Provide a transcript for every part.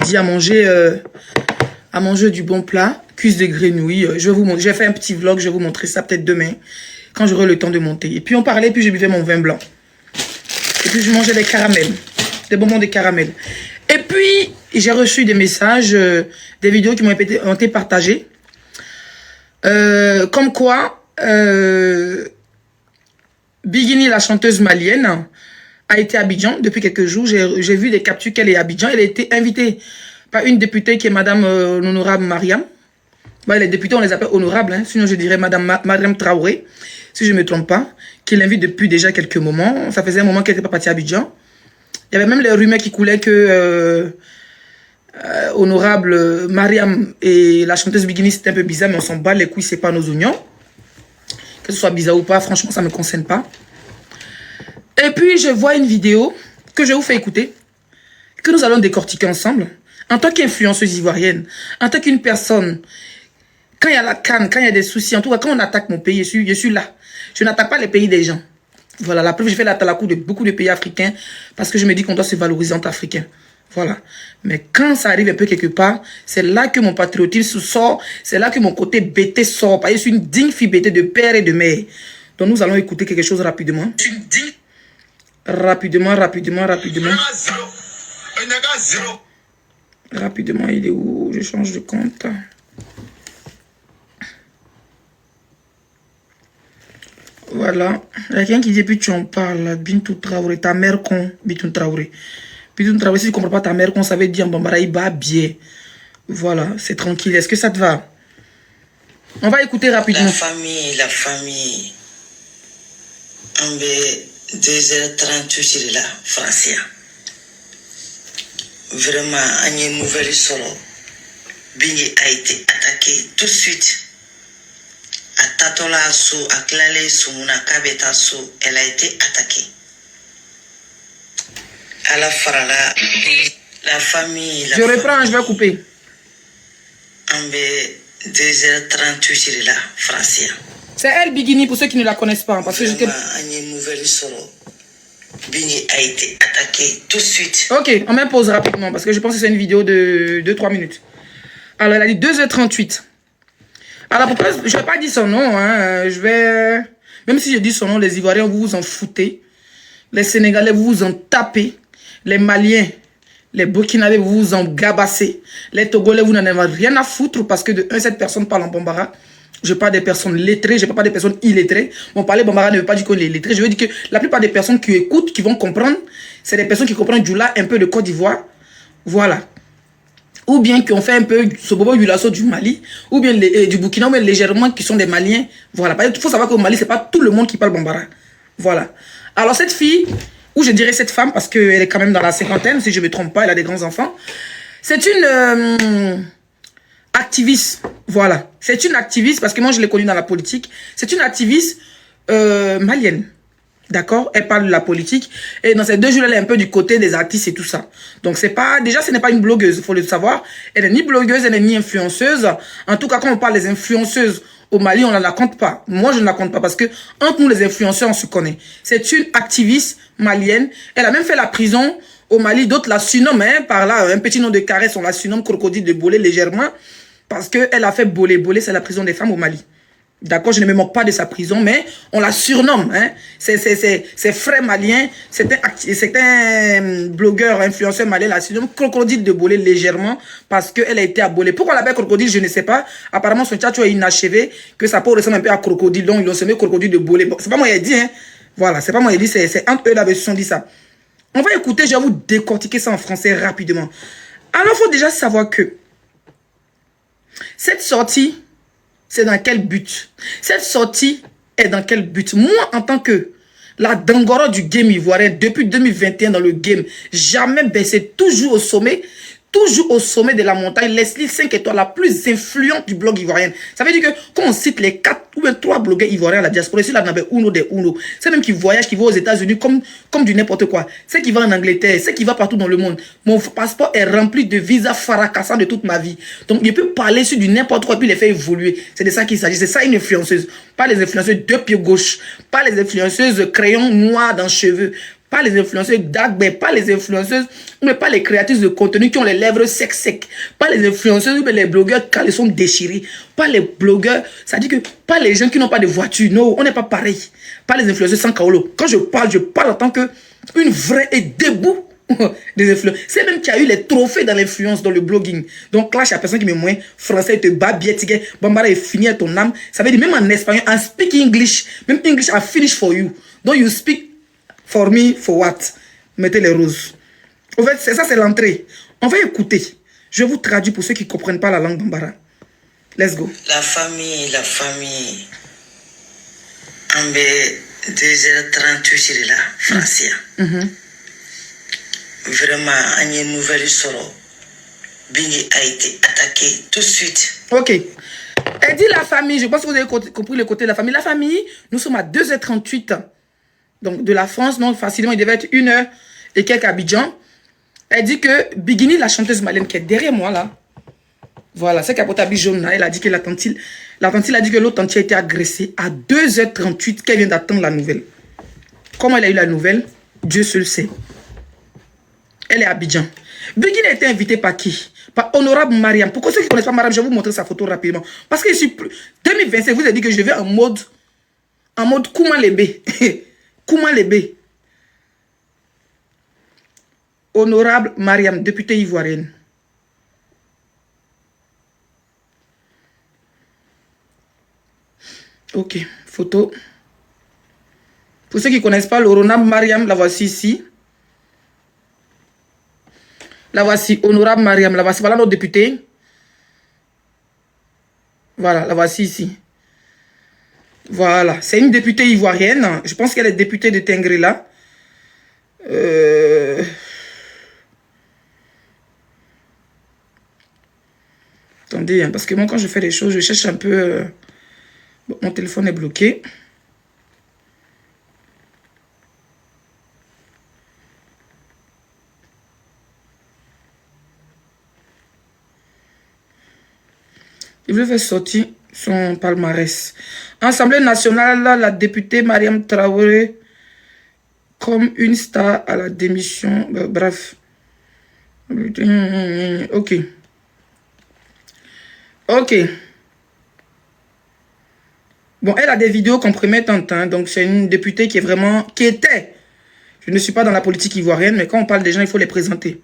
midi à manger du bon plat, cuisse de grenouille. Je vais vous montrer, j'ai fait un petit vlog, je vais vous montrer ça peut-être demain, quand j'aurai le temps de monter. Et puis on parlait, puis je buvais mon vin blanc. Et puis je mangeais des caramels, des bonbons de caramel. Et puis j'ai reçu des messages, des vidéos qui ont été partagées. Comme quoi, Biguini, la chanteuse malienne, a été à Abidjan depuis quelques jours. J'ai vu des captures qu'elle est à Abidjan. Elle a été invitée par une députée qui est Madame l'honorable Mariam. Bon, les députés, on les appelle honorables, hein. Sinon je dirais Madame Traoré, si je ne me trompe pas, qui l'invite depuis déjà quelques moments. Ça faisait un moment qu'elle n'était pas partie à Abidjan. Il y avait même les rumeurs qui coulaient que honorable Mariam et la chanteuse Biguini, c'était un peu bizarre, mais on s'en bat les couilles, c'est pas nos oignons. Que ce soit bizarre ou pas, franchement, ça ne me concerne pas. Et puis, je vois une vidéo que je vous fais écouter, que nous allons décortiquer ensemble. En tant qu'influenceuse ivoirienne, en tant qu'une personne, quand il y a la canne, quand il y a des soucis, en tout cas, quand on attaque mon pays, je suis là. Je n'attaque pas les pays des gens. Voilà, la preuve, je fais la talakou de beaucoup de pays africains parce que je me dis qu'on doit se valoriser entre Africains. Voilà. Mais quand ça arrive un peu quelque part, c'est là que mon patriotisme sort, c'est là que mon côté bêté sort. Parce que je suis une digne fille bêtée de père et de mère. Donc nous allons écouter quelque chose rapidement. Rapidement. Rapidement, il est où? Je change de compte. Voilà. Il y a quelqu'un qui dit, puis tu en parles, Bintou Traoré, ta mère con, Bintou Traoré. Bintou Traoré, si tu ne comprends pas ta mère con, ça veut dire Bambara, il bat bien. Voilà, c'est tranquille. Est-ce que ça te va? On va écouter rapidement. La famille. On va 2h38 là, français. Vraiment, on a une nouvelle solo. Bini a été attaqué tout de suite. À Tatola Sou, à Klale Sou, à Kabeta Sou, elle a été attaquée. À la Farala, la famille. Je reprends, je vais couper. On va 2h38 là, français. C'est elle, Biguini, pour ceux qui ne la connaissent pas. Parce que j'étais... Une nouvelle solo. Bini a été attaqué tout de suite. Ok, on m'impose rapidement parce que je pense que c'est une vidéo de 2-3 minutes. Alors, elle a dit 2h38. Alors, pourquoi je ne vais pas dire son nom, hein. Je vais... Même si je dis son nom, les Ivoiriens, vous vous en foutez. Les Sénégalais, vous vous en tapez. Les Maliens, les Burkinabés, vous vous en gabassez. Les Togolais, vous n'en avez rien à foutre parce que de un, cette personne parle en Bambara. Je parle des personnes lettrées, je ne parle pas des personnes illettrées. Bon, parler Bambara ne veut pas dire qu'on est lettré. Je veux dire que la plupart des personnes qui écoutent, qui vont comprendre, c'est des personnes qui comprennent Djoula, un peu de Côte d'Ivoire. Voilà. Ou bien qui ont fait un peu ce bobo Djoulasso du Mali, ou bien du Burkina, ou bien légèrement qui sont des Maliens. Voilà. Il faut savoir qu'au Mali, ce n'est pas tout le monde qui parle Bambara. Voilà. Alors cette fille, ou je dirais cette femme, parce qu'elle est quand même dans la cinquantaine, si je ne me trompe pas, elle a des grands enfants. C'est une... activiste, voilà. C'est une activiste, parce que moi je l'ai connue dans la politique. C'est une activiste malienne. D'accord? Elle parle de la politique. Et dans ces 2 jours, elle est un peu du côté des artistes et tout ça. Donc c'est pas... Déjà, ce n'est pas une blogueuse, il faut le savoir. Elle n'est ni blogueuse, elle n'est ni influenceuse. En tout cas, quand on parle des influenceuses au Mali, on ne la compte pas. Moi, je ne la compte pas parce que entre nous, les influenceurs, on se connaît. C'est une activiste malienne. Elle a même fait la prison au Mali. D'autres la surnomment, hein, par là, un petit nom de caresse, on la surnomme crocodile de Bolé légèrement. Parce qu'elle a fait Bolé. Bolé, c'est la prison des femmes au Mali. D'accord, je ne me moque pas de sa prison, mais on la surnomme. Hein. C'est frère malien, c'est un blogueur, influenceur malien, la surnomme crocodile de Bolé légèrement parce qu'elle a été à Bolé. Pourquoi on l'appelle crocodile, je ne sais pas. Apparemment, son tchatcho est inachevé, que sa peau ressemble un peu à crocodile, donc ils l'ont semé crocodile de Bolé. Bon, c'est pas moi qui ai dit, hein. Voilà, c'est pas moi qui ai dit, c'est entre eux là, ils se sont dit ça. On va écouter, je vais vous décortiquer ça en français rapidement. Alors, il faut déjà savoir que cette sortie, c'est dans quel but? Cette sortie est dans quel but? Moi, en tant que la Dangoro du game ivoirien, depuis 2021 dans le game, jamais baissé, toujours au sommet de la montagne. Leslie 5 étoiles, la plus influente du blog ivoirien. Ça veut dire que quand on cite les 4 ou bien 3 blogueurs ivoiriens à la diaspora, ici, là, on avait uno des uno. C'est même qui voyagent, qui vont aux États-Unis comme du n'importe quoi. C'est qui va en Angleterre, c'est qui va partout dans le monde. Mon passeport est rempli de visas fracassants de toute ma vie. Donc, je peux parler sur du n'importe quoi et puis les faire évoluer. C'est de ça qu'il s'agit. C'est ça une influenceuse. Pas les influenceuses de pied gauche. Pas les influenceuses crayon noir dans les cheveux. pas les influenceuses d'Agbe, pas les influenceuses, mais pas les créatrices de contenu qui ont les lèvres secs, pas les influenceuses, mais les blogueurs quand ils sont déchirés, pas les blogueurs, ça dit que pas les gens qui n'ont pas de voiture, non, on n'est pas pareil, pas les influenceuses sans kaolo. Quand je parle en tant que une vraie et debout des influenceurs. C'est même qui a eu les trophées dans l'influence, dans le blogging. Donc là, il y a personne qui me moins français, te bat bien, bambara est fini à ton âme. Ça veut dire même en espagnol, I speak English, même English I finish for you. Donc you speak for me, for what? Mettez les roses. En fait, ça, c'est l'entrée. On va écouter. Je vais vous traduire pour ceux qui ne comprennent pas la langue bambara. Let's go. La famille. En 2h38 là, français. Vraiment, une nouvelle solo. Bini a été attaqué tout de suite. Ok. Elle dit la famille. Je pense que vous avez compris le côté de la famille. La famille, nous sommes à 2h38. Donc, de la France. Donc, facilement, il devait être 1h et quelques Abidjan. Elle dit que Bigini, la chanteuse malienne qui est derrière moi, là. Voilà, c'est qu'à habit jaune, là. Elle a dit que la tante a dit que l'autre tante a été agressée à 2h38 qu'elle vient d'attendre la nouvelle. Comment elle a eu la nouvelle? Dieu seul sait. Elle est à Abidjan. Bigini a été invitée par qui? Par Honorable Mariam. Pourquoi ceux qui ne connaissent pas Mariam, je vais vous montrer sa photo rapidement. Parce que je suis 2025, vous avez dit que je vais en mode Kouman Lébé. Kouman Lébé. Honorable Mariam, députée ivoirienne. Ok, photo. Pour ceux qui ne connaissent pas l'honorable Mariam, la voici ici. La voici, honorable Mariam, la voici. Voilà notre députée. Voilà, la voici ici. Voilà, c'est une députée ivoirienne. Je pense qu'elle est députée de Tengrela. Attendez, hein, parce que moi, quand je fais les choses, je cherche un peu... Bon, mon téléphone est bloqué. Il veut faire sortir son palmarès. Assemblée nationale, la députée Mariam Traoré comme une star à la démission. Bref. Ok. Ok. Bon, elle a des vidéos compromettantes. Hein, donc, c'est une députée qui est vraiment... Qui était... Je ne suis pas dans la politique ivoirienne, mais quand on parle des gens, il faut les présenter.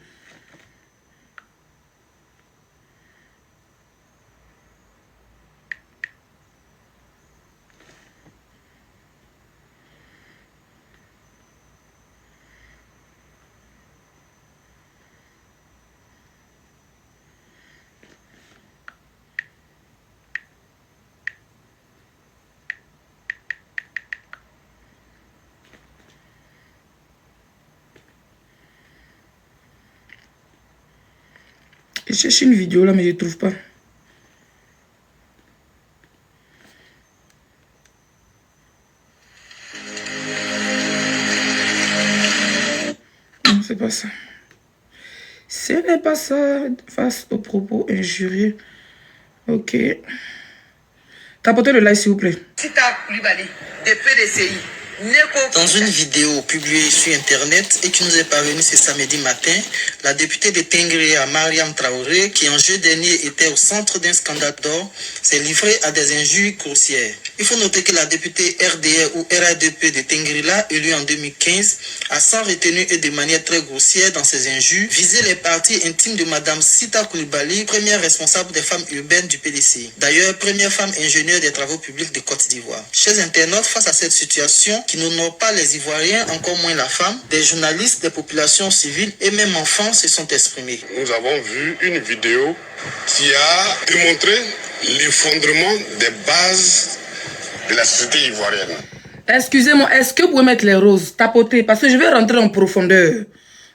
Je cherche une vidéo là, mais je ne trouve pas. Non, c'est pas ça. Ce n'est pas ça face aux propos injurieux. Ok. Tapotez le like, s'il vous plaît. Sita Koulibaly, de PDCI. Dans une vidéo publiée sur Internet et qui nous est parvenue ce samedi matin, la députée de Tengrela, Mariam Traoré, qui en juillet dernier était au centre d'un scandale d'or, s'est livrée à des injures grossières. Il faut noter que la députée RDR ou RADP de Tengrela, élue en 2015, a sans retenue et de manière très grossière dans ses injures, visé les parties intimes de Madame Sita Koulibaly, première responsable des femmes urbaines du PDC. D'ailleurs, première femme ingénieure des travaux publics de Côte d'Ivoire. Chers internautes, face à cette situation, qui n'honore pas les Ivoiriens, encore moins la femme, des journalistes, des populations civiles et même enfants se sont exprimés. Nous avons vu une vidéo qui a démontré l'effondrement des bases de la société ivoirienne. Excusez-moi, est-ce que vous pouvez mettre les roses, tapoter, parce que je vais rentrer en profondeur.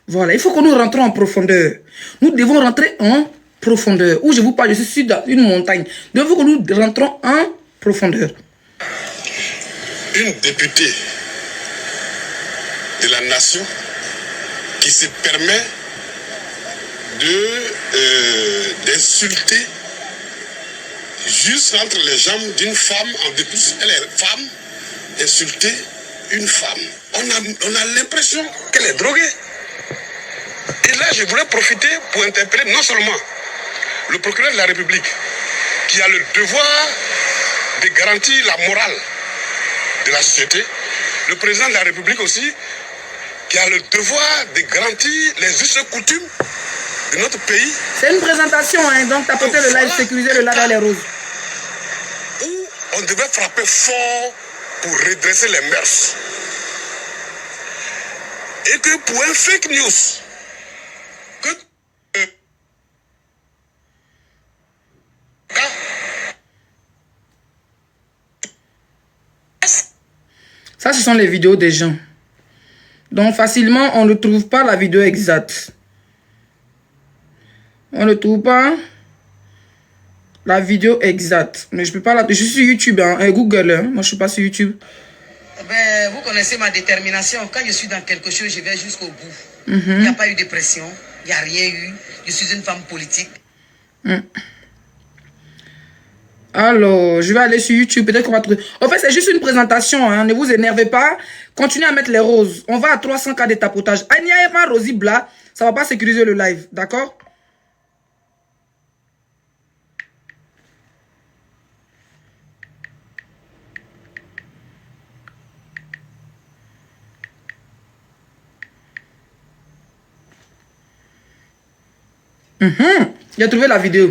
Voilà, il faut que nous rentrons en profondeur. Nous devons rentrer en profondeur. Où je vous parle, je suis dans une montagne. Donc il faut que nous rentrons en profondeur. Une députée de la nation qui se permet d'insulter juste entre les jambes d'une femme, en plus elle est femme, insulter une femme. on a l'impression qu'elle est droguée. Et là, je voulais profiter pour interpeller non seulement le procureur de la République, qui a le devoir de garantir la morale de la société, le président de la République aussi, qui a le devoir de garantir les justes coutumes de notre pays. C'est une présentation, hein, donc tapoter le live, sécuriser le live à les roses. Où on devait frapper fort pour redresser les mœurs. Et que pour un fake news, ça, ce sont les vidéos des gens. Donc, facilement, on ne trouve pas la vidéo exacte. On ne trouve pas la vidéo exacte. Mais je peux pas la... Je suis sur YouTube, hein, Google. Hein. Moi, je suis pas sur YouTube. Ben, vous connaissez ma détermination. Quand je suis dans quelque chose, je vais jusqu'au bout. Il n'y a pas eu de pression. Il n'y a rien eu. Je suis une femme politique. Alors, je vais aller sur YouTube. Peut-être qu'on va trouver... En fait, c'est juste une présentation. Hein. Ne vous énervez pas. Continuez à mettre les roses. On va à 300 cas de tapotage. Agnès Rosie Bla, ça va pas sécuriser le live. D'accord? J'ai trouvé la vidéo.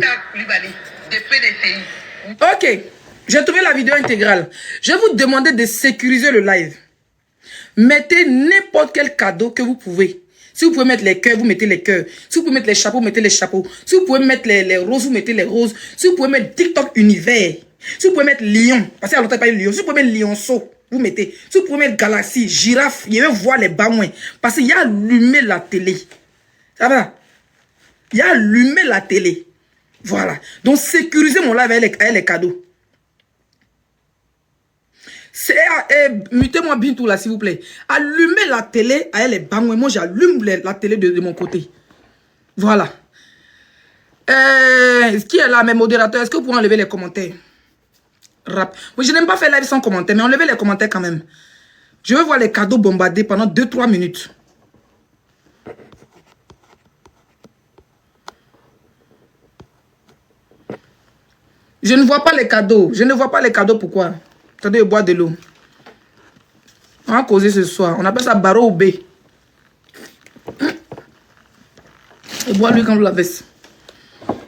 Ok, j'ai trouvé la vidéo intégrale. Je vais vous demander de sécuriser le live. Mettez n'importe quel cadeau que vous pouvez. Si vous pouvez mettre les cœurs, vous mettez les cœurs. Si vous pouvez mettre les chapeaux, mettez les chapeaux. Si vous pouvez mettre les roses, vous mettez les roses. Si vous pouvez mettre TikTok univers. Si vous pouvez mettre lion, parce qu'il y a longtemps il n'y a pas eu lion. Si vous pouvez mettre lionceau, vous mettez. Si vous pouvez mettre galaxie, girafe, il va voir les bamouins. Parce qu'il y a allumé la télé. Ça va? Il a allumé la télé. Voilà. Donc, sécurisez mon live avec les cadeaux. Mutez-moi bien tout là, s'il vous plaît. Allumez la télé avec les bangouins. Moi, j'allume la télé de mon côté. Voilà. Qui est là, mes modérateurs? Est-ce que vous pouvez enlever les commentaires? Rap. Moi, je n'aime pas faire live sans commentaires, mais enlevez les commentaires quand même. Je veux voir les cadeaux bombardés pendant 2-3 minutes. Je ne vois pas les cadeaux. Je ne vois pas les cadeaux. Pourquoi? Attendez, boire de l'eau. On va causer ce soir. On appelle ça barreau ou B. Et boire lui quand vous l'avez.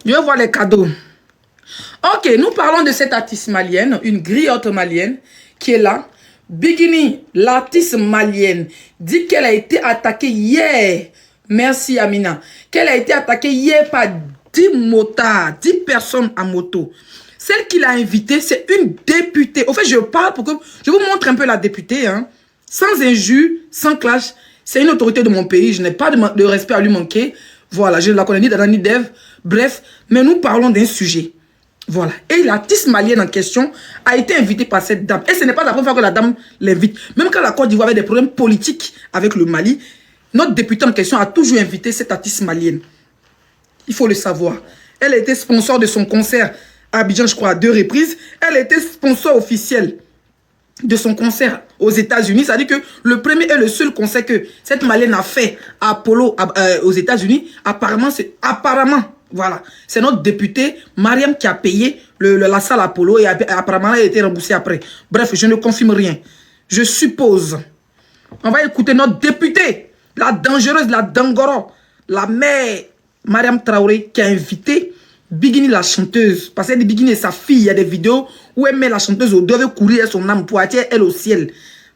Je vais voir les cadeaux. Ok, nous parlons de cette artiste malienne, une griotte malienne, qui est là. Bikini, l'artiste malienne, dit qu'elle a été attaquée hier. Merci Amina. Qu'elle a été attaquée hier par 10 motards, 10 personnes à moto. Celle qui l'a invitée, c'est une députée. Au fait, je parle pour que... Je vous montre un peu la députée. Hein. Sans injure, sans clash. C'est une autorité de mon pays. Je n'ai pas de respect à lui manquer. Voilà, je ne la connais ni Dada ni Dev. Bref, mais nous parlons d'un sujet. Voilà. Et l'artiste malienne en question a été invitée par cette dame. Et ce n'est pas la première fois que la dame l'invite. Même quand la Côte d'Ivoire avait des problèmes politiques avec le Mali, notre députée en question a toujours invité cette artiste malienne. Il faut le savoir. Elle a été sponsor de son concert à Abidjan, je crois, à 2 reprises. Elle a été sponsor officiel de son concert aux États-Unis. C'est-à-dire que le premier et le seul concert que cette Malienne a fait à Apollo aux États-Unis, apparemment, voilà. C'est notre députée, Mariam, qui a payé la salle Apollo et apparemment, elle a été remboursée après. Bref, je ne confirme rien. Je suppose. On va écouter notre députée, la dangereuse, la Dangoro, la mère Mariam Traoré, qui a invité Bikini la chanteuse. Parce qu'elle dit Bikini et sa fille, il y a des vidéos où elle met la chanteuse au dos, elle veut courir son âme pour attirer elle au ciel.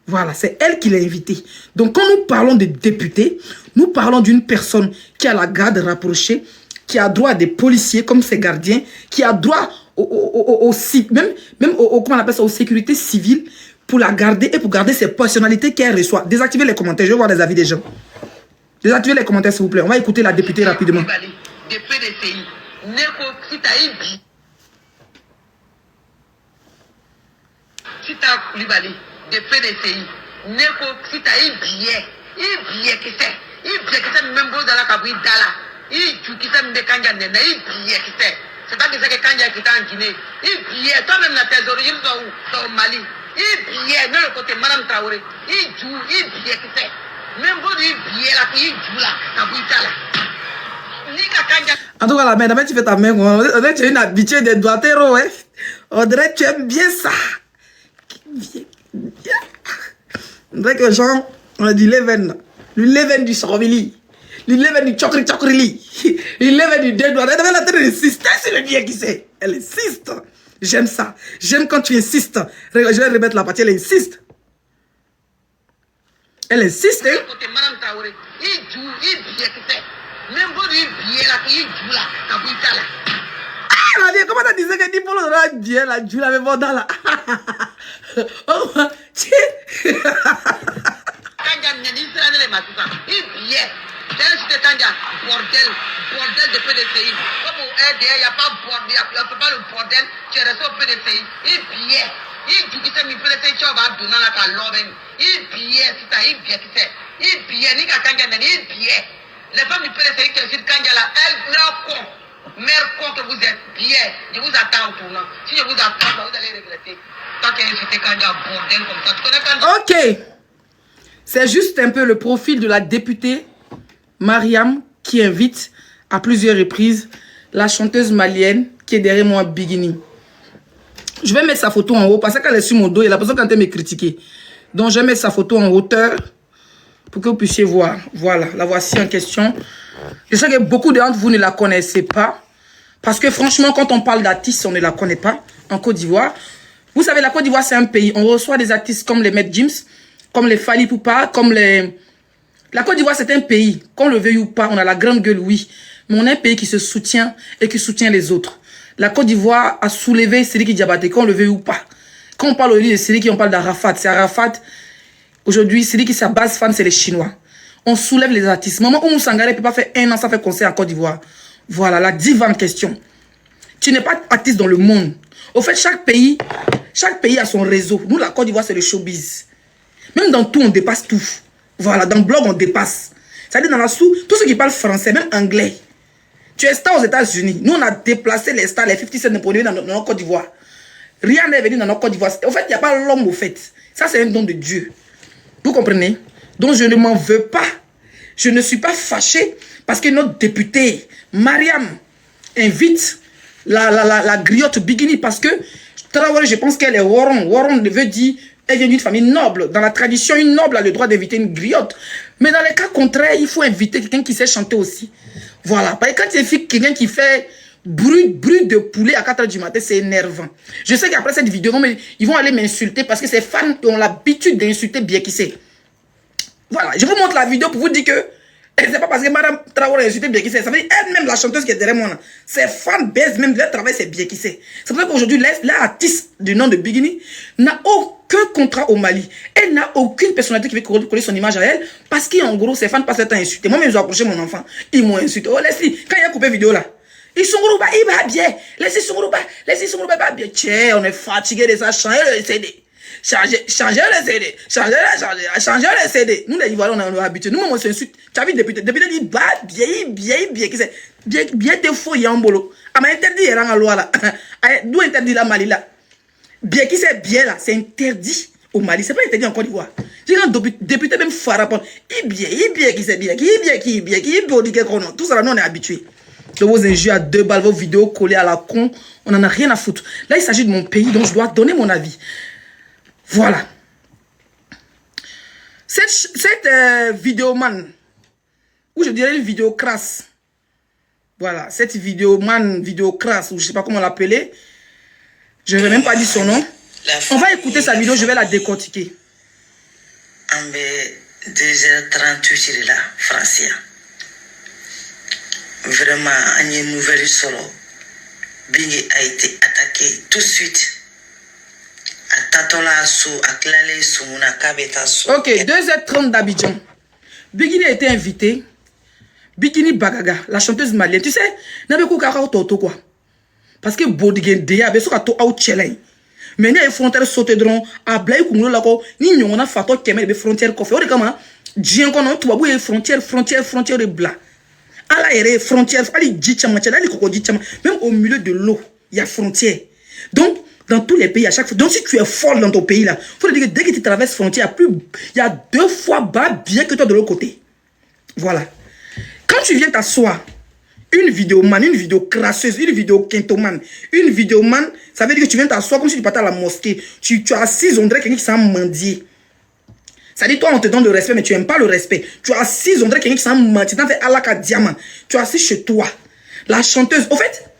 Voilà, c'est elle qui l'a invitée. Donc quand nous parlons de députés, nous parlons d'une personne qui a la garde rapprochée, qui a droit à des policiers comme ses gardiens, qui a droit même comment on appelle ça, aux sécurités civiles pour la garder et pour garder ses personnalités qu'elle reçoit. Désactivez les commentaires, je veux voir les avis des gens. Désactivez les commentaires s'il vous plaît. On va écouter la députée rapidement. Si tu as Koulibaly, de PDCI, Neko, si tu as un billet qui c'est, même beau dans la cabine, qui c'est, mais quand il y a un billet qui c'est pas que c'est que quand il y a en Guinée, un billet, toi-même la trésorerie, au Mali, Il biais, dans le côté Madame Traoré. Il joue, il biais, qui c'est. Même bon, il biais là, il joue là, à Bouita là. En tout cas, la main, tu fais ta main. On dirait que tu es une habituée des doigteros, hein. On dirait que tu aimes bien ça. On dirait que Jean, on a du leven. Le leven du Sorvili. Le leven du Chokri-Chokrili. Le leven du deux doigts. Elle avait la tête d'insister sur le bien qui sait. Elle insiste. J'aime ça. J'aime quand tu insistes. Je vais remettre la partie, elle insiste. Elle insiste, hein. Madame Traoré, il joue, il biais, qui c'est. Même bon, il biais là, il joue là, à Bouita là. Ah, la vie, comment tu disais que Dipolo aura bien la joue là, mais bon, dans la. Oh, tu bordel de PDCI. Comme au RDA, il n'y a pas bordel, il n'y a pas le bordel, tu es resté au PDCI. Il billet. Il dit que c'est mi PDCI, tu vas donner la calome. Il billet, c'est ça, il billet, c'est. Il billet, ni qu'à Kangana, il billet. Les femmes du PDCI qui sont Kangala, elles, leur con. Mère contre vous êtes billet. Je vous attends au tournant. Si je vous attends, vous allez regretter. Tant qu'il y a un Kangala bordel comme ça, tu connais Kangala? Ok. C'est juste un peu le profil de la députée Mariam qui invite à plusieurs reprises la chanteuse malienne qui est derrière moi, Bigini. Je vais mettre sa photo en haut parce qu'elle est sur mon dos et la personne quand elle me critiquer. Donc je vais mettre sa photo en hauteur pour que vous puissiez voir. Voilà, la voici en question. Je sais que beaucoup d'entre vous ne la connaissez pas parce que franchement, quand on parle d'artistes, on ne la connaît pas en Côte d'Ivoire. Vous savez, la Côte d'Ivoire, c'est un pays. On reçoit des artistes comme les Maître Gims, comme les Fally Poupa, comme les... La Côte d'Ivoire, c'est un pays. Qu'on le veuille ou pas, on a la grande gueule, oui. Mais on est un pays qui se soutient et qui soutient les autres. La Côte d'Ivoire a soulevé Sidiki Diabaté, qu'on le veuille ou pas. Quand on parle aujourd'hui de Sidiki, on parle d'Arafat. C'est Arafat. Aujourd'hui, Sidiki, sa base fan, c'est les Chinois. On soulève les artistes. Maman Oumou Sangaré ne peut pas faire un an sans faire concert en Côte d'Ivoire. Voilà, la diva en question. Tu n'es pas artiste dans le monde. Au fait, chaque pays a son réseau. Nous, la Côte d'Ivoire, c'est le showbiz. Même dans tout, on dépasse tout. Voilà, dans le blog, on dépasse. C'est-à-dire dans la sous, tous ceux qui parlent français, même anglais. Tu es star aux États-Unis. Nous, on a déplacé les stars, les 50 Cent pour venir dans notre Côte d'Ivoire. Rien n'est venu dans notre Côte d'Ivoire. Au fait, il n'y a pas l'homme, au fait. Ça, c'est un don de Dieu. Vous comprenez? Donc, je ne m'en veux pas. Je ne suis pas fâché parce que notre députée, Mariam, invite la griotte Bigini parce que Traoré, je pense qu'elle est Waron. Waron veut dire, elle vient d'une famille noble. Dans la tradition, une noble a le droit d'inviter une griotte. Mais dans les cas contraires, il faut inviter quelqu'un qui sait chanter aussi. Voilà. Parce que quand il y a quelqu'un qui fait bruit de poulet à 4 h du matin, c'est énervant. Je sais qu'après cette vidéo, ils vont aller m'insulter parce que ces fans ont l'habitude d'insulter bien qui sait. Voilà. Je vous montre la vidéo pour vous dire que c'est pas parce que Madame Traoré a insulté bien qui sait. Ça veut dire elle-même, la chanteuse qui est derrière moi, ses fans baissent même leur travail, c'est bien qui sait. C'est pour ça qu'aujourd'hui, l'artiste du nom de Bigini n'a aucun contrat au Mali. Elle n'a aucune personnalité qui veut coller son image à elle parce qu'en gros, ses fans passent le temps à insulter. Moi-même, ils ont approché mon enfant. Ils m'ont insulté. Oh, Leslie, quand il a coupé vidéo là, ils sont gros, il va bien. Laissez son gros, il va bien. Tiens, on est fatigué de ça. Changer le CD. Changer le CD. Changer le CD. Nous, les Ivoiriens, on est habitués. Nous, on s'insulte. Tu as vu, député dit, bah, bien, qui c'est. Bien, t'es faux, il y a un boulot. Ah, mais interdit, il y a un loi là. D'où interdit la Mali là? Bien, qui c'est bien là? C'est interdit au Mali. C'est pas interdit en Côte d'Ivoire. J'ai un député même Farapon. Il bien, qui c'est bien. Qui bien, tout ça là, nous, on est habitués. De vos injures à 2 balles, vos vidéos collées à la con, on n'en a rien à foutre. Là, il s'agit de mon pays, donc je dois donner mon avis. Voilà. Cette vidéoman, ou je dirais une vidéo crasse. Voilà, cette vidéo crasse, ou je ne sais pas comment l'appeler. Je ne vais même pas dire son nom. On va écouter sa vidéo, je vais la décortiquer. En 2h38 là, Francia. Vraiment, une nouvelle solo. Biggie a été attaqué tout de suite. Ok, 2h30 d'Abidjan. Bigini a été invité. Bigini Bagaga, la chanteuse malienne. Tu sais, n'a pas de quoi. Parce que Bodigen Dea, il y a un challenge. Mais il y a des frontières sautées de à Blaye Koumoulou Lako, ni on a fait des frontières coffee. On est comme Dien Konon, tu vois, frontières de blanc. À la frontière, même au milieu de l'eau, il y a frontières. Donc, Dans tous les pays, à chaque fois. Donc, si tu es folle dans ton pays, là, il faut te dire que dès que tu traverses frontière, il y a 2 fois bas bien que toi de l'autre côté. Voilà. Quand tu viens t'asseoir, une vidéomane, une vidéo crasseuse, une vidéo quintomane, une vidéomane, ça veut dire que tu viens t'asseoir comme si tu partais à la mosquée. Tu es assise, on dirait quelqu'un qui s'en mendier. Ça dit, toi, on te donne le respect, mais tu n'aimes pas le respect. Tu es assise, on dirait quelqu'un qui s'en mendier. Tu t'en fais alaka diamant. Tu es assise chez toi. La chanteuse, au fait,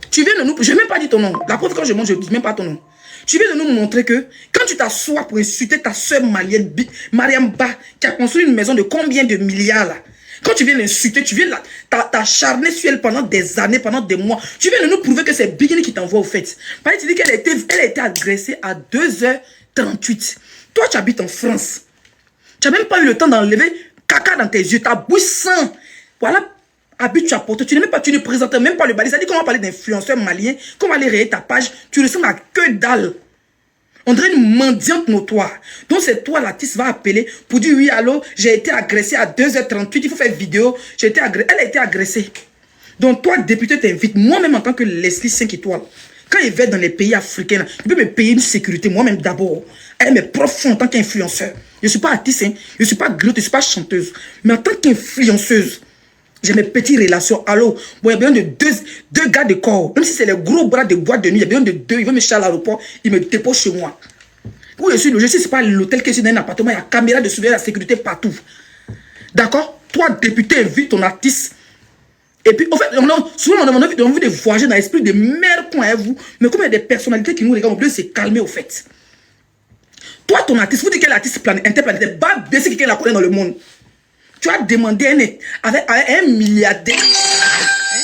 tu viens de nous, je n'ai même pas dit ton nom. La preuve, quand je monte, je ne dis même pas ton nom. Tu viens de nous montrer que quand tu t'assois pour insulter ta soeur malienne, Mariam Ba, qui a construit une maison de combien de milliards là, quand tu viens l'insulter, tu viens t'acharner sur elle pendant des années, pendant des mois. Tu viens de nous prouver que c'est Bikini qui t'envoie au fait. Pareil, tu dis qu'elle a été agressée à 2h38. Toi, tu habites en France. Tu n'as même pas eu le temps d'enlever caca dans tes yeux, ta bouche sang. Voilà. Habit tu as porté, tu ne présentes même pas le balai. Ça dit qu'on va parler d'influenceurs maliens, qu'on va aller rayer ta page, tu ressembles à que dalle. On dirait une mendiante notoire. Donc c'est toi, l'artiste va appeler pour dire oui, allô, j'ai été agressé à 2h38, il faut faire vidéo, j'ai été agressé. Elle a été agressée. Donc toi, député, t'invite, moi-même en tant que Leslie 5 étoiles, quand il va dans les pays africains, il peut me payer une sécurité, moi-même d'abord. Elle est profond en tant qu'influenceur. Je ne suis pas artiste, hein, je ne suis pas grotte, je ne suis pas chanteuse. Mais en tant qu'influenceuse, j'ai mes petites relations. Allô, bon, il y a besoin de deux gars de corps. Même si c'est les gros bras de boîte de nuit, il y a besoin de 2. Ils vont me chercher à l'aéroport, ils me déposent chez moi. Où je suis logé, si ce n'est pas l'hôtel que je suis dans un appartement, il y a caméra de surveillance, la sécurité partout. D'accord? Toi, député, invite ton artiste. Et puis, en fait, souvent, on a envie de voyager dans l'esprit de merde qu'on a vous. Mais comme il y a des personnalités qui nous regardent, on peut se calmer au fait. Toi, ton artiste, vous dites quel artiste interplanétaire, bas baisser quelqu'un la connaît dans le monde. Tu as demandé avec un milliardaire. Hein?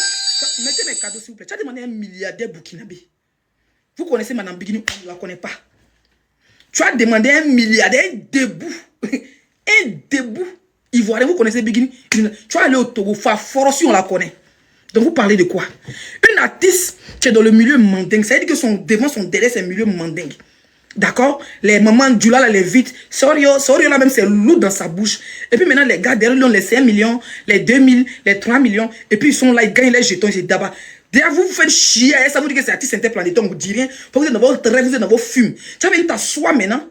Mettez mes cadeaux s'il vous plaît. Tu as demandé un milliardaire burkinabé. Vous connaissez Madame Bikini, on ne la connaît pas. Tu as demandé un milliardaire debout. Un debout. Ivoirien, vous connaissez Bikini. Tu as allé au Togo, Faforo, si on la connaît. Donc vous parlez de quoi? Une artiste qui est dans le milieu mandingue. Ça veut dire que son devant, son derrière, c'est un milieu mandingue. D'accord? Les mamans du là, les vite. Sorio là même, c'est lourd dans sa bouche. Et puis maintenant, les gars derrière, ils ont les 5 millions, les 2 000, les 3 millions. Et puis ils sont là, ils gagnent les jetons, c'est d'abord. D'ailleurs, vous faites chier, ça vous dit que c'est artiste interplanétaire, on vous dit rien. Vous êtes dans votre rêve, vous êtes dans vos fumes. Tu vas venir t'asseoir maintenant.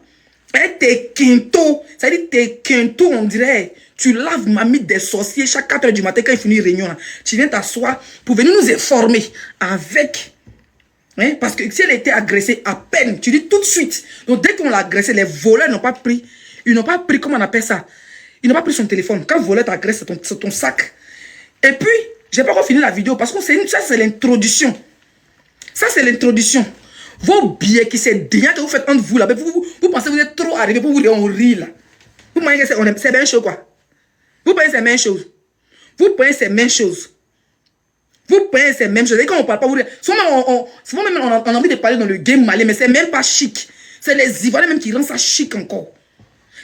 Et t'es quinto. Ça veut dire t'es quinto, on dirait. Tu laves mamie des sorciers chaque 4 h du matin quand il finit une réunion. Là. Tu viens t'asseoir pour venir nous informer avec. Hein? Parce que si elle était agressée à peine, tu dis tout de suite. Donc dès qu'on l'a agressée, les voleurs n'ont pas pris. Ils n'ont pas pris, comment on appelle ça? Ils n'ont pas pris son téléphone. Quand le voleur t'agresse, c'est ton sac. Et puis, j'ai pas encore fini la vidéo parce que ça, c'est l'introduction. Ça, c'est l'introduction. Vos billets qui c'est bien que vous faites entre vous là. Vous pensez que vous êtes trop arrivé pour vous dire on rit là. Vous pensez que c'est bien chaud quoi. Vous pensez que c'est la même chose. Vous pensez que c'est la même chose. Vous pensez que c'est la même chose. Et quand on parle pas, souvent même on a envie de parler dans le game malais, mais c'est même pas chic. C'est les Ivoiriens même qui rendent ça chic encore.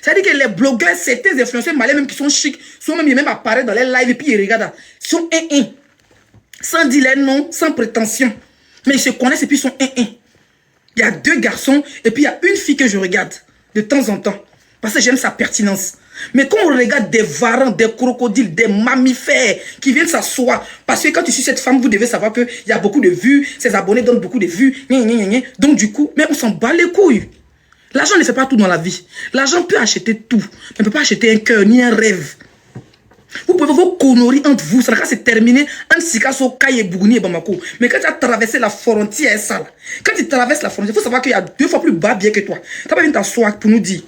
C'est-à-dire que les blogueurs, certains influenceurs malais même qui sont chics, sont même apparaissent dans les lives et puis ils regardent. Ils sont sans dire les noms, sans prétention. Mais ils se connaissent et puis ils sont Il y a 2 garçons et puis il y a une fille que je regarde de temps en temps. Parce que j'aime sa pertinence. Mais quand on regarde des varans, des crocodiles, des mammifères qui viennent s'asseoir, parce que quand tu suis cette femme, vous devez savoir qu'il y a beaucoup de vues, ses abonnés donnent beaucoup de vues, donc du coup, mais on s'en bat les couilles. L'argent ne fait pas tout dans la vie. L'argent peut acheter tout, mais ne peut pas acheter un cœur ni un rêve. Vous pouvez vos conneries entre vous, ça va se terminer entre Sikasso, Kaye, Bougouni et Bamako. Mais quand tu as traversé la frontière, ça là, quand tu traverses la frontière, il faut savoir qu'il y a 2 fois plus bas bien que toi. Tu n'as pas venir t'asseoir pour nous dire.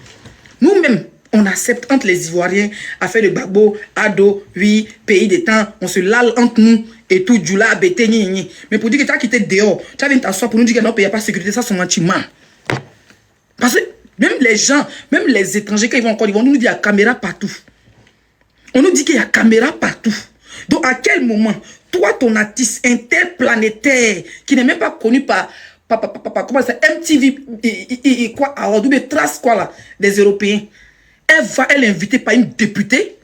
Nous-mêmes, on accepte entre les Ivoiriens à faire de Babo, Ado, oui, pays des temps, on se lale entre nous et tout, Djoula, Bété, ni. Mais pour dire que tu as quitté dehors, tu as venir t'asseoir pour nous dire que non, il n'y a pas de sécurité, ça, c'est un sentiment. Parce que même les gens, même les étrangers, quand ils vont encore, ils vont nous dire qu'il y a caméra partout. On nous dit qu'il y a caméra partout. Donc, à quel moment, toi, ton artiste interplanétaire, qui n'est même pas connu par comment ça, MTV, et quoi, alors, trace quoi là, des Européens, elle est invitée par une députée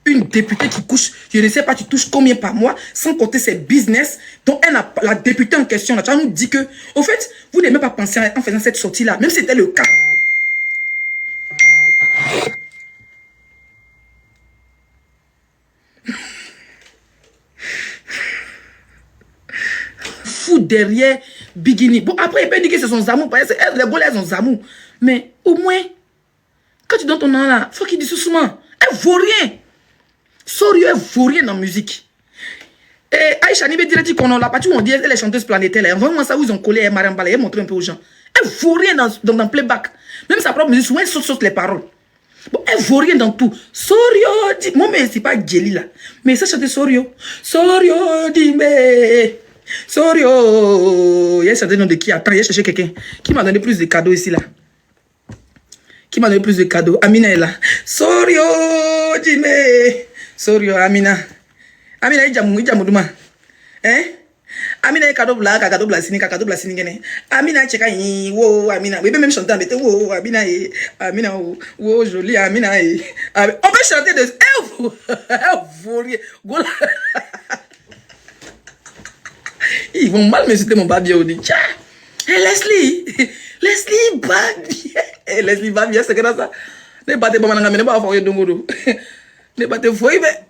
qui couche, je ne sais pas, tu touches combien par mois, sans compter ses business. Donc, la députée en question, là, tu vas nous dire que, au fait, vous n'avez même pas pensé en faisant cette sortie-là, même si c'était le cas. Fou derrière Bikini. Bon, après, il peut dire que c'est son Zamou. Parce que les Gaulois, elles ont Zamou. Mais au moins, quand tu donnes ton nom là, il faut qu'il dise doucement. Elle vaut rien. Sorio, elle vaut rien dans la musique. Et Aïcha Nibé dirait qu'on a la partie où on dit elle est chanteuse planétaire. Envoyez-moi ça où ils ont collé Mariam Bala. Elle montre un peu aux gens. Elle vaut rien dans playback. Même sa propre musique, souvent elle saute les paroles. Bon, elle vaut rien dans tout. Sorio, moi, mais c'est pas Jelly là. Mais ça chante Sorio. Sorio, dis-moi. Sorio. Il y a chanté le nom de qui? Attends, il a cherché quelqu'un. Qui m'a donné plus de cadeaux ici là? Qui m'a donné plus de cadeaux? Amina est là. Sorio, dis-moi. Sorio, Amina. Amina, il y a Moudouma. Hein? Amina est cadeau blasini, gene. Amina, tcheka, wo, Amina. Oui, même chanter, mais wo, Amina, Amina, wo, jolie, Amina. On peut chanter de. Ils vont mal me citer mon babi au dit. Tiens, Leslie, Leslie Babi. Leslie Babi, c'est que ça. Ne battez pas mon ami, ne pas faire dongodo. Ne battez foi, mais.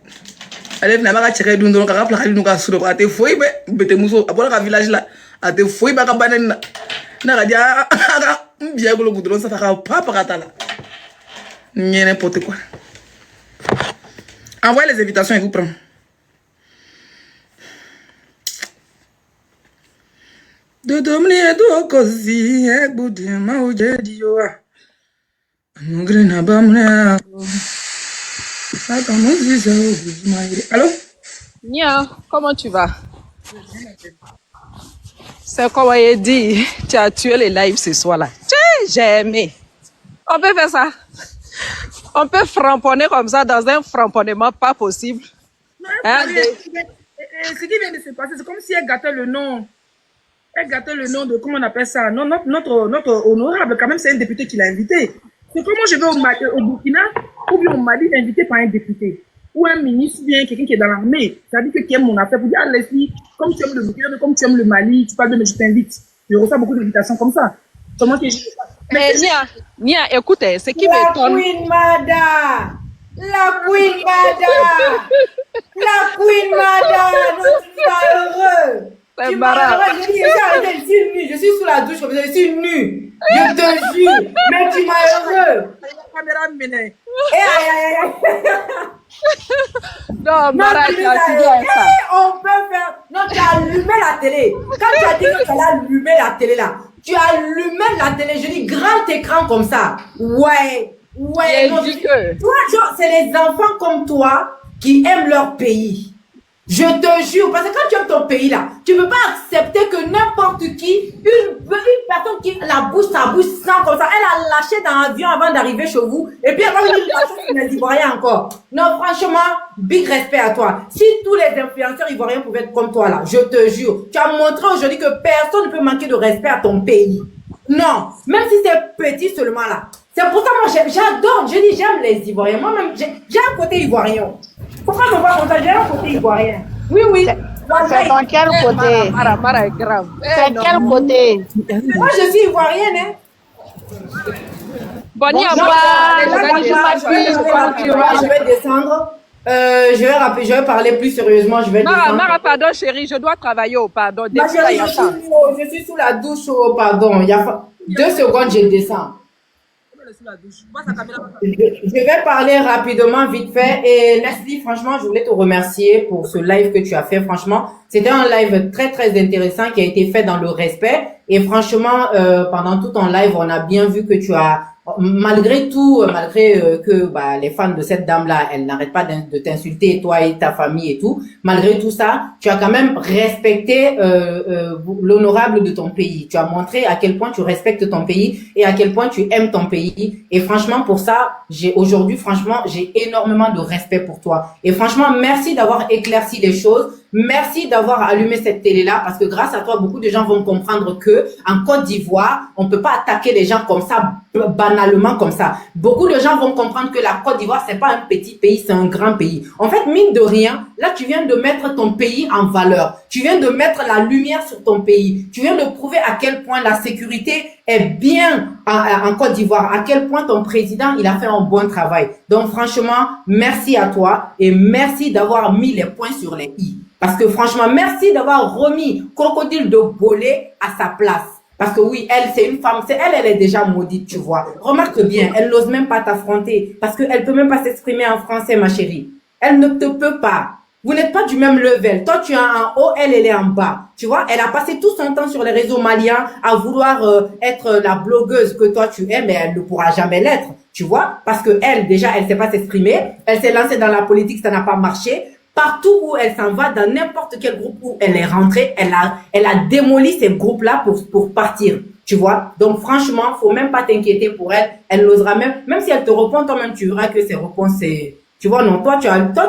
Elle est venue à checker d'un don car après nous casse sur te foi bete muso après la village là a te foi ba ka banen na ga dia bien go le goudron ça fa pas parata là ni n'importe quoi. Envoyez les invitations et vous prend. De domni do così e budi ma o je dio a ngrena bamna. Allô? Nia, comment tu vas? C'est comme il dit, tu as tué les lives ce soir-là. J'ai aimé. On peut faire ça. On peut framponner comme ça dans un framponnement pas possible. Hein, ce qui vient de se passer, c'est comme si elle gâtait le nom. Elle gâtait le nom de, comment on appelle ça? Non, notre honorable, quand même, c'est un député qui l'a invité. C'est comment je vais au Burkina, ou bien on m'a dit invité par un député, ou un ministre, ou bien quelqu'un qui est dans l'armée. Ça veut dire que qui aime mon affaire, pour dire, ah Leslie, comme tu aimes le Burkina, comme tu aimes le Mali, tu parles de mais je t'invite. Je reçois beaucoup d'invitations comme ça. Comment que je... Mais Nia, écoutez, ce qui m'étonne... La Queen Mada, tu vas heureux. C'est marrant. Je suis sous la douche, je suis nue. Je te jure, mais tu m'as heureux. Non, Mara, tu as dit ça. On peut faire... Non, tu as allumé la télé. Quand tu as dit que tu allais allumer la télé là, tu as allumé la télé, je dis grand écran comme ça. Ouais. Non, toi, c'est les enfants comme toi qui aiment leur pays. Je te jure, parce que quand tu aimes ton pays là, tu ne peux pas accepter que n'importe qui, une personne qui la bouche, sa bouche sent comme ça, elle a lâché dans l'avion avant d'arriver chez vous, et puis elle va venir lâcher sur les Ivoiriens encore. Non, franchement, big respect à toi. Si tous les influenceurs ivoiriens pouvaient être comme toi là, je te jure, tu as montré aujourd'hui que personne ne peut manquer de respect à ton pays. Non, même si c'est petit seulement là. C'est pour ça moi j'adore, je dis j'aime les Ivoiriens. Moi-même, j'ai un côté ivoirien. Pourquoi on voit comme ça? J'ai un côté ivoirien. Oui. C'est dans quel côté? Mara est grave. C'est quel côté? Moi, je suis ivoirienne, hein. Bonnie, je vais descendre. Je vais parler plus sérieusement. Je vais descendre. Mara, pardon, chérie, je dois travailler au pardon. Je suis sous la douche au pardon. Il y a 2 secondes, je descends. Je vais parler rapidement, vite fait. Et Leslie, franchement, je voulais te remercier pour ce live que tu as fait. Franchement, c'était un live très, très intéressant qui a été fait dans le respect. Et franchement, pendant tout ton live, on a bien vu que tu as, malgré tout, que les fans de cette dame-là, elle n'arrête pas de t'insulter, toi et ta famille et tout. Malgré tout ça, tu as quand même respecté l'honorable de ton pays. Tu as montré à quel point tu respectes ton pays et à quel point tu aimes ton pays. Et franchement, pour ça, aujourd'hui, franchement, j'ai énormément de respect pour toi. Et franchement, merci d'avoir éclairci les choses. Merci d'avoir allumé cette télé-là parce que grâce à toi, beaucoup de gens vont comprendre que en Côte d'Ivoire, on peut pas attaquer les gens comme ça, banalement comme ça. Beaucoup de gens vont comprendre que la Côte d'Ivoire, c'est pas un petit pays, c'est un grand pays. En fait, mine de rien, là, tu viens de mettre ton pays en valeur. Tu viens de mettre la lumière sur ton pays. Tu viens de prouver à quel point la sécurité est bien en Côte d'Ivoire, à quel point ton président, il a fait un bon travail. Donc, franchement, merci à toi et merci d'avoir mis les points sur les i. Parce que franchement, merci d'avoir remis Crocodile de Bolé à sa place. Parce que oui, elle, c'est une femme, elle est déjà maudite, tu vois. Remarque bien, elle n'ose même pas t'affronter parce qu'elle peut même pas s'exprimer en français, ma chérie. Elle ne te peut pas. Vous n'êtes pas du même level. Toi, tu es en haut, elle est en bas. Tu vois, elle a passé tout son temps sur les réseaux maliens à vouloir être la blogueuse que toi tu es, mais elle ne pourra jamais l'être. Tu vois, parce que elle, déjà, elle sait pas s'exprimer. Elle s'est lancée dans la politique, ça n'a pas marché. Partout où elle s'en va, dans n'importe quel groupe où elle est rentrée, elle a démoli ces groupes-là pour partir. Tu vois? Donc, franchement, faut même pas t'inquiéter pour elle. Elle n'osera même si elle te répond, toi-même, tu verras que ses réponses, c'est, tu vois, non, toi,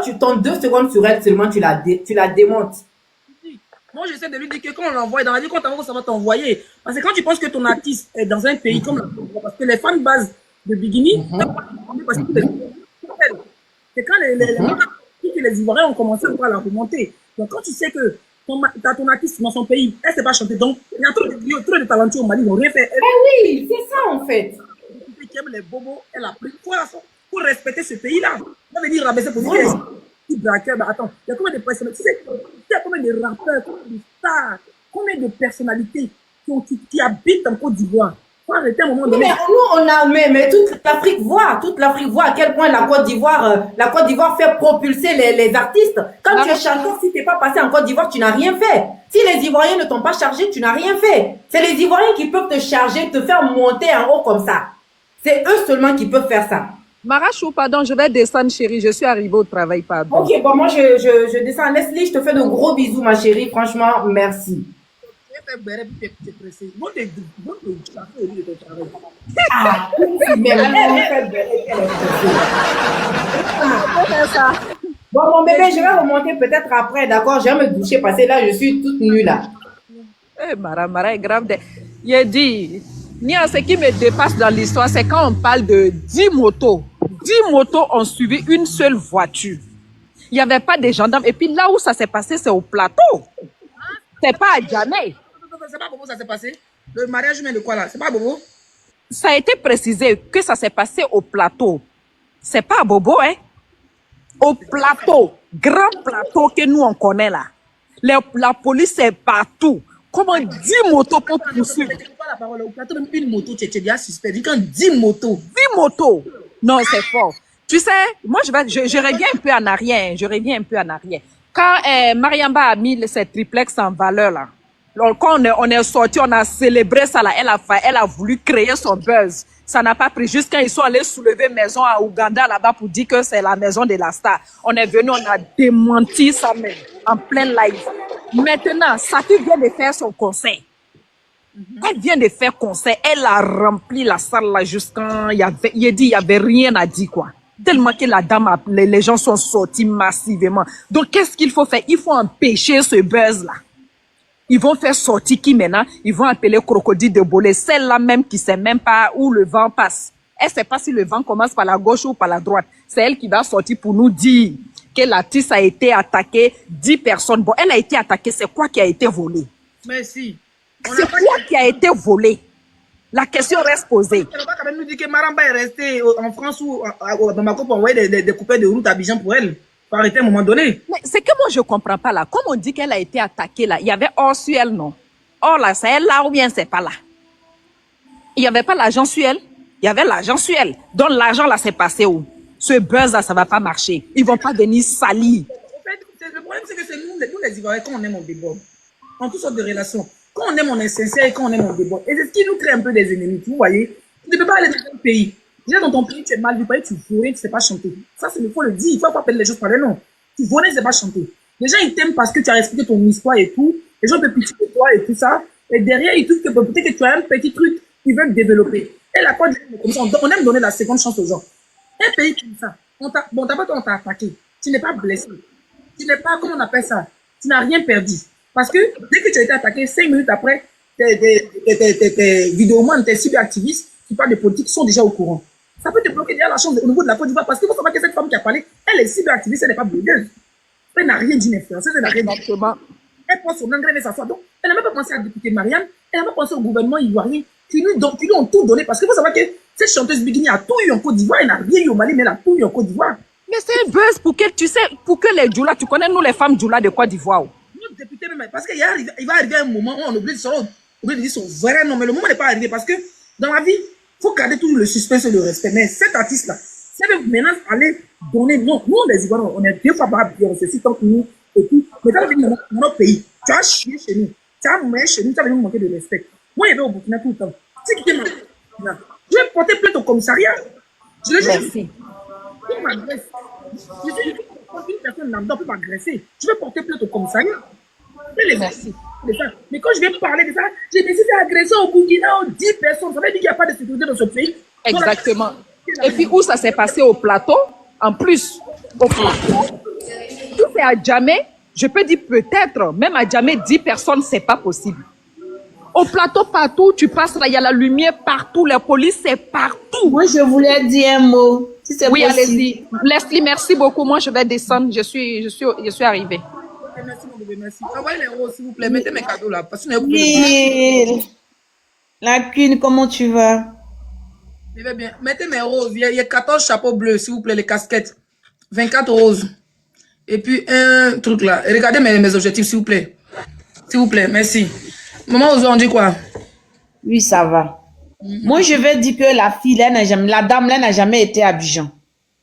tu tombes 2 secondes sur elle seulement, tu la démontes. Moi, j'essaie de lui dire que quand on l'envoie, dans la vie, quand t'envoies, ça va t'envoyer. Parce que quand tu penses que ton artiste est dans un pays comme la Congo, parce que les fans de base de Bigini, c'est quand les Ivoiriens ont commencé à la remonter. Donc, quand tu sais que t'as ton artiste dans son pays, elle ne sait pas chanter. Donc, il y a trop de talentueux au Mali, ils n'ont rien fait. Oui, c'est ça, en fait. Qui aime les bobos, elle a pris pour respecter ce pays-là. On va venir rabaisser pour dire attends, il y a combien de personnalités, il y a combien de rappeurs, combien de stars, combien de personnalités qui habitent en Côte d'Ivoire. Faut arrêter un moment donné. Mais nous, mais toute l'Afrique voit à quel point la Côte d'Ivoire fait propulser les artistes. Quand tu es chanteur, si t'es pas passé en Côte d'Ivoire, tu n'as rien fait. Si les Ivoiriens ne t'ont pas chargé, tu n'as rien fait. C'est les Ivoiriens qui peuvent te charger, te faire monter en haut comme ça. C'est eux seulement qui peuvent faire ça. Marachou, pardon, je vais descendre, chérie. Je suis arrivée au travail, pardon. Ok, bon, moi, je descends. Leslie, je te fais de gros bisous, ma chérie. Franchement, merci. Ah, mais elle fait bon, mon bébé, je vais remonter peut-être après, d'accord? Je vais me doucher parce que là, je suis toute nue là. Eh, Mara est grave. Il a dit, Nia, ce qui me dépasse dans l'histoire, c'est quand on parle de 10 motos. 10 motos ont suivi une seule voiture. Il n'y avait pas de gendarmes. Et puis là où ça s'est passé, c'est au plateau. C'est pas à Djamé. C'est pas Bobo, ça s'est passé. Le mariage humain de quoi là? C'est pas Bobo? Ça a été précisé que ça s'est passé au plateau. C'est pas à Bobo, hein? Au plateau. Grand plateau que nous on connaît là. La police est partout. Comment 10 motos pour poursuivre? Je pas la parole. Au plateau, même une moto, tu es déjà suspect. Dis quand 10 motos. 10 motos. Non, c'est fort. Tu sais, moi, je reviens un peu en arrière. Je reviens un peu en arrière. Quand Mariamba a mis ses triplex en valeur, là, alors, quand on est sorti, on a célébré ça, là, elle a voulu créer son buzz. Ça n'a pas pris. Juste quand ils sont allés soulever maison à Ouganda, là-bas, pour dire que c'est la maison de la star. On est venu, on a démenti ça même, en plein live. Maintenant, Safi vient de faire son concert. Elle vient de faire concert. Elle a rempli la salle là jusqu'à... Il y avait rien à dire, quoi. Tellement que la dame, les gens sont sortis massivement. Donc, qu'est-ce qu'il faut faire? Il faut empêcher ce buzz-là. Ils vont faire sortir qui maintenant? Ils vont appeler Crocodile de Bolé. Celle-là même qui sait même pas où le vent passe. Elle sait pas si le vent commence par la gauche ou par la droite. C'est elle qui va sortir pour nous dire que l'artiste a été attaqué 10 personnes. Bon, elle a été attaquée. C'est quoi qui a été volé? Merci. C'est quoi qui a été volé? La question reste posée. On ne va pas quand même nous dire que Maramba est restée en France ou à Bamako pour envoyer des coupeurs de route à Abidjan pour elle. Faut arrêter à un moment donné. Mais c'est que moi, je ne comprends pas là. Comme on dit qu'elle a été attaquée là, il y avait or sur elle, non? Or là, c'est elle là ou bien c'est pas là? Il n'y avait pas l'argent sur elle? Il y avait l'argent sur elle. Donc l'argent là, c'est passé où? Ce buzz là, ça ne va pas marcher. Ils ne vont pas venir salir. En fait, le problème, c'est que c'est nous les Ivoiriens, quand on aime, on déborde. En toutes sortes de relations. Quand on aime, on est sincère et quand on aime, on déborde. Et c'est ce qui nous crée un peu des ennemis. Vous voyez? Tu ne peux pas aller dans un pays. Déjà, dans ton pays, tu es mal vu, tu voulais, tu ne sais pas chanter. Ça, il faut le dire. Il ne faut pas appeler les choses par les noms. Tu voulais, tu ne sais pas chanter. Les gens, ils t'aiment parce que tu as respecté ton histoire et tout. Les gens peuvent pitié de toi et tout ça. Et derrière, ils trouvent que peut-être que tu as un petit truc qu'ils veulent développer. Et la Côte d'Ivoire, on aime donner la seconde chance aux gens. Un pays comme ça, d'abord, on t'a attaqué. Tu n'es pas blessé. Tu n'es pas, comment on appelle ça? Tu n'as rien perdu. Parce que dès que tu as été attaqué, 5 minutes après, tes vidéomans, tes cyberactivistes qui parlent de politique sont déjà au courant. Ça peut te bloquer déjà la chance au niveau de la Côte d'Ivoire parce qu'il faut savoir que cette femme qui a parlé, elle est cyberactiviste, elle n'est pas blogueuse. Elle n'a rien d'une influenceuse, elle n'a rien dit. Elle prend son engrais et s'assoit. Donc, elle n'a même pas pensé à député Marianne, elle n'a pas pensé au gouvernement ivoirien qui lui ont tout donné parce qu'il faut savoir que cette chanteuse Bigini a tout eu en Côte d'Ivoire, elle n'a rien eu au Mali, mais elle a tout eu en Côte d'Ivoire. Mais c'est un buzz pour que, tu sais, pour que les Djoula, tu connais nous les femmes Djoula de Côte d'Ivoire. Notre député même, parce qu'il va arriver un moment où on oublie de dire son vrai nom, mais le moment n'est pas arrivé parce que dans la vie, il faut garder toujours le suspense et le respect. Mais cet artiste-là, c'est maintenant aller donner, non, nous les Ivoiriens, on est deux fois pas bien, c'est si tant que nous, et puis, mais dans notre pays, tu as chié chez nous, tu as mouillé chez nous, tu as venu manquer de respect. Moi, il y avait au Burkina tout le temps. Si tu t'es je vais porter plainte au commissariat. Je le dis. Merci. On m'agresse. Je suis une personne lambda peut m'agresser. Je vais porter plainte au commissariat. Merci. Mais quand je vais parler de ça, j'ai décidé d'agresser au Burkina 10 personnes. Ça veut dire qu'il n'y a pas de sécurité dans ce pays. Exactement. Et puis où ça s'est passé au plateau, en plus, au plateau, si c'est à Djamé, je peux dire peut-être, même à Djamé, 10 personnes, c'est pas possible. Au plateau, partout, tu passes là, il y a la lumière partout, la police, c'est partout. Moi, je voulais dire un mot, si c'est Oui, possible. allez-y. Leslie, merci beaucoup. Moi, je vais descendre. Je suis arrivée. Merci, mon bébé, merci. Envoyez les roses, s'il vous plaît. Mettez mes cadeaux là. Parce que Oui. La Queen, comment tu vas? je vais bien. Mettez mes roses. Il y a 14 chapeaux bleus, s'il vous plaît, les casquettes. 24 roses. Et puis un truc là. Et regardez mes objectifs, s'il vous plaît. S'il vous plaît, merci. Maman, on dit quoi? Oui, ça va. Moi, je vais dire que la fille, la dame, là, n'a jamais été à Abidjan.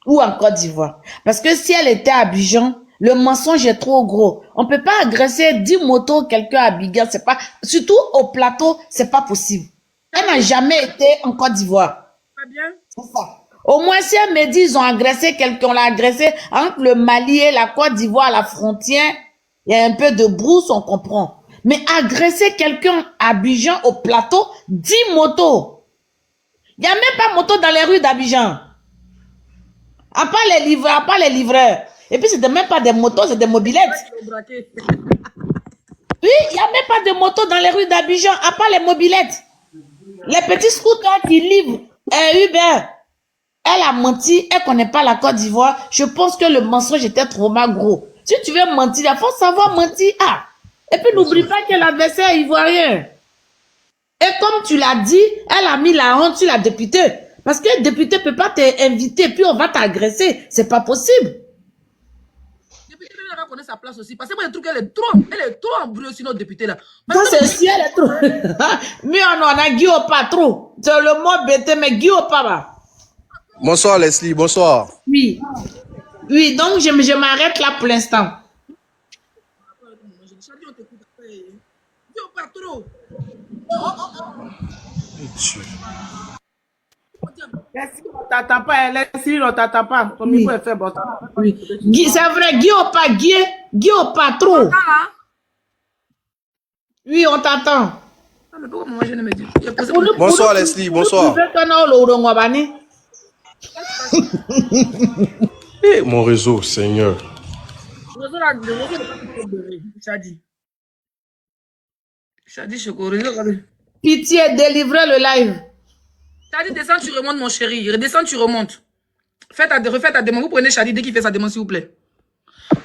Ou en Côte d'Ivoire. Parce que si elle était à Abidjan, le mensonge est trop gros. On peut pas agresser 10 motos quelqu'un à Abidjan, c'est pas, surtout au plateau, c'est pas possible. Elle n'a jamais été en Côte d'Ivoire. Pas bien? C'est ça. Au moins, si elle me dit, ils ont agressé quelqu'un, on l'a agressé entre le Mali et la Côte d'Ivoire, la frontière, il y a un peu de brousse, on comprend. Mais agresser quelqu'un à Abidjan au plateau, 10 motos. Il n'y a même pas moto dans les rues d'Abidjan. À part les livreurs. Et puis, c'était même pas des motos, c'est des mobilettes. Oui, il n'y a même pas de moto dans les rues d'Abidjan, à part les mobilettes. Les petits scooters qui livrent Uber. Elle a menti, elle connaît pas la Côte d'Ivoire. Je pense que le mensonge était trop gros. Si tu veux mentir, il faut savoir mentir. Ah. Et puis n'oublie pas que l'adversaire est ivoirien. Et comme tu l'as dit, elle a mis la honte sur la députée. Parce que le député peut pas t'inviter, puis on va t'agresser. C'est pas possible. La députée va connaître sa place aussi. Parce que moi, le truc, elle est trop embrouillée sur notre députée là. Ça, c'est si elle est trop. Mais on a Guillaume pas trop. C'est le mot bête, mais Guillaume pas va. Bonsoir Leslie, bonsoir. Oui. Oui, donc je m'arrête là pour l'instant. Pas trop. On t'attend pas, Leslie, on t'attend pas. Ton micro est fait bon. Oui. C'est vrai, Guillaume pas trop. Oui, on t'attend. Bonsoir Leslie, bonsoir. Eh, mon réseau, Seigneur. Pitié, délivrez le live. Chadi, descends, tu remontes, mon chéri. Redescends, tu remontes. Refais ta demande. Vous prenez Chadi dès qu'il fait sa demande, s'il vous plaît.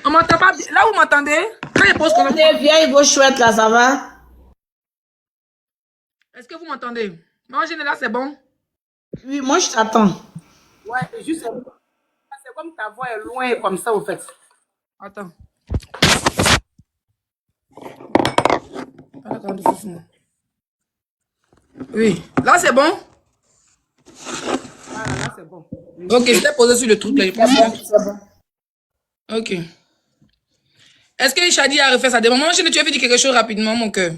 On m'entend pas. Là, vous m'entendez? Quand il pose comme ça. Viens, vos chouettes là, ça va? Est-ce que vous m'entendez? Moi, là, c'est bon? Oui, moi, je t'attends. Ouais, juste. C'est comme ta voix est loin comme ça, au fait. Attends. Oui. Là, c'est bon? Voilà, là, c'est bon. Ok, je l'ai posé sur le truc là. Ok. Est-ce que Chadi a refait sa demande? Moi, tu as fait dire quelque chose rapidement, mon cœur.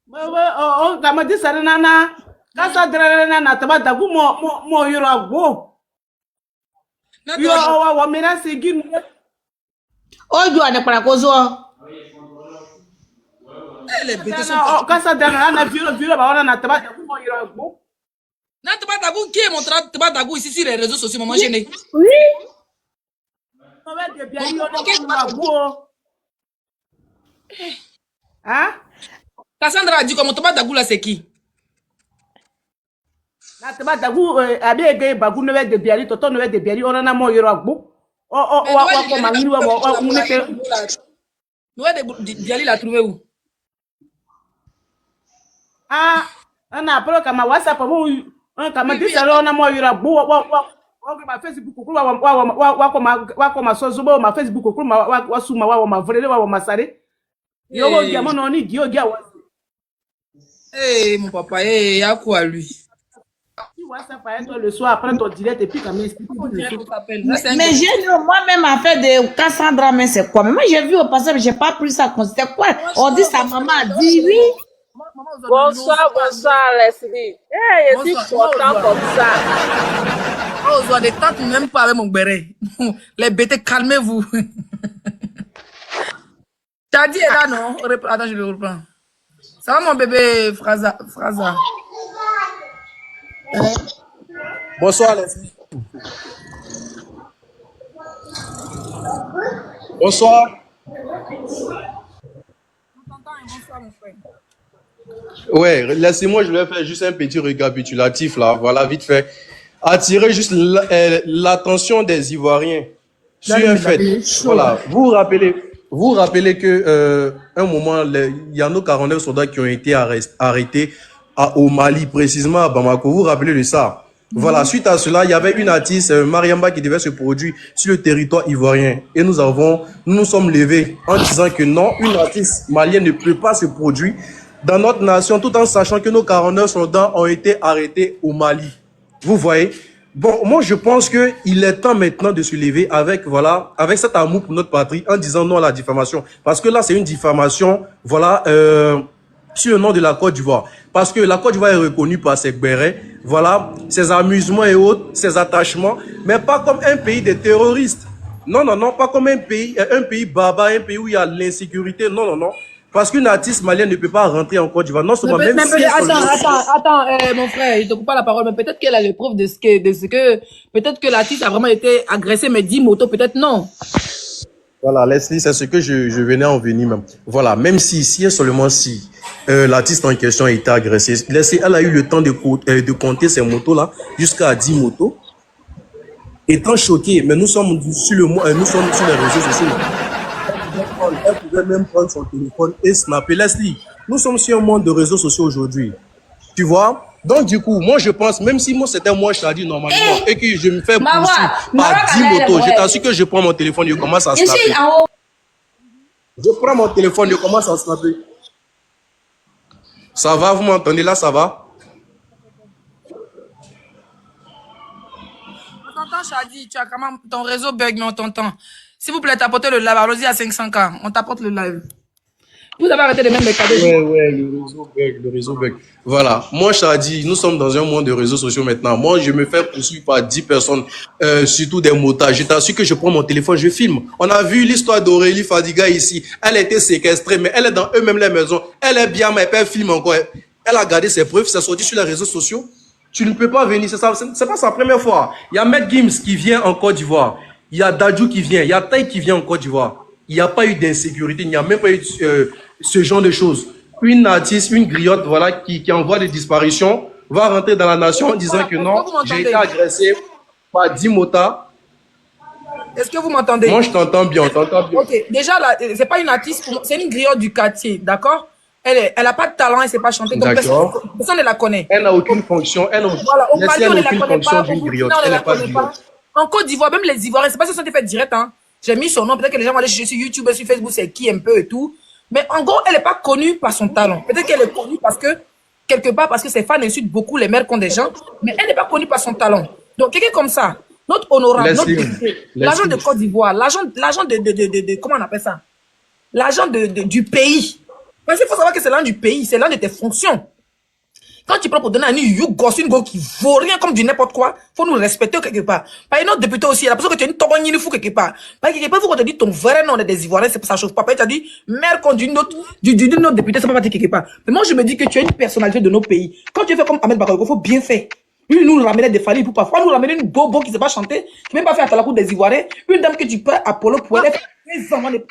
On m'a dit ça, nana. Quand ça nana, tu vas d'abord mon yoro. Yo, mira, c'est guine. Oh, tu as pas la cause. Quand ça nana, on a tabac d'abord mon yoro. Non, tabac d'abord, qui est mon tabac d'abord ici sur les réseaux sociaux, maman gênée? Oui. Hein? Cassandra a dit comme tabac d'abord là, c'est qui? Na tabac d'abord, abie bagou ne de biari, toto ne de biari, on en a mon yoro. Oh, Diali l'a trouvé où? Ah, on a appelé comme WhatsApp, on a dit ça, on a mon yoro. ma Facebook wa ma sozobo ma Facebook wa suma wa vrele wa ma sare. Yo dia mon oni dio dia wa. Mon papa, y'a quoi lui? Tu vois ça par exemple le soir après ton direct et puis quand même explique. Mais j'ai moi-même à faire de Cassandra, mais c'est quoi? Mais moi j'ai vu au passage, mais j'ai pas pris ça en considération. Quoi? On dit sa maman a dit oui. Bonsoir, Leslie. Je suis content comme ça. Oh, vous avez des tentes même pas avec mon béret. Les bêtes, calmez-vous. T'as dit là, non? Attends, je le reprends. Ça va, mon bébé Fraza? Bonsoir Leslie. Bonsoir. Bonsoir, mon frère. Ouais, laissez-moi, je vais faire juste un petit récapitulatif là, voilà, vite fait. Attirer juste l'attention des Ivoiriens sur un fait. Voilà, vous rappelez que un moment, il y a nos 49 soldats qui ont été arrêtés au Mali, précisément à Bamako. Vous vous rappelez de ça? Voilà, suite à cela, il y avait une artiste, Mariamba, qui devait se produire sur le territoire ivoirien. Et nous nous sommes levés en disant que non, une artiste malienne ne peut pas se produire dans notre nation, tout en sachant que nos 49 soldats ont été arrêtés au Mali. Vous voyez? Bon, moi, je pense que il est temps maintenant de se lever avec cet amour pour notre patrie en disant non à la diffamation. Parce que là, c'est une diffamation, sur le nom de la Côte d'Ivoire. Parce que la Côte d'Ivoire est reconnue par ses bérets, ses amusements et autres, ses attachements, mais pas comme un pays de terroristes. Non, pas comme un pays barbare, un pays où il y a l'insécurité. Non. Parce qu'une artiste malienne ne peut pas rentrer en Côte d'Ivoire. Non seulement même si attends, mon frère, je te coupe pas la parole, mais peut-être qu'elle a les preuves de ce que peut-être que l'artiste a vraiment été agressé, mais 10 motos, peut-être non. Voilà, Leslie, c'est ce que je venais en venir même. Voilà, même si et seulement si l'artiste en question a été agressé, Leslie, elle a eu le temps de compter ces motos-là jusqu'à 10 motos. Étant choquée, mais nous sommes sur les réseaux sociaux. Elle pouvait même prendre son téléphone et snapper. Leslie, nous sommes sur un monde de réseaux sociaux aujourd'hui. Tu vois? Donc, du coup, moi, je pense, même si moi, c'était moi, Chadi, normalement, et que je me fais poursuivre par 10 motos, je t'assure que je prends mon téléphone et je commence à snapper. Je prends mon téléphone et je commence à snapper. Ça va? Vous m'entendez là? Ça va? On t'entend, Chadi. Tu as quand même ton réseau bug, mais on t'entend. S'il vous plaît, t'apportez le live. Allons-y à 500K. On t'apporte le live. Vous avez arrêté de mettre les cadeaux. Ouais, le réseau bug. Voilà. Moi, Chadi, nous sommes dans un monde de réseaux sociaux maintenant. Moi, je me fais poursuivre par 10 personnes, surtout des motards. Je t'assure que je prends mon téléphone, je filme. On a vu l'histoire d'Aurélie Fadiga ici. Elle a été séquestrée, mais elle est dans eux-mêmes les maisons. Elle est bien, mais elle filme encore. Elle a gardé ses preuves, c'est sorti sur les réseaux sociaux. Tu ne peux pas venir, c'est pas sa première fois. Il y a Maître Gims qui vient en Côte d'Ivoire. Il y a Dadju qui vient. Il y a Taï qui vient en Côte d'Ivoire. Il n'y a pas eu d'insécurité, il n'y a même pas eu ce genre de choses. Une artiste, une griotte, qui envoie des disparitions, va rentrer dans la nation en disant que non, j'ai été agressé par 10 motards. Est-ce que vous m'entendez? Moi, je t'entends bien, on t'entend bien. Ok, déjà, là, c'est pas une artiste, c'est une griotte du quartier, d'accord? Elle a pas de talent, elle sait pas chanter, donc personne ne la connaît. Elle n'a aucune fonction, elle n'a au Mali, on ne la connaît pas, d'une griotte. On ne la connaît pas. En Côte d'Ivoire, même les Ivoiriens, c'est pas si ça s'est fait direct, hein. J'ai mis son nom, peut-être que les gens vont aller chercher sur YouTube, sur Facebook, c'est qui un peu et tout. Mais en gros, elle n'est pas connue par son talent. Peut-être qu'elle est connue parce que, quelque part, parce que ses fans insultent beaucoup les mères qu'ont des gens, mais elle n'est pas connue par son talent. Donc, quelqu'un comme ça, notre honorable, notre député, l'agent de Côte d'Ivoire, l'agent comment on appelle ça? L'agent du pays. Parce qu'il faut savoir que c'est l'un du pays, c'est l'un de tes fonctions. Quand tu prends pour donner à une gosse, une go qui vaut rien comme du n'importe quoi, faut nous respecter quelque part. Par une autre député aussi, il a l'impression que tu es une togogne fou quelque part. Par quelque part, il faut qu'on te dise ton vrai nom des Ivoiriens, ça chauffe pas. Par tu as dit, mère contre d'une autre députée, ça peut pas dire quelque part. Mais moi, je me dis que tu es une personnalité de nos pays. Quand tu fais comme Ahmed Bakayoko, il faut bien faire. Lui, nous ramener des fallis pour parfois nous ramener une bobo qui sait pas chanter, qui même pas faire à la cour des Ivoiriens. Une dame que tu peux Apollo pour elle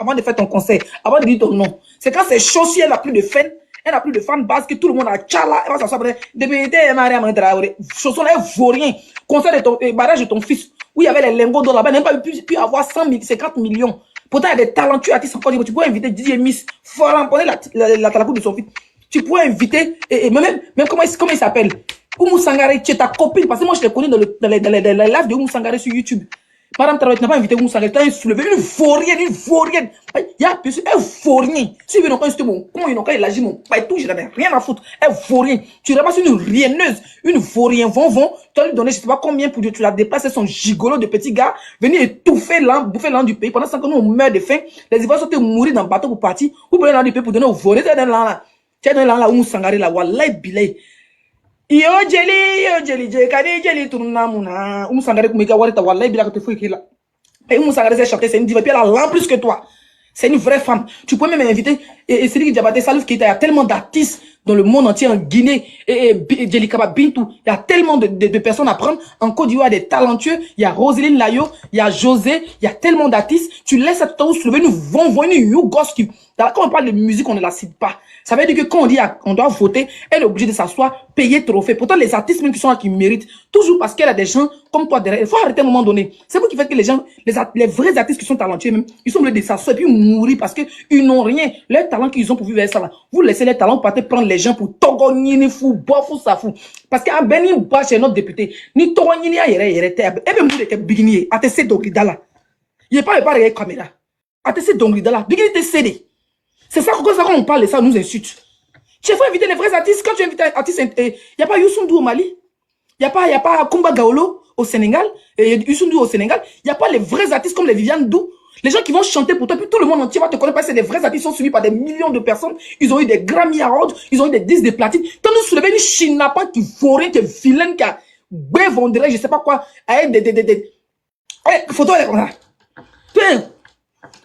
avant de faire ton concert, avant de dire ton nom. C'est quand c'est chaud, si elle n'a plus de fans, elle n'a plus de fan base, que tout le monde a tchala, elle va s'asseoir après. Député Mariam Traoré, chanson là, elle vaut rien. Concert de ton barrage de ton fils, où il y avait les lingots d'or là-bas, n'a même pas pu avoir 50 millions. Pourtant, il y a des talentueux artistes encore. Tu pourrais inviter DJ Miss, faut remporter la talakou de son fils. Tu pourrais inviter, et même comment il s'appelle? Oumou Sangaré, tu es ta copine, parce que moi je l'ai connue dans les lives de Oumou Sangaré sur YouTube. Madame Traoré, tu n'as pas invité Oumou Sangaré, tu as soulevé une vaurienne. Il y a un vaurien. Si ils n'ont pas insulté mon con, ils n'ont pas élargi mon tout, je n'avais rien à foutre. Un vaurien. Tu ramasses une rienneuse, une vaurien, tu as lui donné je ne sais pas combien pour Dieu, tu l'as déplacé, son gigolo de petit gars, venir étouffer bouffer l'an du pays. Pendant 5 ans, nous on meurt de faim. Les Ivoiriens sont mourir dans le bateau pour partir. Vous prenez l'an du pays pour donner au vaurien. Tu as donné l'an là, Oumou Sangaré là, wallahi bilay. Yo jelly kadi jelly tourna muna Oumou Sangaré kumeka warita wallahi bila que te fouille là. Et Oumou Sangaré sait chanter, c'est une diva, puis elle a l'an plus que toi. C'est une vraie femme. Tu peux même inviter et Sidi Diabaté Salif Keita, il y a tellement d'artistes dans le monde entier, en Guinée, et Djelikaba Bintou, il y a tellement de personnes à prendre. En Côte d'Ivoire, des talentueux, il y a Roselyne Layo, il y a José, il y a tellement d'artistes. Tu laisses cette temps soulever une yougos qui, quand on parle de musique, on ne la cite pas. Ça veut dire que quand on dit on doit voter, elle est obligée de s'asseoir, payer trophée. Pourtant, les artistes même qui sont là, qui méritent, toujours parce qu'elle a des gens comme toi derrière. Il faut arrêter à un moment donné. C'est vous qui faites que les gens, les vrais artistes qui sont talentueux même, ils sont obligés de s'asseoir et puis mourir parce qu'ils n'ont rien. Leur talent qu'ils ont pour vivre avec ça là. Vous laissez les talents partir prendre les gens pour togonini fou, bof ça fou. Parce qu'un Benin bois chez notre député, ni togonini a yere et même vous êtes bigini, à te céder dala. Il n'y a pas de caméra. À te céder dala. Bigini te céder. C'est ça, quand on parle de ça, on nous insulte. Il faut inviter les vrais artistes. Quand tu invites un artiste, il n'y a pas Youssou N'Dour au Mali. Il n'y a pas Kumba Gawlo au Sénégal. Youssou N'Dour au Sénégal. Il n'y a pas les vrais artistes comme les Viviane Dou. Les gens qui vont chanter pour toi, puis tout le monde entier va te connaître parce que c'est des vrais artistes qui sont suivis par des millions de personnes. Ils ont eu des Grammy Awards, ils ont eu des disques de platine. Quand nous soulevons une chinapa qui vaurien, qui est vilaine, qui a vendrait, je sais pas quoi, avec des photos, elle est comme ça.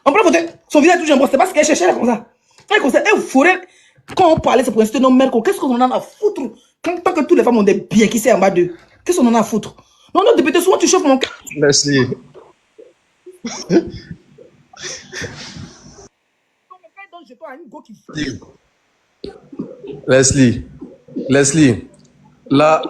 On peut voter. Son visage est toujours en bas, c'est parce qu'elle cherchait, elle est comme ça. Elle est comme ça, elle vaurien. Quand on parlait, c'est pour insulter nos mères. Qu'est-ce qu'on en a à foutre? Tant que toutes les femmes ont des biens qui sont en bas d'eux, qu'est-ce qu'on en a à foutre? Non, non, député, souvent tu chauffes mon cœur. Merci. Leslie, là,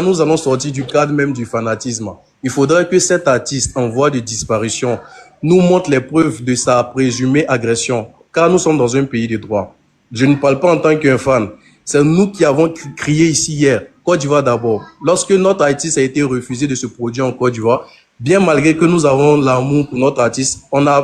nous allons sortir du cadre même du fanatisme. Il faudrait que cet artiste en voie de disparition nous montre les preuves de sa présumée agression, car nous sommes dans un pays de droit. Je ne parle pas en tant qu'un fan. C'est nous qui avons crié ici hier, Côte d'Ivoire d'abord. Lorsque notre artiste a été refusé de se produire en Côte d'Ivoire, bien malgré que nous avons l'amour pour notre artiste, on a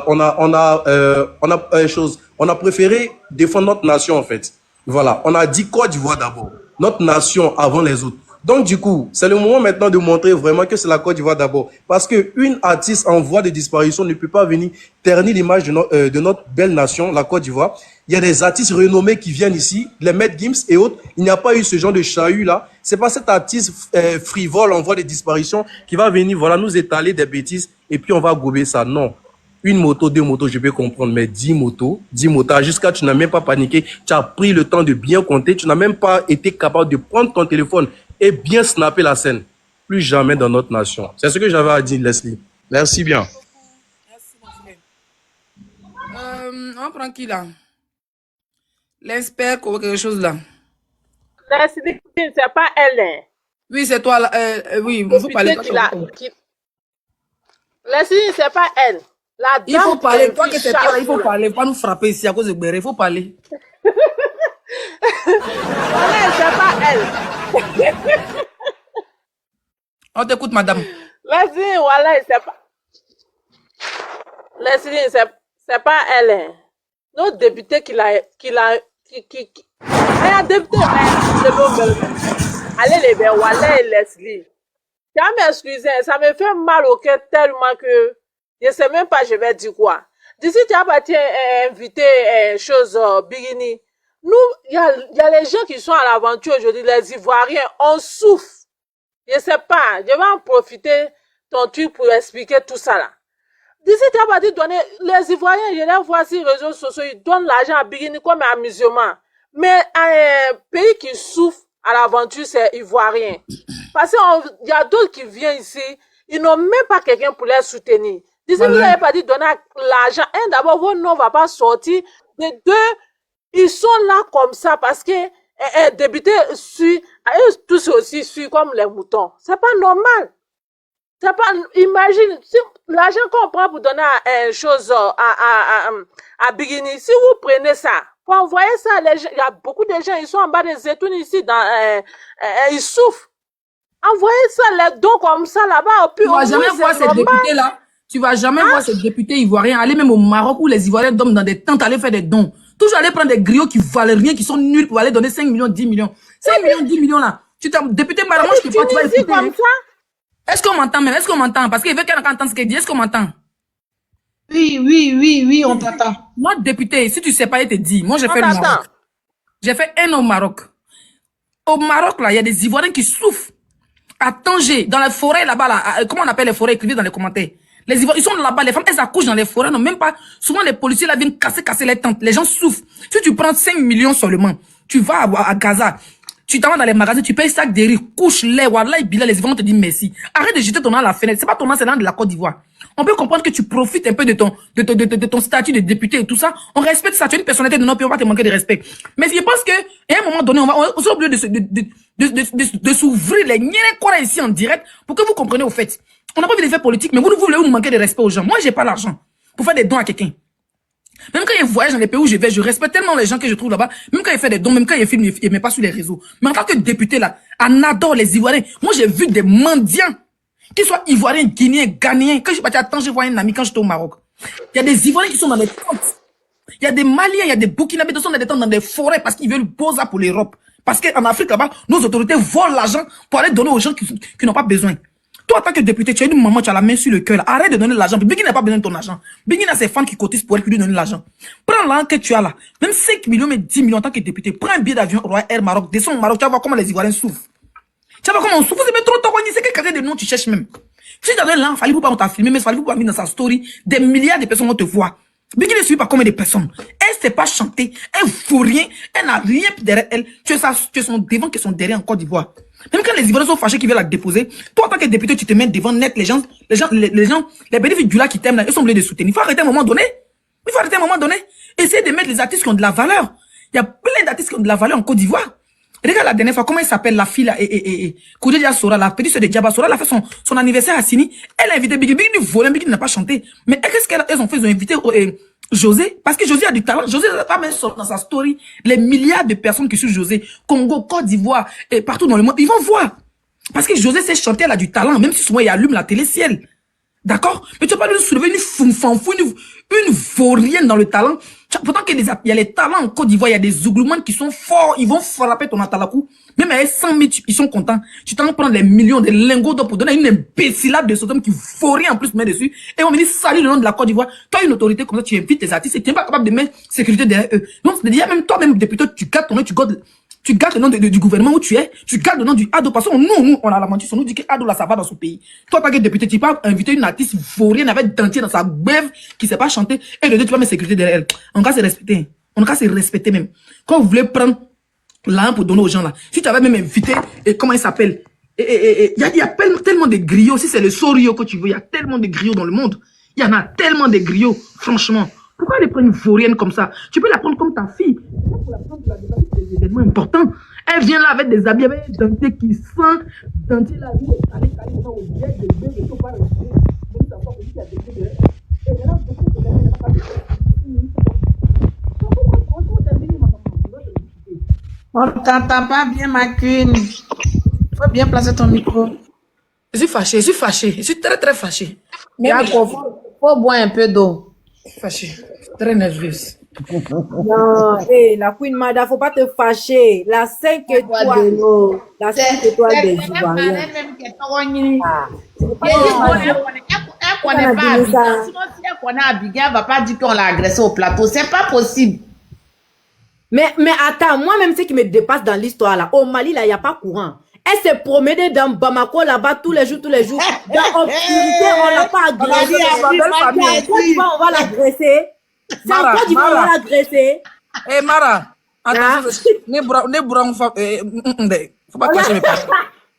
préféré défendre notre nation en fait. Voilà, on a dit Côte d'Ivoire d'abord, notre nation avant les autres. Donc du coup, c'est le moment maintenant de montrer vraiment que c'est la Côte d'Ivoire d'abord. Parce qu'une artiste en voie de disparition ne peut pas venir ternir l'image de notre belle nation, la Côte d'Ivoire. Il y a des artistes renommés qui viennent ici, les Maître Gims et autres. Il n'y a pas eu ce genre de chahut là. C'est pas cet artiste frivole en voie de disparition qui va venir voilà, nous étaler des bêtises et puis on va gober ça. Non. Une moto, 2 motos, je peux comprendre, mais 10 motos, jusqu'à tu n'as même pas paniqué, tu as pris le temps de bien compter, tu n'as même pas été capable de prendre ton téléphone et bien snapper la scène. Plus jamais dans notre nation. C'est ce que j'avais à dire, Leslie. Merci bien. On prend qui là? L'expert ou quelque chose là? Leslie, c'est pas elle. Hein. Oui, c'est toi là. Oui, il faut parler. Leslie, c'est pas elle. La dame il faut parler. Toi que c'est toi, il faut parler. Pas nous frapper ici à cause de Béré. Il faut parler. C'est pas elle. On t'écoute, madame. Leslie, voilà, c'est pas. Leslie, c'est pas elle. Hein. Notre député qui a député, allez les verts, voilà, Leslie. Tu vas m'excuser, ça me fait mal au cœur tellement que je ne sais même pas je vais dire quoi. D'ici, tu as parti inviter chose Bigini. Nous, il y a les gens qui sont à l'aventure aujourd'hui, les Ivoiriens, on souffre. Je ne sais pas, je vais en profiter ton truc pour expliquer tout ça là. D'ici, tu as parti donner, les Ivoiriens, je les vois sur les réseaux sociaux, ils donnent l'argent à Bigini comme amusement. Mais un pays qui souffre à l'aventure, c'est Ivoirien. Parce qu'il y a d'autres qui viennent ici, ils n'ont même pas quelqu'un pour les soutenir. D'ici, vous n'avez pas dit donner l'argent. Un, d'abord, votre nom ne va pas sortir. De deux, ils sont là comme ça parce que député suit, tous aussi suivent comme les moutons. C'est pas normal. C'est pas, imagine, si l'argent qu'on prend pour donner une chose à Bigini, si vous prenez ça, pour envoyer ça, il y a beaucoup de gens, ils sont en bas des études ici, ils souffrent. Envoyez ça, les dons comme ça là-bas. Tu vas jamais voir ces députés-là. Tu vas jamais voir ces députés ivoiriens aller même au Maroc où les Ivoiriens dorment dans des tentes, aller faire des dons. Toujours aller prendre des griots qui valent rien, qui sont nuls pour aller donner 5 millions, 10 millions. 5 millions, 10 millions là. Tu t'as député, madame, moi je peux pas, tu vas écouter. Comme ça? Est-ce qu'on m'entend même? Est-ce qu'on m'entend? Parce qu'il veut qu'elle entende ce qu'elle dit. Est-ce qu'on m'entend? Oui, on t'entend. Moi, député, si tu sais pas, il te dit. Moi, j'ai fait le Maroc. J'ai fait un an au Maroc. Au Maroc, là, il y a des Ivoiriens qui souffrent. À Tanger, dans la forêt là-bas, là, comment on appelle les forêts? Écrivez dans les commentaires. Les Ivoiriens, ils sont là-bas, les femmes, elles accouchent dans les forêts, non, même pas. Souvent, les policiers là viennent casser les tentes. Les gens souffrent. Si tu prends 5 millions seulement, tu vas à Gaza, tu t'en vas dans les magasins, tu payes sac de riz, couche-les, wallah, billah, les Ivoiriens te disent merci. Arrête de jeter ton nom à la fenêtre. C'est pas ton nom, c'est l'un de la Côte d'Ivoire. On peut comprendre que tu profites un peu de ton statut de député et tout ça. On respecte ça. Tu es une personnalité de notre pays, on va te manquer de respect. Mais je pense que, à un moment donné, on s'est obligé de s'ouvrir les niais ici en direct pour que vous compreniez au fait. On n'a pas envie de faire politique, mais vous voulez nous manquer de respect aux gens. Moi, j'ai pas l'argent pour faire des dons à quelqu'un. Même quand il voyage dans les pays où je vais, je respecte tellement les gens que je trouve là-bas. Même quand il fait des dons, même quand il filme, il met pas sur les réseaux. Mais en tant que député là, on adore les Ivoiriens. Moi, j'ai vu des mendiants, qu'ils soient Ivoiriens, Guinéens, Ghanéens. Quand je suis parti à Tanger, je voyais un ami quand j'étais au Maroc. Il y a des Ivoiriens qui sont dans les tentes. Il y a des Maliens, il y a des Burkinabés qui sont dans des tentes, dans des forêts parce qu'ils veulent poser pour l'Europe. Parce qu'en Afrique là-bas, nos autorités volent l'argent pour aller donner aux gens qui n'ont pas besoin. Toi, en tant que député, tu as une maman, tu as la main sur le cœur. Arrête de donner l'argent. Biggie n'a pas besoin de ton argent. Biggie a ses fans qui cotisent pour elle, qui lui donnent l'argent. Prends l'argent que tu as là. Même 5 millions, mais 10 millions en tant que député. Prends un billet d'avion Royal Air Maroc. Descends au Maroc. Tu vas voir comment les Ivoiriens souffrent. Tu vas voir comment on souffre. C'est trop tôt. C'est quel carré de nom tu cherches même. Si tu as donné l'argent, fallait pas on t'a filmé, mais fallait pas mis dans sa story. Des milliards de personnes vont te voir. Biggie ne suit pas combien de personnes. Elle sait pas chanter. Elle vaut rien. Elle n'a rien derrière elle. Tu es son devant qui sont derrière en Côte d'Ivoire. Même quand les Ivoiriens sont fâchés qui veulent la déposer, toi, en tant que député, tu te mets devant net, les bénéfices du là qui t'aiment là, ils sont obligés de soutenir. Il faut arrêter à un moment donné. Essayer de mettre les artistes qui ont de la valeur. Il y a plein d'artistes qui ont de la valeur en Côte d'Ivoire. Regarde la dernière fois, comment elle s'appelle, la fille là, Koudia Sora, la petite sœur de Diaba Sora, elle a fait son anniversaire à Sini. Elle a invité Biggie. Biggie volait, Biggie n'a pas chanté. Mais qu'est-ce qu'elles ont fait? Ils ont invité, José, parce que José a du talent. José n'a pas même dans sa story les milliards de personnes qui suivent José, Congo, Côte d'Ivoire et partout dans le monde. Ils vont voir. Parce que José sait chanter, elle a du talent, même si souvent il allume la télé ciel. D'accord? Mais tu vas pas nous soulever une foufou, une vaurienne dans le talent. Pourtant qu'il y a les talents en Côte d'Ivoire, il y a des Zouglumans qui sont forts, ils vont frapper ton atalakou. Même avec 100 000, ils sont contents. Tu t'en prends des millions, des lingots d'or pour donner une imbécilade de Sodome qui vaut rien en plus mettre dessus. Et on me dit, salut le nom de la Côte d'Ivoire. Toi, une autorité comme ça, tu invites tes artistes et tu n'es pas capable de mettre sécurité derrière eux. Non, c'est-à-dire même toi-même, député, tu gardes ton nom, tu gardes le nom du gouvernement où tu es, tu gardes le nom du Ado. Parce que nous, on a la mention, on nous dit que Ado là, ça va dans son pays. Toi, tant que député, tu peux pas inviter une artiste vaurienne avec dentier dans sa bève qui sait pas chanter et le deux, tu vas mettre sécurité derrière elle. On va se respecter. On va se respecter même. Quand vous voulez prendre l'argent pour donner aux gens là, si tu avais même invité, comment il s'appelle? Il y a tellement de griots. Si c'est le Sorio que tu veux, il y a tellement de griots dans le monde. Il y en a tellement de griots, franchement. Pourquoi les prendre une vaurienne comme ça? Tu peux la prendre comme ta fille. Pour la prendre pour des événements importants. Elle vient là avec des habits, avec des dentiers qui sentent. Dentiers là, où elle est allée dans le jet, des bébés, ils ne sont pas restés. Donc ça va aussi à des bébés. Et maintenant, beaucoup de gens n'ont pas de On t'entend pas bien, ma queen. Faut bien placer ton micro. Je suis fâchée, je suis très très fâchée. Mais faut boire un peu d'eau. Fâchée, très nerveuse. Non, la Queen Mada, faut pas te fâcher. La 5 étoiles. La 5 étoiles des Ivoiriens. Elle connaît pas Abidjan. Sinon, si elle connaît Abidjan, elle va pas dire qu'on l'a agressé au plateau. C'est pas possible. Mais attends, moi-même, ce qui me dépasse dans l'histoire là, au Mali, là, il n'y a pas courant. Elle s'est promenée dans Bamako là-bas tous les jours. Dans obscurité, on l'a pas agressé. On va l'agresser. C'est en Côte d'Ivoire, on va l'agresser. Eh, Mara, attention, faut pas cacher mes paroles.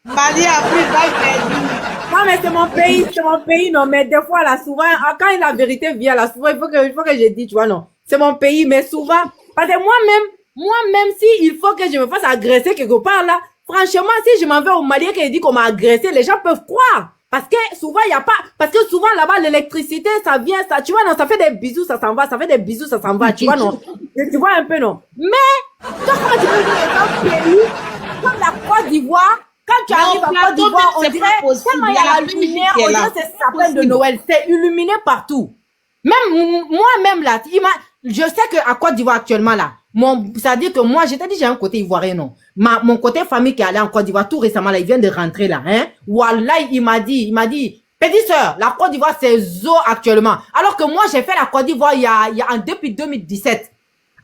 Mali a pris balle perdue. Non, mais c'est mon pays, non, mais des fois, là, souvent, quand la vérité vient, là, souvent, il faut que je dise, tu vois, non, c'est mon pays, mais souvent, parce que moi-même, si il faut que je me fasse agresser quelque part, là, franchement, si je m'en vais au Mali et qu'il dit qu'on m'a agressé, les gens peuvent croire. Parce que souvent, il n'y a pas, parce que souvent, là-bas, l'électricité, ça vient, ça, tu vois, non, ça fait des bisous, ça s'en va, ça fait des bisous, ça s'en va, tu vois, non. Tu vois un peu, non. Mais, toi, comment tu peux dire dans un pays, comme la Côte d'Ivoire, Quand tu arrives à Côte d'Ivoire, on dirait tellement il y a la lumière, on dirait que c'est sapin de Noël. C'est illuminé partout. Même moi-même là, je sais qu'à Côte d'Ivoire actuellement là, ça veut dire que moi, je t'ai dit j'ai un côté ivoirien, non. Mon côté famille qui est allé en Côte d'Ivoire tout récemment là, il vient de rentrer là, hein. Wallah, il m'a dit, petite sœur, la Côte d'Ivoire c'est zo actuellement. Alors que moi j'ai fait la Côte d'Ivoire il y a depuis 2017.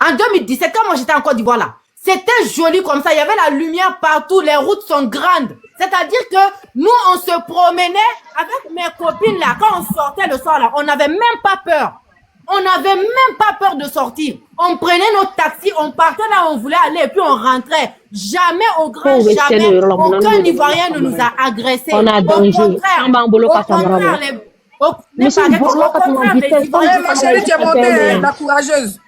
En 2017, quand moi j'étais en Côte d'Ivoire là, c'était joli comme ça, il y avait la lumière partout, les routes sont grandes. C'est-à-dire que nous, on se promenait avec mes copines là, quand on sortait le soir là, on n'avait même pas peur. On n'avait même pas peur de sortir. On prenait notre taxi, on partait là où on voulait aller et puis on rentrait. Jamais, au grand jamais, aucun Ivoirien ne nous a agressés. On a danger. Au contraire, Ma chérie, tu es montée, la courageuse.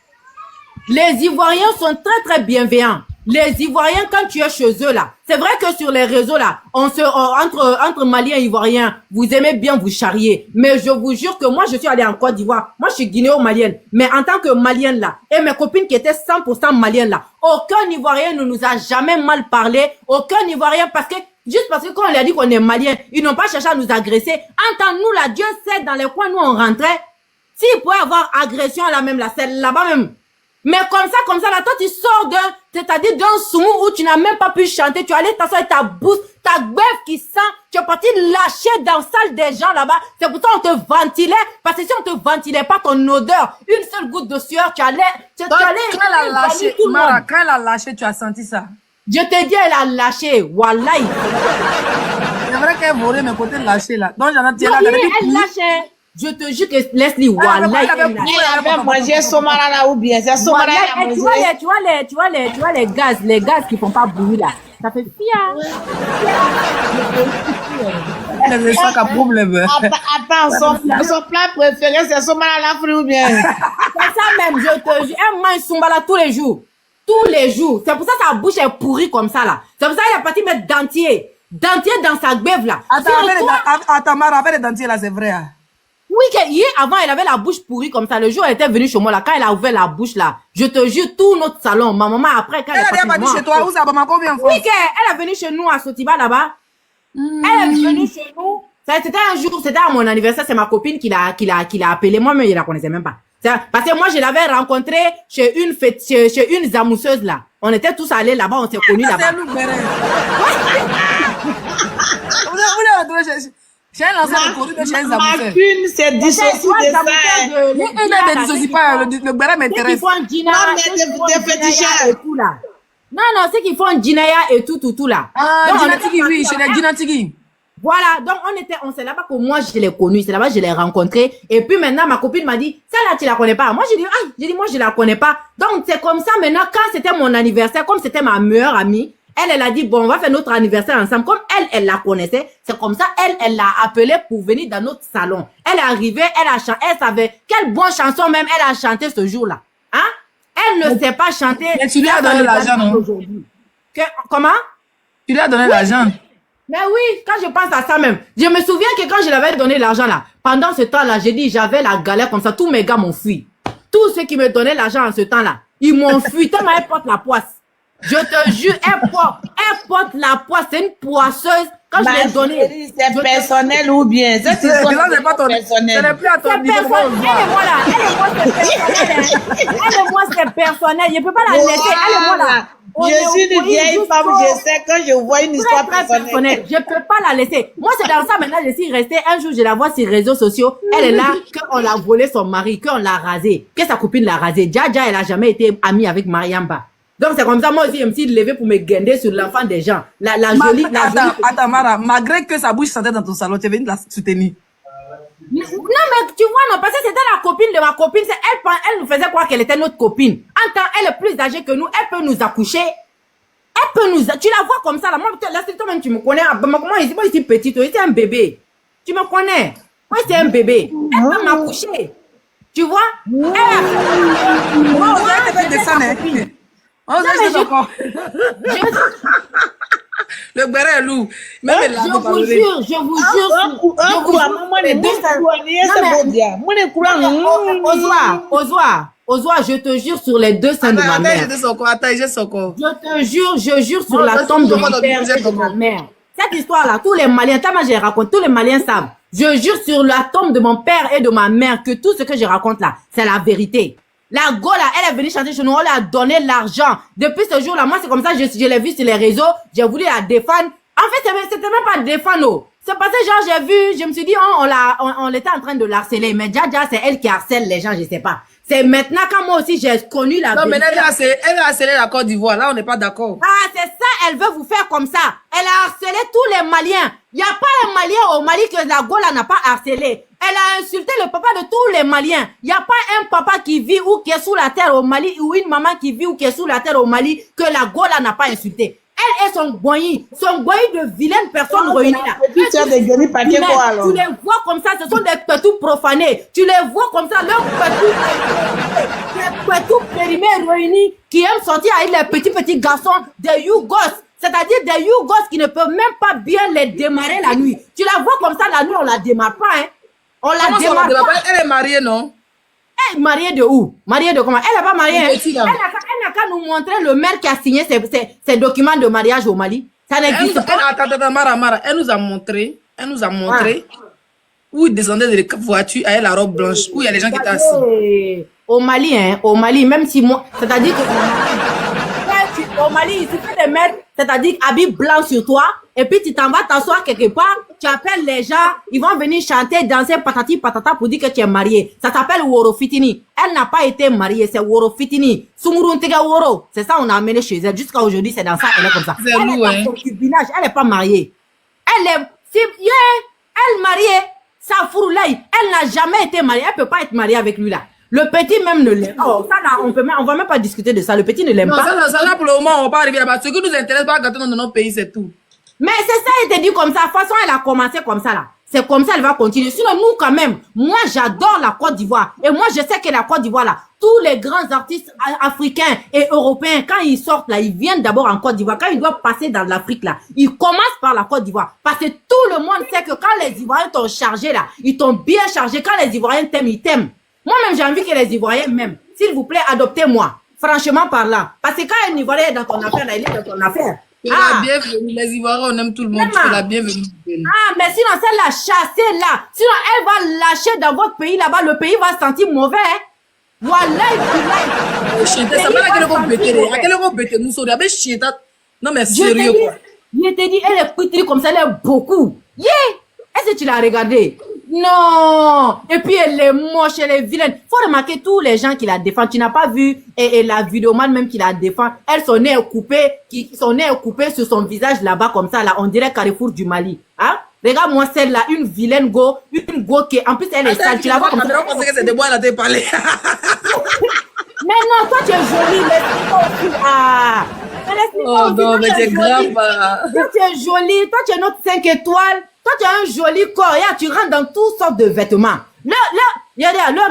Les Ivoiriens sont très très bienveillants. Les Ivoiriens, quand tu es chez eux là, c'est vrai que sur les réseaux là, entre Maliens et Ivoiriens, vous aimez bien vous charrier. Mais je vous jure que moi, je suis allée en Côte d'Ivoire. Moi, je suis guinéo-malienne. Mais en tant que malienne là, et mes copines qui étaient 100% maliennes là, aucun Ivoirien ne nous a jamais mal parlé. Aucun Ivoirien juste parce que quand on leur a dit qu'on est malien, ils n'ont pas cherché à nous agresser. Entends-nous là, Dieu sait dans les coins nous on rentrait. S'il pouvait avoir agression là même là, c'est là-bas même. Mais comme ça, là, toi, tu sors c'est-à-dire d'un soumou où tu n'as même pas pu chanter, tu allais t'asseoir avec ta bouche, ta bœuf qui sent, tu es parti lâcher dans la salle des gens là-bas. C'est pour ça qu'on te ventilait, parce que si on te ventilait pas ton odeur, une seule goutte de sueur, tu allais, quand elle a lâché, Mara, quand elle a lâché, tu as senti ça? Je te dis, elle a lâché, wallahi. C'est vrai qu'elle voulait mes côtés lâchés là. Donc, j'en ai tiré là. Elle lâchait. Je te jure que Leslie, wallahi, elle avait mangé somara là ou bien c'est somara là. Tu vois les gaz qui font pas bruit là. Ça fait fia. C'est ça qui a problème. Attends, son plat préféré c'est somara là frit ou bien. C'est ça même, je te jure. Elle mange sombala tous les jours. Tous les jours. C'est pour ça que sa bouche est pourrie comme ça là. C'est pour ça qu'elle est partie mettre dentier dans sa beuve là. Attends, Mara, avec les dentiers là, c'est vrai. Oui, hier, avant, elle avait la bouche pourrie comme ça. Le jour, elle était venue chez moi, là, quand elle a ouvert la bouche, là, je te jure, tout notre salon, ma maman, après, quand elle est partie chez toi, où ça, Bamako, combien de fois? Oui, elle est venue chez nous à Sotiba, là-bas. Elle est venue chez nous. C'était un jour, c'était à mon anniversaire, c'est ma copine qui l'a appelé. Moi-même, je la connaissais même pas. Parce que moi, je l'avais rencontrée chez une zamousseuse, là. On était tous allés là-bas, on s'est connus là-bas. J'ai un lanceur de corrida chez un zamousseuse. Ma pune, c'est dissocié de ça. Ne dissocie pas, le béret m'intéresse. Non, c'est qu'ils font Djinaya et tout là. Ah, Djinatigi, oui, chez les Djinatigi. Voilà, donc on sait là-bas que moi je l'ai connue, c'est là-bas que je l'ai rencontrée. Et puis maintenant ma copine m'a dit, ça là tu la connais pas. Moi j'ai dit moi je la connais pas. Donc c'est comme ça maintenant quand c'était mon anniversaire, comme c'était ma meilleure amie, elle a dit bon on va faire notre anniversaire ensemble. Comme elle la connaissait, c'est comme ça elle l'a appelée pour venir dans notre salon. Elle est arrivée, elle savait quelle bonne chanson même elle a chanté ce jour-là. Hein? Elle ne sait pas chanter. Mais tu lui as donné l'argent non? Comment? Tu lui as donné l'argent? Mais oui, quand je pense à ça même, je me souviens que quand je l'avais donné l'argent là, pendant ce temps-là, j'ai dit, j'avais la galère comme ça, tous mes gars m'ont fui. Tous ceux qui me donnaient l'argent en ce temps-là, ils m'ont fui, tellement elle porte la poisse. Je te jure, elle porte la poisse, c'est une poisseuse. Quand je l'ai donné. C'est personnel ou bien? C'est pas ton personnel. Ce n'est plus à ton niveau. Elle et moi là, elle et moi c'est personnel. Je peux pas la laisser, elle et moi là. Je suis une vieille femme, je sais quand je vois une histoire personnelle. Je peux pas la laisser. Moi, c'est dans ça maintenant, je suis restée. Un jour, je la vois sur les réseaux sociaux. Elle est là, qu'on l'a volé son mari, qu'on l'a rasé, que sa copine l'a rasé. Dja, elle a jamais été amie avec Mariamba. Donc, c'est comme ça, moi aussi, je me suis levée pour me guinder sur l'enfant des gens. La jolie. Attends, Mara, malgré que sa bouche sentait dans ton salon, tu es venue la soutenir. Non, mais tu vois, non, parce que c'était la copine de ma copine. Elle nous faisait croire qu'elle était notre copine. En tant elle est plus âgée que nous, elle peut nous accoucher. Tu la vois comme ça, là. Moi, là, toi-même, tu me connais. Moi, ici, petite, ici, un bébé. Tu me connais. Moi, c'est un bébé. Elle peut m'accoucher. Tu vois? Moi, on va te descendre. Le béret est lourd. Même je vous jure. Ozoa, je te jure sur les deux seins de ma mère. Attends, j'ai son corps. Je te jure sur la tombe de mon père et de ma mère. Cette histoire-là, tous les Maliens, tellement je les raconte, tous les Maliens savent. Je jure sur la tombe de mon père et de ma mère que tout ce que je raconte là, c'est la vérité. La Gola, elle est venue chanter chez nous, on lui a donné l'argent. Depuis ce jour-là, moi c'est comme ça, je l'ai vu sur les réseaux, j'ai voulu la défendre. En fait, c'était même pas défendre, oh. C'est parce que genre j'ai vu, je me suis dit, on était en train de l'harceler, mais Dja, c'est elle qui harcèle les gens, je sais pas. C'est maintenant quand moi aussi j'ai connu la vérité. Non, mais elle a harcelé la Côte d'Ivoire, là on n'est pas d'accord. Ah, c'est ça, elle veut vous faire comme ça. Elle a harcelé tous les Maliens. Il n'y a pas un Malien au Mali que la Gola n'a pas harcelé. Elle a insulté le papa de tous les Maliens. Il n'y a pas un papa qui vit ou qui est sous la terre au Mali ou une maman qui vit ou qui est sous la terre au Mali que la Gola n'a pas insulté. Elle et son boyi de vilaines personnes réunies là. Tu les vois comme ça, ce sont des petits profanés. Tu les vois comme ça, leurs petits périmés réunis qui aiment sortir avec les petits garçons, des Yougos. C'est-à-dire des Yougos qui ne peuvent même pas bien les démarrer la nuit. Tu la vois comme ça la nuit, on la démarre pas, hein. On la démarre pas. Elle est mariée, non? Elle est mariée de où? Mariée de comment? Elle n'est pas mariée. Hein? Elle n'a qu'à nous montrer le maire qui a signé ses documents de mariage au Mali. Ça n'existe pas. Attends, Mara, elle nous a montré où il descendait de la voiture avec la robe blanche, où il y a les gens qui étaient assis. Au Mali, hein, au Mali, même si moi, c'est-à-dire que au Mali, il suffit de mettre, c'est-à-dire habit blanc sur toi, et puis tu t'en vas t'asseoir quelque part, tu appelles les gens, ils vont venir chanter, danser patati patata pour dire que tu es marié. Ça s'appelle Woro Fitini. Elle n'a pas été mariée, c'est Woro Fitini. Sumuruntega Woro. C'est ça, on a amené chez elle. Jusqu'à aujourd'hui, c'est dans ça, elle est comme ça. C'est elle nous, est en concubinage, elle n'est pas mariée. Elle mariée, ça fourlaille. Elle n'a jamais été mariée, elle peut pas être mariée avec lui là. Le petit même ne l'aime pas. Oh, ça là, on va même pas discuter de ça. Le petit ne l'aime pas. Ça là, pour le moment, on va pas arriver là-bas. Ce qui nous intéresse pas gâter dans notre pays, c'est tout. Mais c'est ça, il te dit comme ça. De toute façon, elle a commencé comme ça là. C'est comme ça, elle va continuer. Sinon, nous quand même, moi j'adore la Côte d'Ivoire. Et moi, je sais que la Côte d'Ivoire là, tous les grands artistes africains et européens, quand ils sortent là, ils viennent d'abord en Côte d'Ivoire. Quand ils doivent passer dans l'Afrique là, ils commencent par la Côte d'Ivoire. Parce que tout le monde sait que quand les Ivoiriens t'ont chargé là, ils t'ont bien chargé. Quand les Ivoiriens t'aiment, ils t'aiment. Moi-même, j'ai envie que les Ivoiriens m'aiment. S'il vous plaît, adoptez-moi. Franchement parlant. Parce que quand un Ivoirien est dans ton affaire, là, il est dans ton affaire. La bienvenue. Les Ivoiriens, on aime tout le monde. Tu la bienvenue. Ah, mais sinon, c'est la chasser là. Sinon, elle va lâcher dans votre pays là-bas. Le pays va se sentir mauvais. Voilà, ça va à quel point bêter. À quel point bêter. Nous sommes avec chieta. Non, mais sérieux quoi. Je t'ai dit, elle est petite comme ça, elle est beaucoup. Yeah! Est-ce que tu l'as regardée? Non! Et puis elle est moche, elle est vilaine. Faut remarquer tous les gens qui la défendent. Tu n'as pas vu, et la vidéoman même qui la défend, elle, son nez est coupé sur son visage là-bas comme ça, là, on dirait Carrefour du Mali. Hein? Regarde-moi celle-là, une vilaine go qui, en plus elle est sale. Tu la vois comme ça. Je pensais que c'est de moi, elle a été parlé. Mais non, toi tu es jolie, laisse-moi. Ah! Oh non, mais c'est grave. Toi tu es jolie, toi tu es notre 5 étoiles. Toi, tu as un joli corps, et tu rentres dans toutes sortes de vêtements. Là,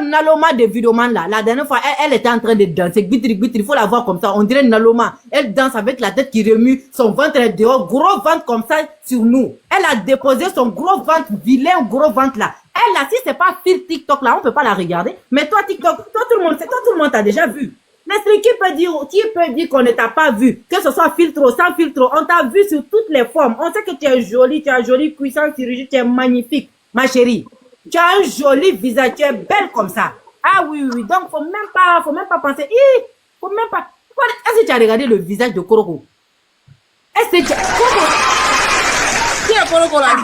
Naloma de Vidéoman, là, la dernière fois, elle était en train de danser. Il faut la voir comme ça. On dirait Naloma. Elle danse avec la tête qui remue, son ventre est dehors, gros ventre comme ça sur nous. Elle a déposé son gros ventre, vilain gros ventre là. Elle, là, si c'est pas fil TikTok là, on peut pas la regarder. Mais toi, TikTok, toi, tout le monde t'a déjà vu. Mais qui peut dire qu'on ne t'a pas vu, que ce soit filtre ou sans filtre, on t'a vu sur toutes les formes. On sait que tu es jolie, tu as jolie cuissance chirurgie, tu es magnifique, ma chérie. Tu as un joli visage, tu es belle comme ça. Ah oui, donc faut même pas penser, faut même pas. Est-ce que tu as regardé le visage de Koroko? Est-ce que tu as... Qui est Koroko là?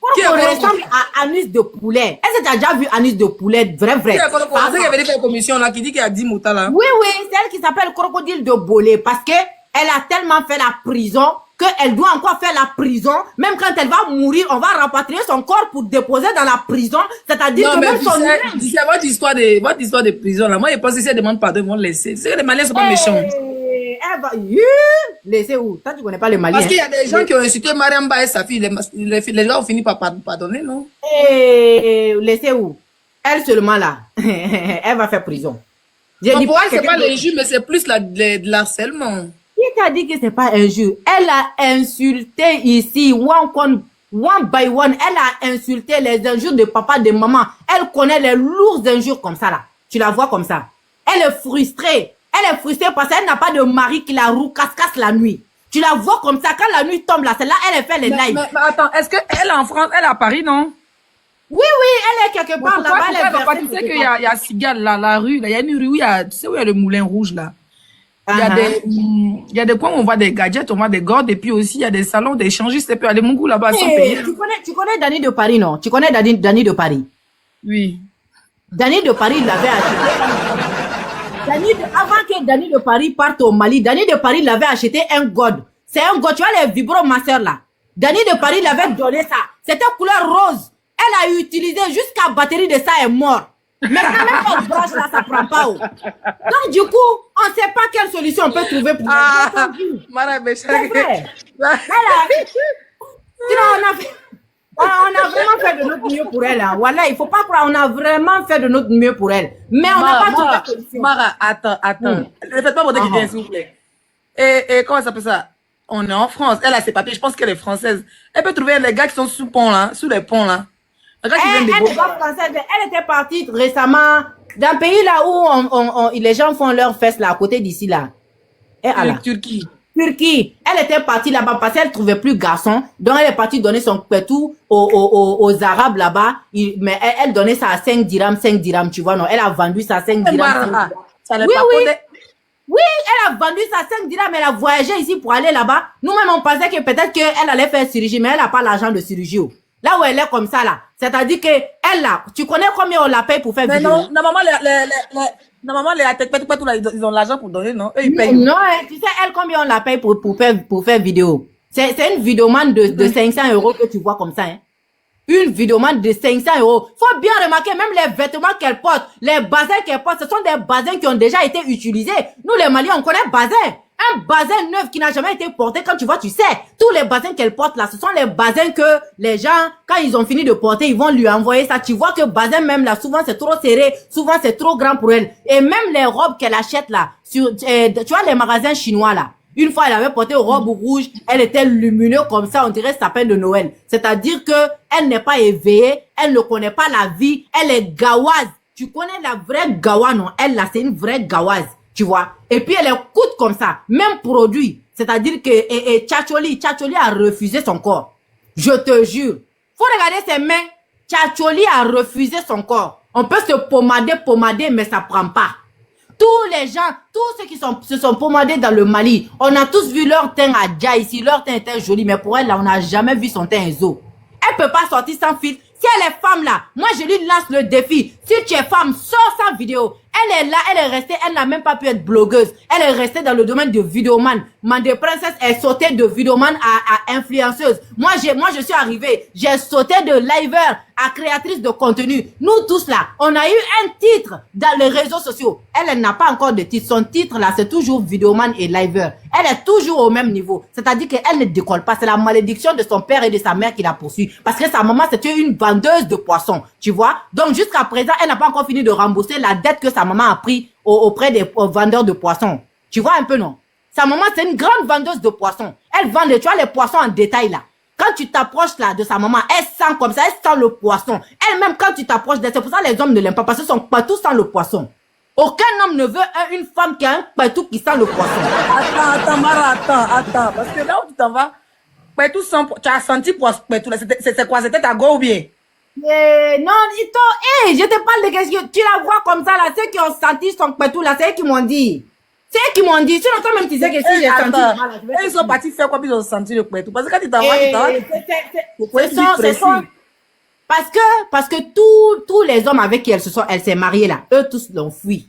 Koroko ressemble à anus de poulet. Est-ce que tu as déjà vu anus de poulet? Vrai. Qui est Koroko? C'est qu'il y avait des commissions là qui dit qu'il y a 10 moutons là. Oui, c'est elle qui s'appelle Crocodile de Bolé parce que elle a tellement fait la prison qu'elle doit encore faire la prison. Même quand elle va mourir, on va rapatrier son corps pour déposer dans la prison. C'est-à-dire que même son... Tu sais, votre histoire de prison là, moi je pense que si elle demande pardon, ils vont laisser. C'est que les Maliens sont pas méchants. Elle va... Laisser où? Toi, tu connais pas les Maliens. Parce qu'il y a des gens qui ont insulté Mariamba et sa fille. Les gens ont fini par pardonner, non? Laisser où? Elle seulement là. Elle va faire prison. Pour elle, c'est pas l'injure, mais c'est plus de l'harcèlement. Qui t'a dit que c'est pas injure? Elle a insulté ici, one by one. Elle a insulté les injures de papa, de maman. Elle connaît les lourdes injures comme ça là. Tu la vois comme ça. Elle est frustrée. Elle est frustrée parce qu'elle n'a pas de mari qui la roucasse la nuit. Tu la vois comme ça, quand la nuit tombe là, c'est là, elle fait les lives. Mais attends, est-ce qu'elle est en France, elle est à Paris, non? Oui, elle est quelque part là-bas. Tu sais qu'il y a Cigale, là, la rue, là, il y a une rue où tu sais où il y a le moulin rouge, là. Il y a des coins où on voit des gadgets, on voit des gordes, et puis aussi il y a des salons d'échangistes, et puis il y a des mongous là-bas sans payer. Tu connais Dani de Paris, non? Tu connais Dani de Paris? Oui. Dani de Paris l'avait acheté. Avant que Dani de Paris parte au Mali, Dani de Paris l'avait acheté un god. C'est un god, tu vois les vibromasseurs là. Dani de Paris l'avait donné ça. C'était couleur rose. Elle a utilisé jusqu'à batterie de ça est mort. Mais quand même, on branche là, ça prend pas. Donc, du coup, on ne sait pas quelle solution on peut trouver pour on a vraiment fait de notre mieux pour elle. Hein. Voilà, il faut pas croire, on a vraiment fait de notre mieux pour elle. Mais on n'a pas trouvé de solution. Mara, attends. Ne faites pas voter qui vient, s'il vous plaît. Et comment ça s'appelle ça? On est en France. Elle a ses papiers, je pense qu'elle est française. Elle peut trouver les gars qui sont sous pont là, sous les ponts là. Elle n'est pas française, elle était partie récemment dans un pays là où les gens font leurs fesses là, à côté d'ici là. Turquie. Elle était partie là-bas parce qu'elle ne trouvait plus garçon. Donc elle est partie donner son pétou aux Arabes là-bas. Mais elle donnait ça à 5 dirhams, tu vois, non. Elle a vendu ça à 5 dirhams. Oui, elle a vendu ça à 5 dirhams, elle a voyagé ici pour aller là-bas. Nous-mêmes, on pensait que peut-être qu'elle allait faire chirurgie, mais elle n'a pas l'argent de chirurgie. Là où elle est comme ça, là. C'est-à-dire que elle, là, tu connais combien on la paye pour faire vidéo? Non, normalement, les ils ont l'argent pour donner, non? Eux, ils payent. Non, tu sais, elle, combien on la paye pour faire vidéo? C'est une vidéoman de 500 € que tu vois comme ça, hein. Une vidéoman de 500 €. Faut bien remarquer, même les vêtements qu'elle porte, les bazins qu'elle porte, ce sont des bazins qui ont déjà été utilisés. Nous, les Maliens, on connaît bazin. Un bazin neuf qui n'a jamais été porté, quand tu vois, tu sais. Tous les bazins qu'elle porte là, ce sont les bazins que les gens, quand ils ont fini de porter, ils vont lui envoyer ça. Tu vois que bazin même là, souvent c'est trop serré, souvent c'est trop grand pour elle. Et même les robes qu'elle achète là, tu vois les magasins chinois là. Une fois, elle avait porté une robe rouge, elle était lumineuse comme ça, on dirait sapin de Noël. C'est-à-dire que elle n'est pas éveillée, elle ne connaît pas la vie, elle est gawaze. Tu connais la vraie gawa, non? Elle, là, c'est une vraie gawaze, tu vois. Et puis, elle coûte comme ça, même produit. C'est-à-dire que Tchatcholi a refusé son corps. Je te jure. Faut regarder ses mains. Tchatcholi a refusé son corps. On peut se pomader, mais ça prend pas. Tous les gens, tous ceux qui se sont pomadés dans le Mali, on a tous vu leur teint à Dja ici, leur teint était joli, mais pour elle, là, on n'a jamais vu son teint zo. Elle peut pas sortir sans filtre. Si elle est femme, là, moi, je lui lance le défi. Si tu es femme, sors sans vidéo. Elle est là, elle est restée, elle n'a même pas pu être blogueuse. Elle est restée dans le domaine de vidéoman. Mandé Princess est sautée de vidéoman à influenceuse. Moi, je suis arrivée, j'ai sauté de liver à créatrice de contenu. Nous tous là, on a eu un titre dans les réseaux sociaux. Elle n'a pas encore de titre. Son titre là, c'est toujours vidéoman et liver. Elle est toujours au même niveau. C'est-à-dire qu'elle ne décolle pas. C'est la malédiction de son père et de sa mère qui la poursuit. Parce que sa maman, c'était une vendeuse de poissons. Tu vois? Donc, jusqu'à présent, elle n'a pas encore fini de rembourser la dette que sa maman a pris auprès des vendeurs de poissons. Tu vois un peu, non? Sa maman, c'est une grande vendeuse de poissons. Elle vend, tu vois, les poissons en détail, là. Quand tu t'approches, là, de sa maman, elle sent comme ça, elle sent le poisson. Elle-même, quand tu t'approches d'elle, c'est pour ça que les hommes ne l'aiment pas, parce que son patou sent le poisson. Aucun homme ne veut une femme qui a un patou qui sent le poisson. Attends, Mara, attends. Parce que là où tu t'en vas, patou sent, tu as senti patou, là, c'est quoi? C'était ta go ou bien? Non, je te parle de question. Tu la vois comme ça, là, ceux qui ont senti son patou, là, c'est eux qui m'ont dit. C'est eux qui m'ont dit. Sinon, toi-même, tu sais que si j'ai senti. Ils sont partis faire quoi, puis ils ont senti le patou. Parce que quand tu t'en vas, c'est ça. Parce que tous les hommes avec qui elle s'est mariée, là, eux tous l'ont fui.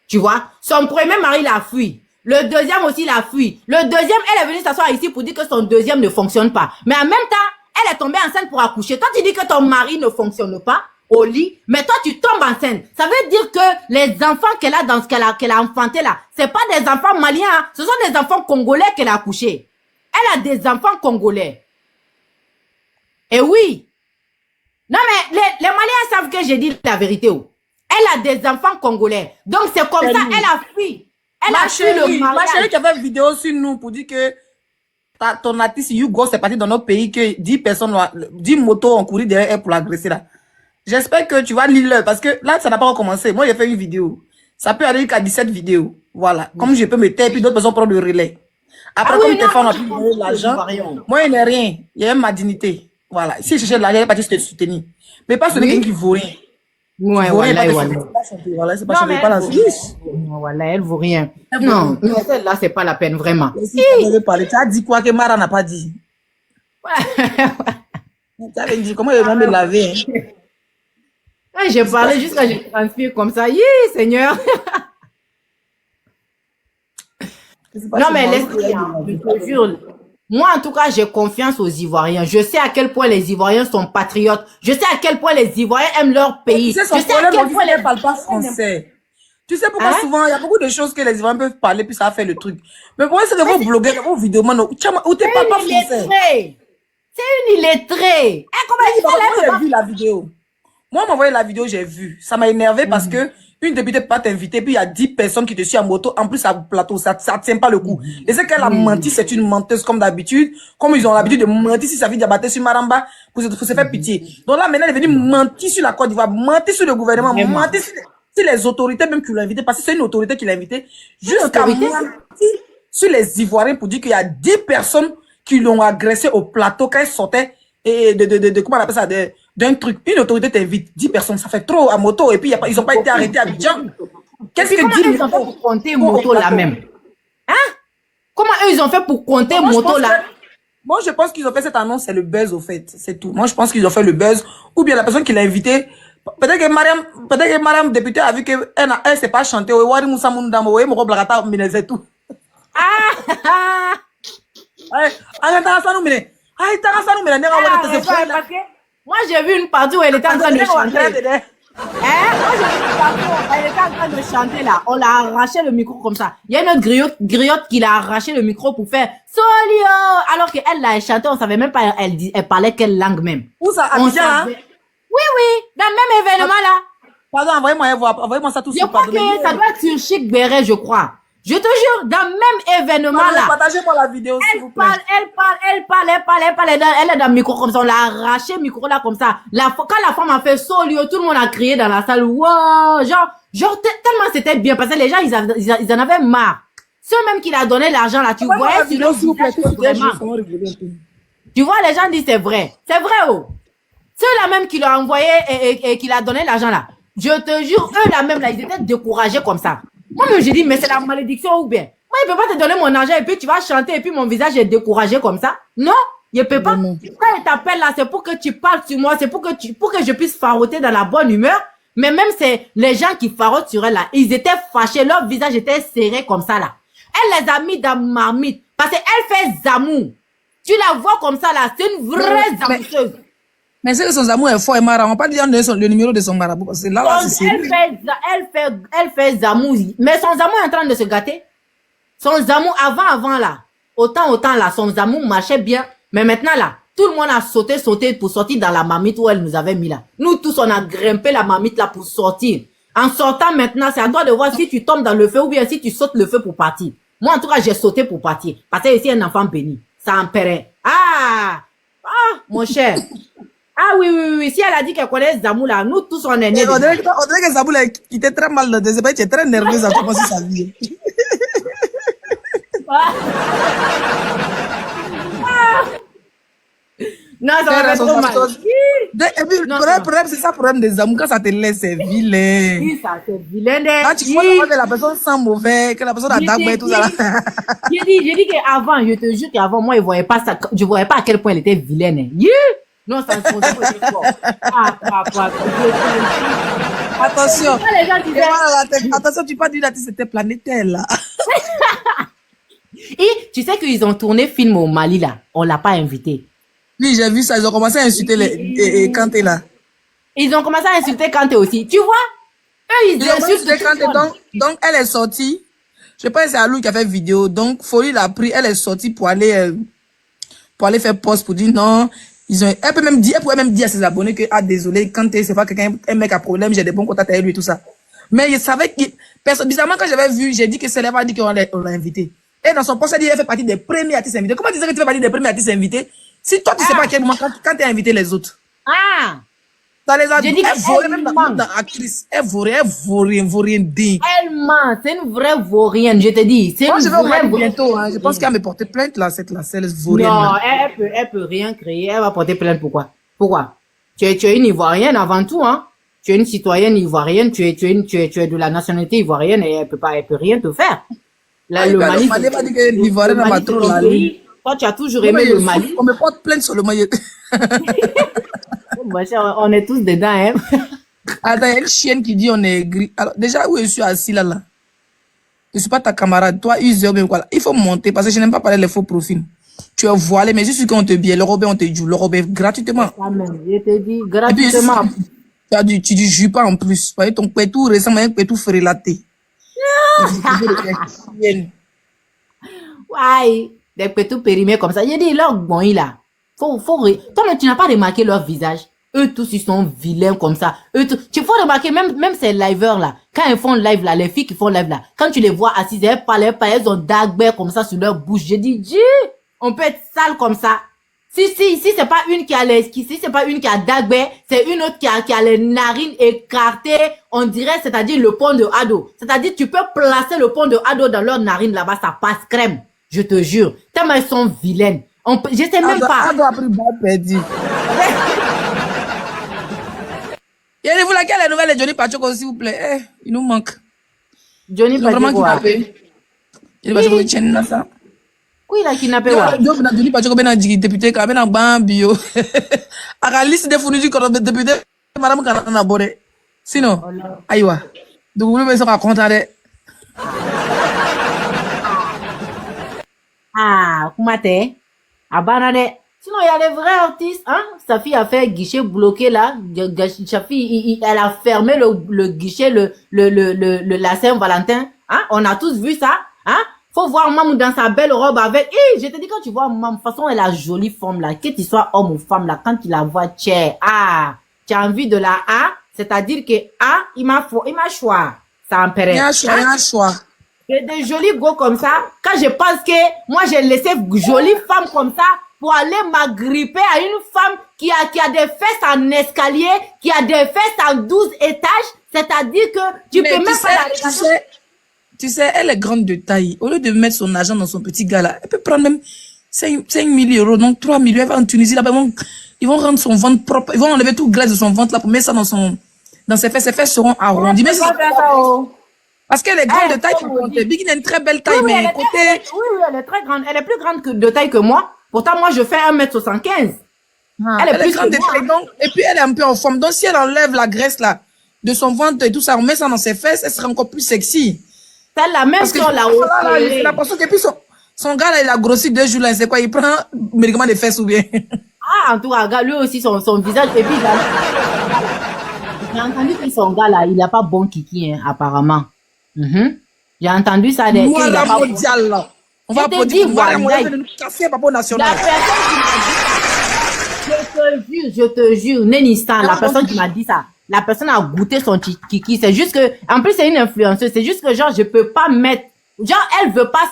Tu vois? Son premier mari l'a fui. Le deuxième aussi l'a fui. Le deuxième, elle est venue s'asseoir ici pour dire que son deuxième ne fonctionne pas. Mais en même temps, elle est tombée enceinte pour accoucher. Toi, tu dis que ton mari ne fonctionne pas au lit, mais toi, tu tombes enceinte. Ça veut dire que les enfants qu'elle a dans ce qu'elle a enfanté là, c'est pas des enfants maliens, hein. Ce sont des enfants congolais qu'elle a accouchés. Elle a des enfants congolais. Et oui. Non, mais les Maliens savent que j'ai dit la vérité. Oh. Elle a des enfants congolais. Donc, c'est comme ça, elle a fui. Elle a fui le mariage. Ma chérie qui a fait une vidéo sur nous pour dire que ton artiste Hugo, c'est parti dans notre pays, que 10 personnes, 10 motos ont couru derrière elle pour l'agresser là. J'espère que tu vas lire parce que là, ça n'a pas recommencé. Moi, j'ai fait une vidéo. Ça peut aller jusqu'à 17 vidéos. Voilà. Comme je peux me taire, puis d'autres personnes prennent le relais. Après, Ah comme oui, tes non, femmes ont je pu pense donner que l'argent, Ivoiriens. moi, il n'est rien. Il y a même ma dignité. Voilà. Si je cherchais de l'argent, il est parti te soutenir. Mais pas celui Oui. qui vaut rien. Qui Ouais, vaut rien, voilà, pas te voilà. chanter. Pas chanter. Voilà, c'est pas Non, chanter. mais Pas elle la vaut suite. rien. Voilà, elle vaut rien. Elle vaut Non, rien. mais celle-là, c'est pas la peine, vraiment. Si tu avais parlé, tu as dit quoi que Mara n'a pas dit? Tu avais dit comment il va me laver. Hein? Ouais, j'ai parlé jusqu'à je transpire comme ça. Yi, Seigneur. Non, mais l'esprit, hein, je te jure. Moi, en tout cas, j'ai confiance aux Ivoiriens. Je sais à quel point les Ivoiriens sont patriotes. Je sais à quel point les Ivoiriens aiment leur pays. Tu sais, son Je sais à problème, quel point les les parlent pas français. Tu sais pourquoi Hein? souvent, il y a beaucoup de choses que les Ivoiriens peuvent parler, puis ça a fait le truc. Mais pourquoi c'est que vos blogueurs, vos vidéos, où tu ne parles pas français? C'est une illettrée. Comment Oui, elle moi, fait j'ai vu la vidéo. Moi, on m'a envoyé la vidéo, j'ai vu. Ça m'a énervé parce que une députée peut pas t'inviter, puis il y a 10 personnes qui te suivent en moto. En plus, à plateau, ça tient pas le coup. Et c'est qu'elle a menti, c'est une menteuse comme d'habitude. Comme ils ont l'habitude de mentir si ça vient d'abattre sur Maramba pour se faire pitié. Donc là, maintenant, elle est venue mentir sur la Côte d'Ivoire, mentir sur le gouvernement, mentir sur les autorités même qui l'ont invité, parce que c'est une autorité qui l'a invité, jusqu'à mentir sur les Ivoiriens pour dire qu'il y a 10 personnes qui l'ont agressé au plateau quand elle sortait et comment on appelle ça, d'un truc. Une autorité t'invite 10 personnes, ça fait trop à moto, et puis ils n'ont pas été arrêtés à Abidjan. Qu'est-ce que comment dit ils ont fait pour compter moto là même? Hein? Comment eux ils ont fait pour compter moto là? Moi, je pense qu'ils ont fait cette annonce, c'est le buzz au fait, c'est tout. Moi, je pense qu'ils ont fait le buzz, ou bien la personne qui l'a invité. Peut-être que Mariam députée a vu que elle sait pas chanter. Wari Moussa Moundamo, oui, mon blagata, mais c'est tout. Ah! Moi, j'ai vu une partie où elle était en train de chanter. Moi, j'ai vu une partie où elle était en train de chanter là. On l'a arraché le micro comme ça. Il y a une autre griotte qui l'a arraché le micro pour faire Solio. Alors qu'elle l'a chanté, on savait même pas, elle parlait quelle langue même. Où ça, Abidjan, hein? Oui, dans le même événement là. Pardon, envoyez-moi ça tout de suite. Je crois que ça doit être sur Chic Béret, je crois. Je te jure, dans le même événement là. Partagez-moi la vidéo, s'il vous plaît. Elle parle. Elle est dans le micro comme ça. On l'a arraché le micro là comme ça. Quand la femme a fait Solio, tout le monde a crié dans la salle. Wow! Genre, tellement c'était bien parce que les gens, ils en avaient marre. Ceux même qui l'a donné l'argent là, tu voyais sur le visage que vraiment. Tu vois, les gens disent c'est vrai. C'est vrai, oh. Ceux-là même qui l'ont envoyé et qui l'a donné l'argent là. Je te jure, eux-là même là, ils étaient découragés comme ça. Moi-même, j'ai dit, mais c'est la malédiction ou bien? Moi, il peut pas te donner mon argent et puis tu vas chanter et puis mon visage est découragé comme ça. Non, il peut pas. Quand il t'appelle là, c'est pour que tu parles sur moi, c'est pour que je puisse faroter dans la bonne humeur. Mais même c'est les gens qui farotent sur elle là, ils étaient fâchés, leur visage était serré comme ça là. Elle les a mis dans marmite parce qu'elle fait zamou. Tu la vois comme ça là, c'est une vraie zamouseuse. Mais c'est que son amour est fort et marrant. On va pas dire le numéro de son marabout. Parce que là, c'est elle fait zamou. Mais son zamou est en train de se gâter. Son zamou, avant là. Autant là, son zamou marchait bien. Mais maintenant là, tout le monde a sauté pour sortir dans la marmite où elle nous avait mis là. Nous tous, on a grimpé la marmite là pour sortir. En sortant maintenant, c'est à toi de voir si tu tombes dans le feu ou bien si tu sautes le feu pour partir. Moi, en tout cas, j'ai sauté pour partir. Parce que ici, un enfant béni. Ça empérait. Ah, mon cher. Ah oui. Si elle a dit qu'elle connaît Zamou là, nous tous on est nés. On dirait que Zamou là, il était très mal dans des tu es très nerveuse à commencer sa vie. Non, ça va être trop mal. Et puis, le problème, c'est ça le problème des Zamou. Quand ça te laisse, c'est vilain. Oui, ça, c'est vilain. Quand tu vois que la personne sent mauvais, que la personne a d'abord et tout ça là. J'ai dit qu'avant, je te jure qu'avant, moi, je voyais pas à quel point elle était vilaine. Non, ça se était fort. Attention. Les gens disaient... Attention, tu pas dit là, c'était planétaire là. Et tu sais qu'ils ont tourné film au Mali là. On l'a pas invité. Oui, j'ai vu ça. Ils ont commencé à insulter les Kanté là. Ils ont commencé à insulter Kanté aussi. Tu vois? Eux, ils insultent Kanté. Donc, elle est sortie. Je pense que c'est Alou qui a fait vidéo. Donc, Folie l'a pris. Elle est sortie pour aller faire poste pour dire non. Elle pourrait même dire à ses abonnés que, désolé, Kanté, c'est pas un mec à problème, j'ai des bons contacts avec lui et tout ça. Mais il savait que, bizarrement, quand j'avais vu, j'ai dit que Célèbre a dit qu'on l'a invité. Et dans son poste, elle dit, elle fait partie des premiers artistes invités. Comment tu sais que tu fais partie des premiers artistes invités? Si toi, tu sais pas à quel moment, quand tu as invité les autres. Ça les a J'ai dit elle vaut même qu'elle dans ment. actrice. Elle vaut rien digne. Elle ment. C'est une vraie vaurienne, je te dis. C'est Moi, une je vais au vraie Mali bientôt. Hein. Je pense qu'elle va me porter plainte, là, cette vaurienne. Non, Là. elle peut rien créer. Elle va porter plainte. Pourquoi? Tu es une Ivoirienne avant tout, hein. Tu es une citoyenne ivoirienne. Tu es de la nationalité ivoirienne et elle peut rien te faire. Là, le Mali. Le Mali va dire que l'Ivoirienne le m'a Mali, trop c'est ton la pays. Toi, tu as toujours aimé le Mali. On me porte plainte sur le maillot. Moi, on est tous dedans, hein. Attends, il y a une chienne qui dit on est gris. Alors, déjà, où je suis assis là? Je ne suis pas ta camarade. Toi, user, même quoi. Là. Il faut monter parce que je n'aime pas parler les faux profils. Tu es voilé, mais je suis qu'on te bille. Le robé, on te joue. Le robé, gratuitement. Amen. Je te dis, gratuitement. Et puis, tu dis jus pas en plus. Vous voyez, ton pétou ressemble à un pétou frélaté. Ouais, des petits périmés comme ça. J'ai dit, leur bon, là. Toi, tu n'as pas remarqué leur visage. Eux tous, ils sont vilains comme ça. Tu faut remarquer, même ces liveurs là, quand ils font live là, les filles qui font live là, quand tu les vois assises, elles parlent, elles ont dagbert comme ça sur leur bouche. J'ai dit, on peut être sale comme ça. Si c'est pas une qui a c'est pas une qui a dagbert, c'est une autre qui a les narines écartées, on dirait, c'est-à-dire le pont de Ado. C'est-à-dire, tu peux placer le pont de Ado dans leur narine là-bas, ça passe crème. Je te jure. Tellement elles sont vilaines. Je sais même pas. Ado a pris balle perdu. Vous laquelle est nouvelle de Johnny Pacheco, s'il vous plaît? Il nous manque. Johnny Pacheco. Vraiment kidnappé. Johnny Pacheco, tiens là ça. Oui, il a kidnappé. Johnny Pacheco, ben député, quand même en bio. À la liste des fournitures comme député, madame Kanana Boré. Sinon, aïwa. Donc, vous pouvez raconter. Ah, comment t'es? Ah, banane. Sinon, il y a les vrais artistes, hein. Sa fille a fait guichet bloqué, là. Sa fille, elle a fermé le guichet, la Saint-Valentin. Hein. On a tous vu ça, hein. Faut voir Mamou dans sa belle robe avec, je te dis, quand tu vois Mamou, de toute façon, elle a jolie forme, là. Que tu sois homme ou femme, là, quand tu la vois, tu as envie de la A, c'est-à-dire que il m'a choix. Ça empêche. Il y a un choix. Et des jolis gars comme ça, quand je pense que moi j'ai laissé jolie femme comme ça pour aller m'agripper à une femme qui a des fesses en escalier, qui a des fesses en 12 étages, c'est-à-dire que tu peux même pas la regarder. Tu sais, elle est grande de taille. Au lieu de mettre son argent dans son petit gars là, elle peut prendre même 5 000 euros, donc 3 000 euros. Elle va en Tunisie là-bas, ils vont rendre son ventre propre, ils vont enlever tout graisse de son ventre là pour mettre ça dans ses fesses. Ses fesses seront arrondies. Mais parce qu'elle est grande de taille, Biggie a une très belle taille, mais côté... Oui, elle est très grande. Elle est plus grande de taille que moi. Pourtant, moi, je fais 1m75. Elle est plus grande de taille, donc, et puis elle est un peu en forme. Donc, si elle enlève la graisse, là, de son ventre et tout ça, on met ça dans ses fesses, elle sera encore plus sexy. C'est la même chose, la haute. J'ai l'impression que puis son gars, là, il a grossi 2 jours, là, c'est quoi, il prend médicament des fesses ou bien? En tout cas, lui aussi, son visage, et puis, j'ai entendu que son gars, là, il a pas bon kiki, hein, apparemment. J'ai entendu ça. Moi, la mondiale, là. On va applaudir. Je nous casser, papa national. Je te jure, Nénistan, la personne qui m'a dit ça, la personne a goûté son kiki. C'est juste que, en plus, c'est une influenceuse. C'est juste que, genre, je peux pas mettre, genre, elle veut pas,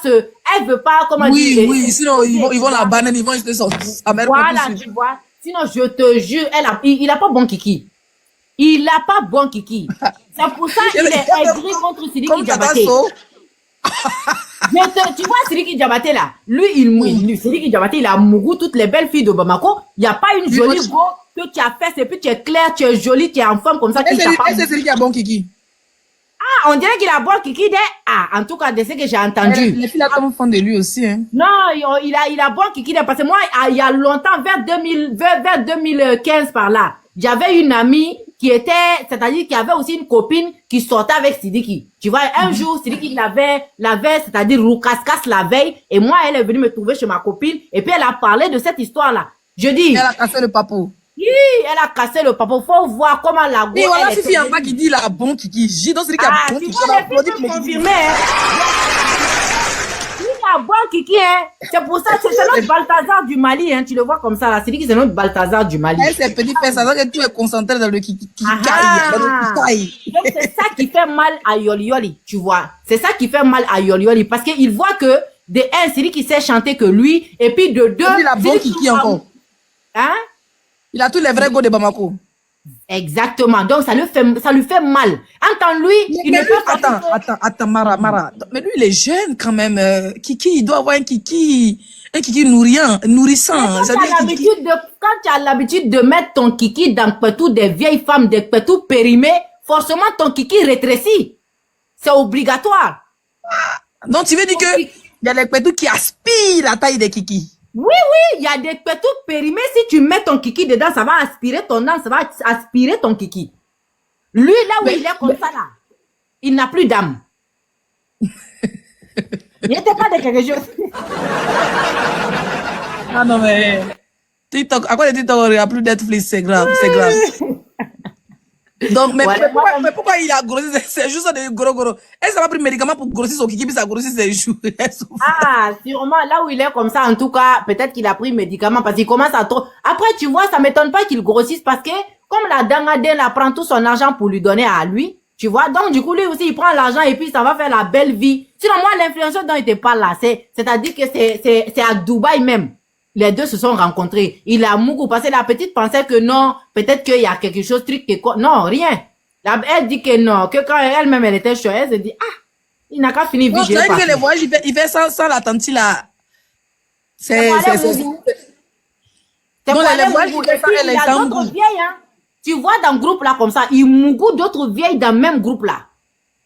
comment dire. Oui, sinon, ils vont la banane, ils vont jeter son, voilà, tu vois. Sinon, je te jure, il a pas bon kiki. Il a pas bon kiki. C'est pour ça qu'il est aigri contre Sidiki Diabaté. Tu vois Sidiki Diabaté là, lui, Sidiki Diabaté, il a mouru toutes les belles filles de Bamako. Il n'y a pas une jolie go que tu as fait, et puis tu es claire, tu es jolie, tu es en forme comme ça. Est-ce que c'est Sidiki a bon kiki? On dirait qu'il a bon kiki en tout cas, de ce que j'ai entendu. Les filles là, comme font de lui aussi, hein. Non, il a bon kiki parce que moi, il y a longtemps, vers 2015 par là, j'avais une amie c'est-à-dire qu'il y avait aussi une copine qui sortait avec Sidiki. Tu vois, un jour, Sidiki l'avait, c'est-à-dire roucasse la veille, et moi, elle est venue me trouver chez ma copine, et puis elle a parlé de cette histoire-là. Je dis. Elle a cassé le papo. Oui, elle a cassé le papo. Faut voir comment la go. Et voilà, Fifi en bas qui dit la bon kiki. J'ai donc Sidiki a bon kiki. Tu vois, confirmé, bon kiki, hein. C'est pour ça que c'est notre Balthazar du Mali, hein. Tu le vois comme ça, là. C'est dit que c'est notre Balthazar du Mali. Elle, c'est petit fait ça, que tout est concentré dans le kiki. Donc, c'est ça qui fait mal à Yoli, tu vois. C'est ça qui fait mal à Yoli, parce qu'il voit que, de un, c'est lui qui sait chanter que lui, et puis de deux, il a bon kiki encore. Hein? Il a tous les vrais go de Bamako. Exactement. Donc, ça lui fait mal. Entends lui, il ne peut pas... Attends, Mara. Mais lui, il est jeune quand même. Kiki, il doit avoir un kiki nourrissant. Quand tu as l'habitude de mettre ton kiki dans Petou des vieilles femmes, des Petou périmés, forcément ton kiki rétrécit. C'est obligatoire. Donc, tu veux dire que il y a des Petou qui aspirent la taille des kiki. Oui, il y a des Petou périmés. Si tu mets ton kiki dedans, ça va aspirer ton âme, ça va aspirer ton kiki. Lui, là où il est comme ça, là, il n'a plus d'âme. Il n'était pas de quelque chose. Ah non, mais... TikTok, à quoi TikTok, il n'y a plus Netflix, c'est grave, c'est grave. Donc, mais pourquoi il a grossi? C'est juste des gros. Est-ce que ça va pris médicament pour grossir son kiki, puis ça grossit ses joues? Ah, sûrement, là où il est comme ça, en tout cas, peut-être qu'il a pris médicament parce qu'il commence à trop... Après, tu vois, ça m'étonne pas qu'il grossisse parce que, comme la dame Adèle prend tout son argent pour lui donner à lui, tu vois, donc du coup, lui aussi, il prend l'argent et puis ça va faire la belle vie. Sinon, moi, l'influenceur dont il te parle là, c'est-à-dire que c'est à Dubaï même. Les deux se sont rencontrés. Il a Mougou parce que la petite pensait que non, peut-être qu'il y a quelque chose, non, rien. Elle dit que non, que quand elle-même elle était chaude, elle se dit, ah, il n'a qu'à finir vite. Non, c'est vrai que les voyages, il fait sans la tante là. C'est pour les voyages, il y a d'autres vieilles, hein. Tu vois dans le groupe là comme ça, il Mougou d'autres vieilles dans le même groupe là.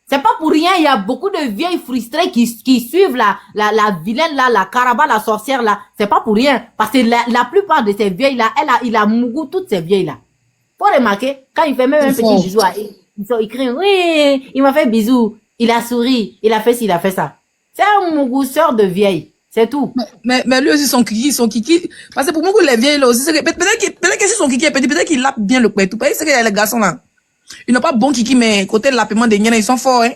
C'est pas pour rien, il y a beaucoup de vieilles frustrées qui suivent la vilaine là, la caraba, la sorcière là. C'est pas pour rien. Parce que la plupart de ces vieilles là, il a Mougou toutes ces vieilles là. Faut remarquer, quand il fait même un petit bisou à il crie, oui, il m'a fait bisou. Il a souri, il a fait ci, il a fait ça. C'est un Mougou sœur de vieille. C'est tout. Mais lui aussi, son kiki. Parce que pour Mougou, les vieilles là aussi, peut-être que si son kiki est petit, peut-être qu'il lappe bien le pétou. Parce que c'est qu'il y a les garçons là. Ils n'ont pas bon kiki, mais côté lapement des Niens, ils sont forts, hein.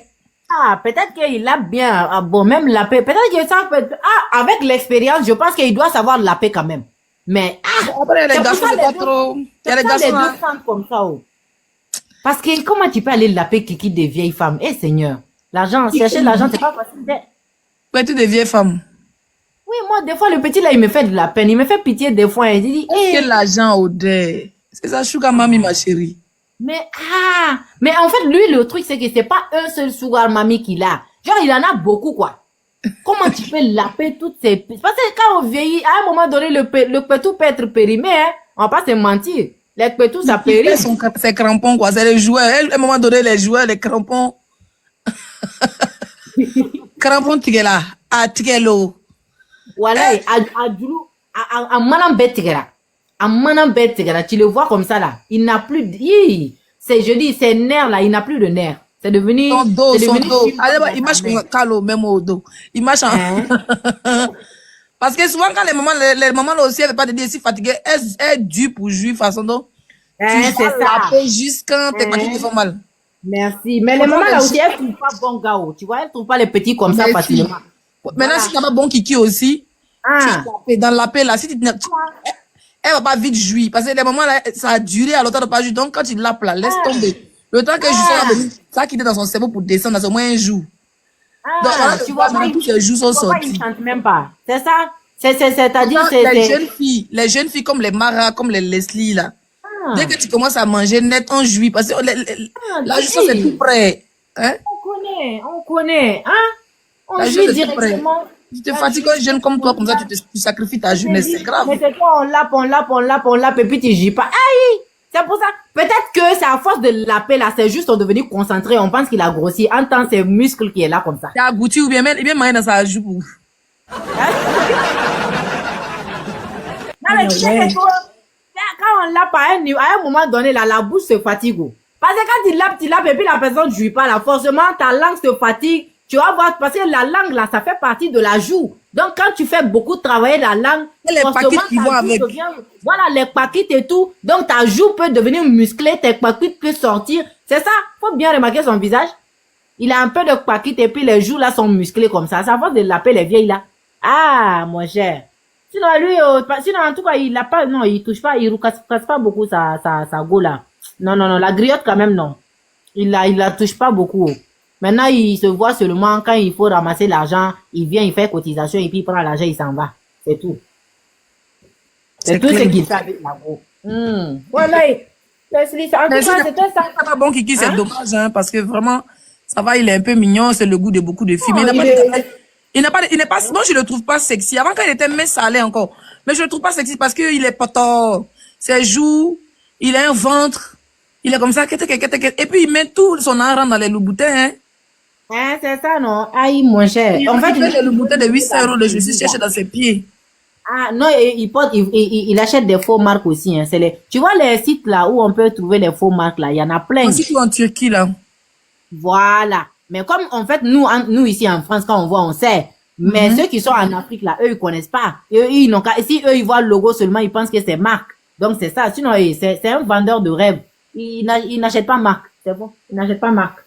Ah, peut-être qu'il lappe bien. Ah, bon, même lapper. Peut-être que ça peut... Ah, avec l'expérience, je pense qu'il doit savoir lapper quand même. Mais, après, les garçons, c'est pas trop... Il y a les garçons, là. Comme ça, oh. Parce que comment tu peux aller lapper kiki des vieilles femmes? Eh, Seigneur. L'argent, chercher l'argent, c'est pas facile. Ouais, tu des vieilles femmes. Oui, moi, des fois, le petit, là, il me fait de la peine. Il me fait pitié des fois. Il dit, quel l'argent, Odé? C'est ça, Chouka Mami, ma chérie. Mais en fait, lui, le truc, c'est que c'est pas un seul sugar mami qu'il a. Genre, il en a beaucoup, quoi. Comment tu peux lapper toutes ces... Parce que quand on vieillit, à un moment donné, le pétou peut être périmé, hein. On va pas se mentir. Les pétous, ça périme. C'est crampons, quoi. C'est les joueurs. À un moment donné, les joueurs, les crampons. Crampons, tigela. Ah, tigelo. Voilà, à manam betigera. À manam betigera. Tu le vois comme ça, là. Il n'a plus de... Je dis, ces nerfs, là, il n'a plus de nerfs. C'est devenu... Son dos. Il marche calo, même au dos. Il marche en... Parce que souvent, quand les mamans là aussi, elles ne veulent pas te dire si fatiguée, elles dû pour jouir façon donc. C'est ça. Juste quand tes parties te font mal. Merci. Mais les mamans là aussi, elles ne trouvent pas bon gars. Tu vois, elles ne trouvent pas les petits comme ça facilement. Maintenant, si tu n'as pas bon kiki aussi, dans la paix là, si tu elle va pas vite jouir. Parce que les mamans là, ça a duré à longtemps de pas jouer. Donc, quand tu l'appes là, laisse tomber. Le temps que je suis ça a quitté dans son cerveau pour descendre, dans au moins un jour. Donc, voilà, tu vois, tous les jours sont sortis. Ils chantent même pas. C'est ça? C'est-à-dire, les jeunes filles comme les Mara, comme les Leslie, là. Dès que tu commences à manger net, on jouit. Parce que la jouissance, c'est tout près. Hein? On connaît. Hein? On jouit directement. Tu te fatigues un jeune comme toi, comme ça, tu sacrifies ta jeunesse. C'est grave. Mais c'est quoi? On lappe, et puis tu jouis pas. Aïe! C'est pour ça. Peut-être que c'est à force de lapper là, c'est juste on est devenu concentré. On pense qu'il a grossi. En tant ses muscles qui est là comme ça. Il a goûté ou bien manger dans sa joue. Non, mais tu sais que quand on lappe à un moment donné, là, la bouche se fatigue. Parce que quand tu lappes et puis la personne ne jouit pas là, forcément ta langue se fatigue. Tu vas voir, parce que la langue là, ça fait partie de la joue. Donc quand tu fais beaucoup travailler la langue, les paquites qui vont avec. Voilà, les paquites et tout. Donc ta joue peut devenir musclée, tes paquites peuvent sortir. C'est ça, faut bien remarquer son visage. Il a un peu de paquites et puis les joues là sont musclées comme ça. Ça va de lapper les vieilles là. Ah, mon cher. Sinon, lui, sinon, en tout cas, il a pas, non, il touche pas, il casse pas beaucoup sa go là. Non, la griotte quand même, non. Il la touche pas beaucoup. Maintenant, il se voit seulement quand il faut ramasser l'argent, il vient, il fait cotisation et puis il prend l'argent, il s'en va. C'est tout. C'est tout ce qu'il fait avec la go. Voilà, Leslie, en tout Mais cas, c'était ça. c'est pas bon Kiki, c'est Hein? dommage, hein, parce que vraiment, ça va, il est un peu mignon, c'est le goût de beaucoup de filles. Mais Non, il n'est pas, moi je le trouve pas sexy. Avant quand il était mince, ça allait encore. Mais je le trouve pas sexy parce qu'il est poteau. Ses joues, il a un ventre, il est comme ça, et puis il met tout son argent dans les loups-boutins, hein. Hein, c'est ça, non? Aïe, mon cher. En fait, Il fait le bouton de 800 € de justice cherché dans ses pieds. ah, non, il achète des faux marques aussi, hein. Tu vois les sites là où on peut trouver les faux marques là, il y en a plein. Aussi tout en Turquie, là. Voilà. Mais comme, en fait, nous ici en France, quand on voit, on sait. Mais ceux qui sont en Afrique là, eux, ils connaissent pas. Eux, ils n'ont qu'à, si eux, ils voient le logo seulement, ils pensent que c'est marque. Donc, c'est ça. Sinon, c'est un vendeur de rêve. Il n'achète pas marque. C'est bon. Il n'achète pas marque.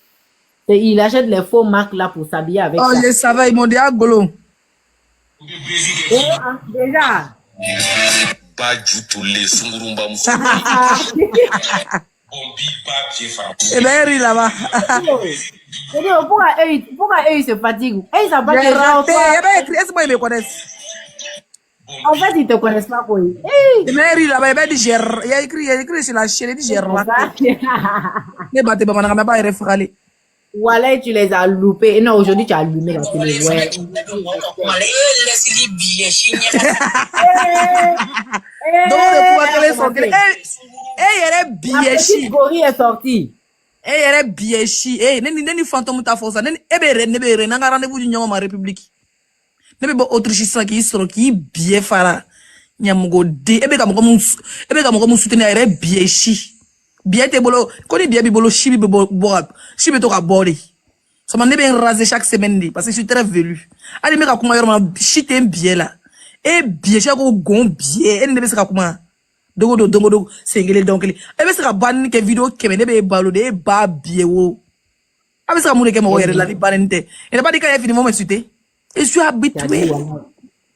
Il achète les faux marques là pour s'habiller avec Oh, ça. je savais, ils m'ont dit, ah, golo. Déjà. Eh ben, il rit là-bas. Pourquoi eux, ils se fatiguent? Ils savent pas J'ai que genre, raté. toi, Eh ben, écrit, est-ce qu'ils me connaissent? en fait, ils te connaissent pas, quoi. Eh ben, il rit là-bas, eh ben, il a écrit sur la chaîne, il dit, j'ai raté. Mais bah, t'es pas, on n'a pas référé. Voilà, tu les as loupés. Non, aujourd'hui, tu as allumé la télé. Ouais. Donc, le pouvoir qu'elle est sortie. Eh, elle est La biéchi. petite gorille est sortie. Eh, elle est biéchi. Eh, neni fantôme ta force. Eh, ben, nanga rendez-vous du ma république. Nebe bo Autriche sans qui soro qui bié fara. Nyamugo de. Eh, ben, comme soutenir, elle est biéchi. Bié te bolo. Koni bié bolo, chibi chibi to ka body. Ça m'a nebe rasé chaque semaine, parce que je suis très velu. Allez, mec, comment y'a chité un bié là. Eh, bié, j'ai un gon bié. Eh, nebe se ka kuma. Dogo, sengele donkele. Ebe se ka ban ke video keme nebe balo de ba bié wo. Ebe se ka moule ke mo yere la ni banente. Et n'a pas dit qu'il a fini mon cité. Je suis habitué.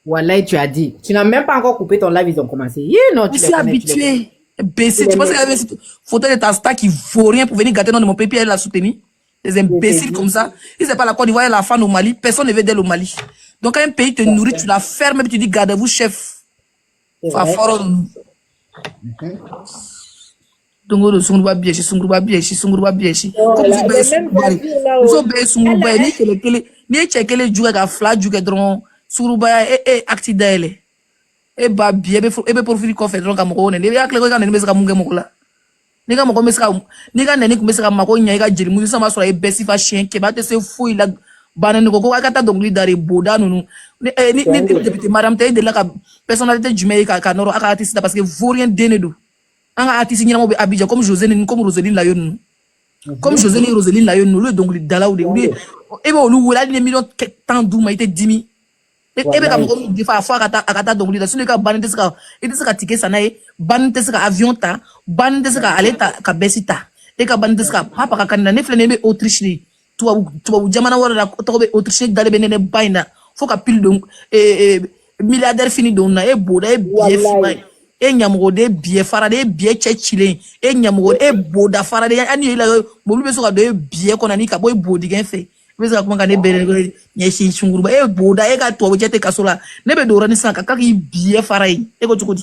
Voilà, tu as dit. Tu n'as même pas encore coupé ton live, ils ont commencé. Non, Je suis habitué. Imbécile. Tu penses qu'il y avait cette photo de ta star qui vaut rien pour venir gâter dans mon pays et elle l'a soutenu? Des imbéciles comme ça. Ils ne pas la Côte d'Ivoire et la fan au Mali. Personne ne veut d'elle au Mali. Donc, quand un pays te nourrit, tu la fermes et tu dis, gardez-vous, chef. Dongo sungruba bieshi sungruba bieshi comme vous be sungruba vous be sungruba ni kele ni chekele juga ka fla juga dron sungruba accident e ba bie be profili ko fe dron ka moko ne ne ya kle ko ka ne mesa ka munge moko la ni ka moko mesa ni ka ne ni mesa ka mako nya ka jiri mu sama so e besi fa chien ke ba te se fou ila banane ko ka ta dongli dari boda nunu ni député madame te de la ka personnalité du meilleur ka noro aka artiste parce que vaut rien denedo anga artiste nyama be Abidjan comme Joséline comme Roseline Layon comme Joséline et Roseline Layon le donc dala ou de et bon nous voilà des millions tant d'où m'a été 10 000 et be comme des fois akata donc là sur le cas banete saka et saka ticket sana e banete saka avion ta banete saka aleta ka besita et ka banete saka papa ka kanina ne flene be Autriche ni toi jamana wala to be Autriche dale benene baina faut ka pile donc milliardaire fini donc na e boda e bien fini e nyamugode bie farade bie chechile e nyamugode e boda farade ani la bolu beso ka do e bie kona ni ka boy bodi gen fe beso ka kuma ka ne bere nyeshi chunguruba e boda e ka to jete kasola ne be do rani sanka ka ki bie farai e ko tukudi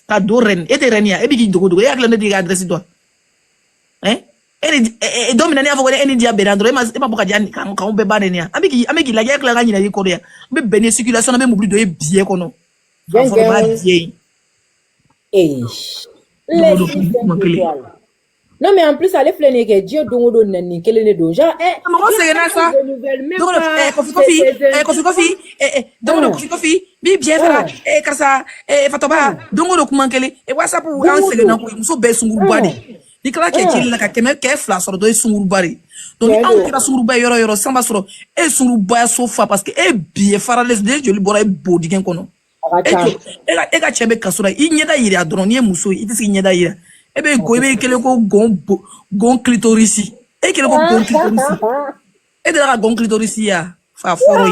ka do ren e te renia e bigi dogo e akla ne di adresse toi e domina ni afoko eni dia berandro e ma boka dia kan be banenia amiki la ya akla ga nyina yi korea be bene circulation na be mobili do e bie kono bien. Non mais en plus allez flâner que Dieu dongo nani kele ne do genre c'est ça donc kofi bi bien fera kasa fatoba dongo kuma kele e whatsapp an sele na ko muso be sunguru bari ni kala ke kele la ka kemer ke fla so do sunguru bari donc an kira sunguru ba yoro samba soro e sunguru ba so fa parce que e bien fera les de joli bora e bodi gen kono e ka chebe kasura i nyeda yiri adron ni muso i tisi nyeda yiri ebe go ebe kele ko gon clitoris e kele ko gon clitoris e de la gon clitoris ya fa foro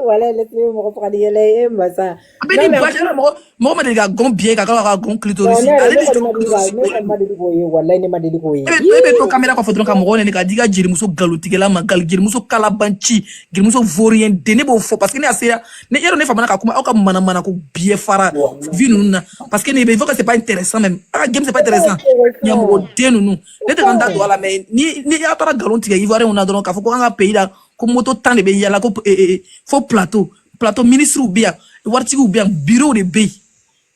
Voilà, laisse-moi me reprendre. Il est ça. Mais Non, ni mais baje na mo ma de ga gon bien ka ka gon clitoris. non, Ale ne di jon ma clitoris. deli ko ye. Wallahi ne ma deli ko ye. Ebe to kamera ko fotron ka mo ne ka diga jirimuso galotigela ma gal jirimuso kalabanci jirimuso vorien de ne bo fo parce que ne asira ne yero ne famana ka kuma o ka mana ko bien fara vinu na parce que ne be que c'est pas intéressant même. Ah game c'est pas intéressant. Nyamo de nous. Ne te randa do ala mais ni ya tora galontiga ivoire on a don ka fo ko nga pays là ko moto tan de be yala ko fo plateau ministre ou bien warti ou bien bureau de bay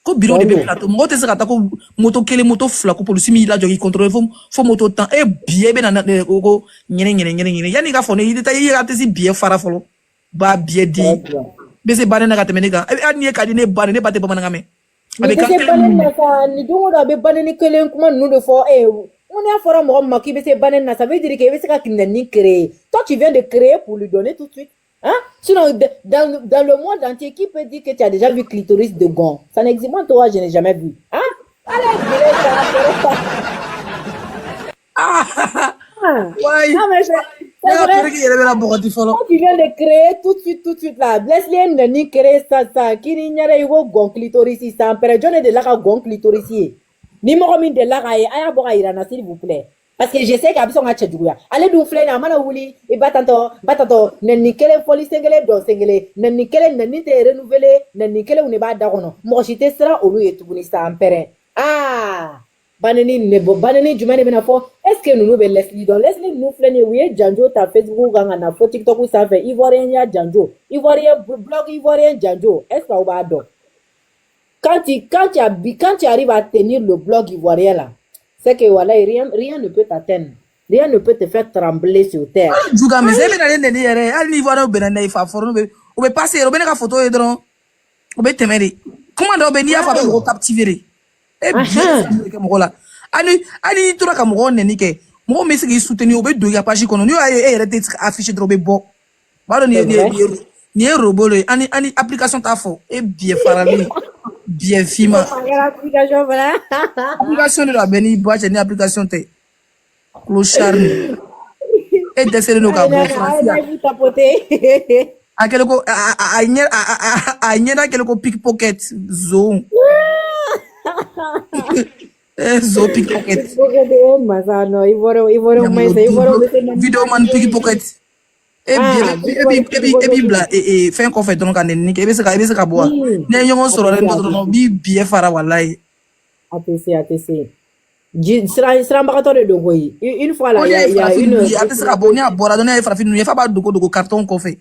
ko bureau de bay plateau mo te saka ta ko moto kele moto fla ko police mi la jogi contrôler fo moto temps e bien be na ko nyene yani ka fo ne ita yi ate si bien fara folo ba bien di be se bane na ka temene ka ani ka di ne bane ne bate ba na ngame Avec ka banen na sa ni dongo da be banen ni kelen kuma nous de fo on est à fora mo ma ki be se banen na ça veut dire que be se ka kinni créer. Toi tu viens de créer pour lui donner tout de suite. Hein? Sinon, dans le monde entier, qui peut dire que tu as déjà vu clitoris de gon? Ça n'existe pas, toi, je n'ai jamais vu. Hein? Allez, ouais. Non, mais c'est vrai. Tu viens de créer tout de suite là. Laisse-les ni créer ça. Qui n'y a pas gon clitoris ici. Ça empêche de la gon clitoris ici. Ni mo de la raye. Aya boka irana, s'il vous plaît. Parce que je sais qu'il y a besoin de tchadjouya. Allez d'où flène à Manaouli, et batato, n'en kele folie singele, don singele, n'en kele, n'en te renouvelé, n'en kele ou ne ba darono. Moi, j'étais sera au lieu de tout ça en péré. Ah! Banani nebo, banani du mane benafo. Est-ce que nous Leslie donc Leslie nous flène, oui, Djanjo, ta Facebook, na fo TikTok ou ça fait, Ivoirien ya Djanjo, Ivoirien, blog Ivoirien Djanjo, est-ce que vous avez quand tu arrives à tenir le blog ivoirien là, c'est que voilà, rien ne peut t'atteindre. Rien ne peut te faire trembler sur terre. Juga mais c'est bien d'aller derrière. Al niveau là, ben il faut former. On peut passer, on peut faire photo et donc on peut temer. Comment on peut venir faire un captiver? Eh bien, que mon là. Ali tout là comme on n'est que. Moi mais c'est qui soutenir, on peut deux page qu'on nous a été affiché trop bon. Bah ni robot le, ani application ta faux. Et bien farami. Bien fima. Application voilà. Application de la beni boîte ni application te. Clochard. Et d'essayer de nous caboter. À quel coup à nyera quel coup pickpocket zone. Zo pickpocket. Vidéo man pickpocket. Et bien bla et fin qu'on fait donc en ni que se ka boa. Ne yon soro ren do bi bien fara wallahi. ATC. Sera mbakato de dogo yi. Une fois là il y a une ATC ka boni abora donner fra finu fa ba dogo carton qu'on fait.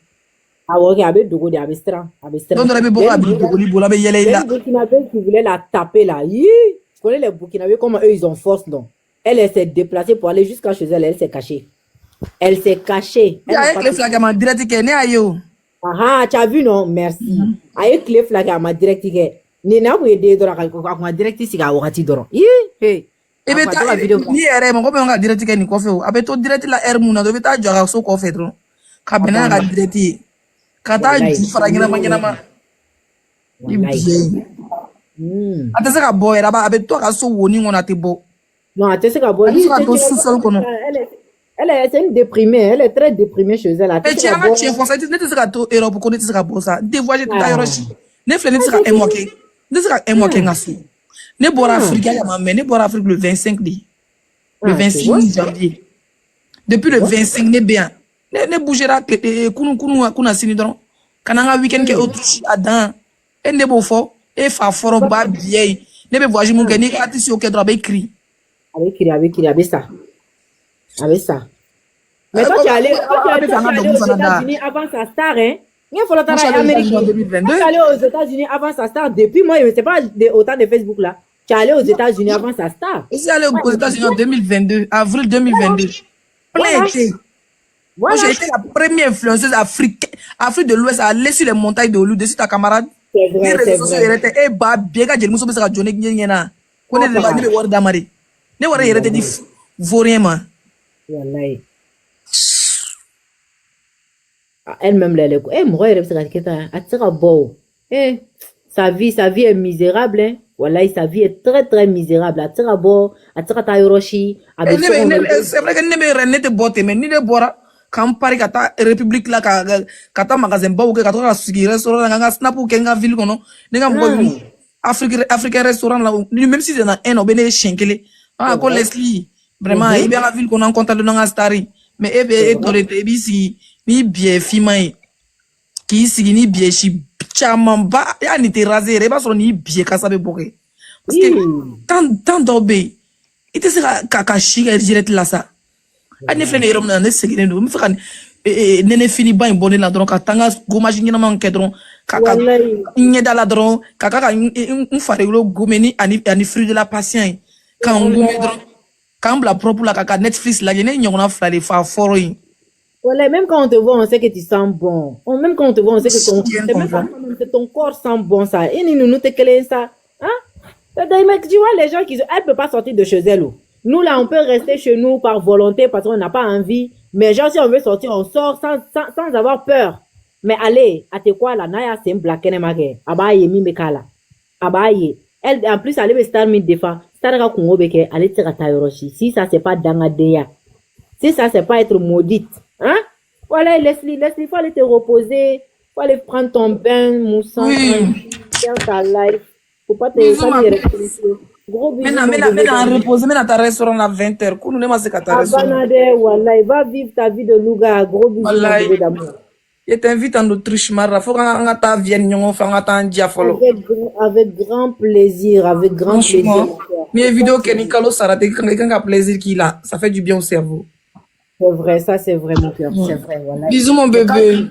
Ah ouais, avec dogo de abestra. Donc on a beaucoup à dogo li bola be yele là. Les Burkinabés qui voulaient la taper là. Tu connais les Burkinabés comment eux ils ont force non. Elle s'est déplacée pour aller jusqu'à chez elle, elle s'est cachée. Elle s'est cachée. Avec les flags à ma direct que ne ayo. Ah, tu as vu non? Merci. Avec les flags à ma direct que ni na ku ede dora ka ma direct si ga wakati doro. Hey. E be ta ni ere mo ko be nga direct que ni ko fe o. Abe to direct la air muna do be ta joga so ko fe dro. Ka bena ga direct. Ka ta ju fara ngina ma. Ate se ka boy era ba abe to ka so woni ngona te bo. Non, ate se ka boy. Elle est une déprimée, elle est très déprimée chez elle. Et tu as tu es français, tu ne te seras trop Europe pour connaître ce que ça. Des voyages de Taïrochi. Ne flâne sera un mois qui. Ne sera un mois qui ngasu. Ne boira Afrique ya maman, ne boira Afrique le 25 di. Le 26 janvier. Depuis le 25 ne bien. Ne bougera que kuna sini don. Kananga week-end ke autre adan. Et ne beau fort et fa fort ba bien. Ne be voyage mon gani artiste au cadre avec cri. Avec ça. Avec ça. Mais toi, tu es allé aux États-Unis avant sa star, hein? Il faut aller aux États-Unis avant sa star. Depuis moi, je ne sais pas autant de Facebook là. Tu es allé aux États-Unis avant sa star. Je suis allé aux États-Unis en 2022, avril 2022. Plein été. Moi, j'ai été la première influenceuse africaine, Afrique de l'Ouest à aller sur les montagnes de Olu, dessus ta camarade. C'est vrai. Eh, bah, bien que j'ai le moussou, Johnny Gnyena. Connais le bani de Ward Damari. Ne Ward Yerete dit vaurien, man. Wallahi. Elle-même elle est moi sa vie est misérable hein. Wallahi sa vie est très très misérable. C'est vrai que ne me renne te botte mais ni de bora Quand Paris kata République là kata magasin ba ou que kata sigi restaurant nga snap ou kenga ville kono nenga mbo Africain restaurant là même si c'est dans un obéné chinkele ah ko Leslie vraiment il bien la ville qu'on en compte de nga stari mais ebe dans les si ni bien fimai qui sigi ni bien chi chamamba ya ni te raser ba so ni bien kasabe boke parce que tant d'obé il te sera kakashi ga direct là ça ani fene rom na ne segine do mi fa kan nene fini ba bonne la dron ka tanga gomage ngina man kedron kaka nyeda la dron kaka un farelo gomeni ani fruit de la patience quand on gome dron quand la propre la kaka Netflix la yene nyona fra les fa foro yi. Voilà, même quand on te voit, on sait que tu sens bon. Même quand on te voit, on sait que ton corps sent bon, ça. Et nous te clés ça. Hein? Tu vois, les gens qui... Elle ne peut pas sortir de chez elle. Nous, là, on peut rester chez nous par volonté parce qu'on n'a pas envie. Mais genre, si on veut sortir, on sort sans avoir peur. Mais allez, à te quoi, là, Naya, c'est un black kenemage. Abaye, mimekala. Abaye. Elle, en plus, elle est star mi défend. Star Kongo beke, elle est tirata yoroshi. Si ça, c'est pas dangadeya. Si ça, c'est pas être maudite. Hein? Voilà, Leslie, faut aller te reposer, faut aller prendre ton bain, moussant, faire ta life. Faut pas te faire gros bisous. Maintenant, reposer, maintenant, ta restaurant à 20h. Qu'on ne m'a pas qu'à Abanade, voilà, va vivre ta vie de louga, gros bisous, d'amour. Je t'invite en Autriche, Mara. Faut qu'on ta vienne, on fait un diafolo. Avec grand plaisir, avec grand plaisir. Mais vidéo que Nicolo Sarate, quelqu'un qui a plaisir qu'il a, ça fait du bien au cerveau. C'est vrai, ça c'est vrai mon cœur, c'est vrai. Voilà. Bisous mon bébé.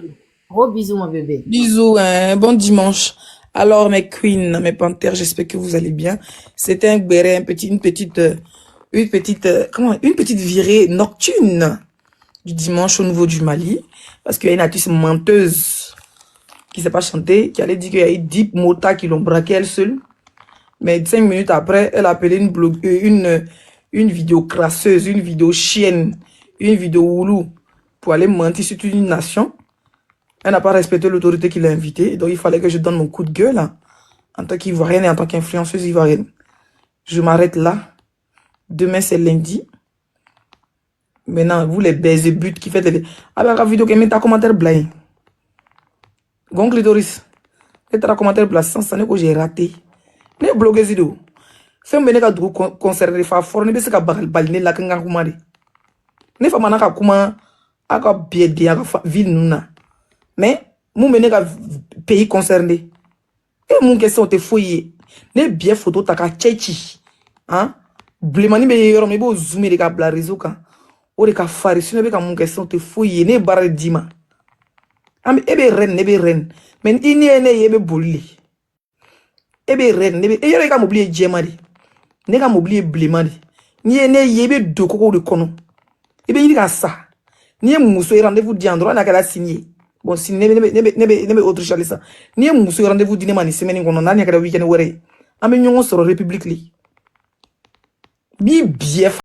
Gros bisous mon bébé. Bisous, hein, bon dimanche. Alors mes queens, mes panthères, j'espère que vous allez bien. C'était un béret, une petite virée nocturne du dimanche au niveau du Mali. Parce qu'il y a une artiste menteuse qui ne sait pas chanter, qui allait dire qu'il y a eu 10 motards qui l'ont braqué elle seule. Mais 5 minutes après, elle a appelé une vidéo crasseuse, une vidéo chienne, une vidéo oulou pour aller mentir sur une nation. Elle n'a pas respecté l'autorité qui l'a invitée. Donc il fallait que je donne mon coup de gueule hein, en tant qu'ivoirienne et en tant qu'influenceuse ivoirienne. Je m'arrête là. Demain c'est lundi. Maintenant, vous les baisers buts qui faites les... Ah ben la vidéo qui met ta commentaire blind. Goncle Doris. Et ta commentaire blind sans ça que j'ai raté. Ne bloguez vidéo. Fais un bénéfice de concert de fa fort. Ne baisse qu'à baliner la kanga kumari. Ne fa manaka kuma aka biede aka ville nuna. Mais mon bénéfice pays concerné. Et mon question te fouillé. Ne bien photo taka tchechi. Hein? Blemani be yoro me bo zoomer de ka bla réseau kan. O de ka fari sino be ka mon question te fouillé ne barre dima. Am ebe ren ne be ren. Men ini ene yebe bolli. Ebe ren ne be e yoro ka m'oublier djemadi. Ne ka m'oublier blemadi. Ni ene yebe do koko de kono. Ebe yiri ka sa. Ni muso rendez-vous di endroit na kala signé. Bon si nebe autre chose ça. Ni muso rendez-vous di ne mani semaine kono na ni kala weekend wore. Am nyongo soro république li. Bi bief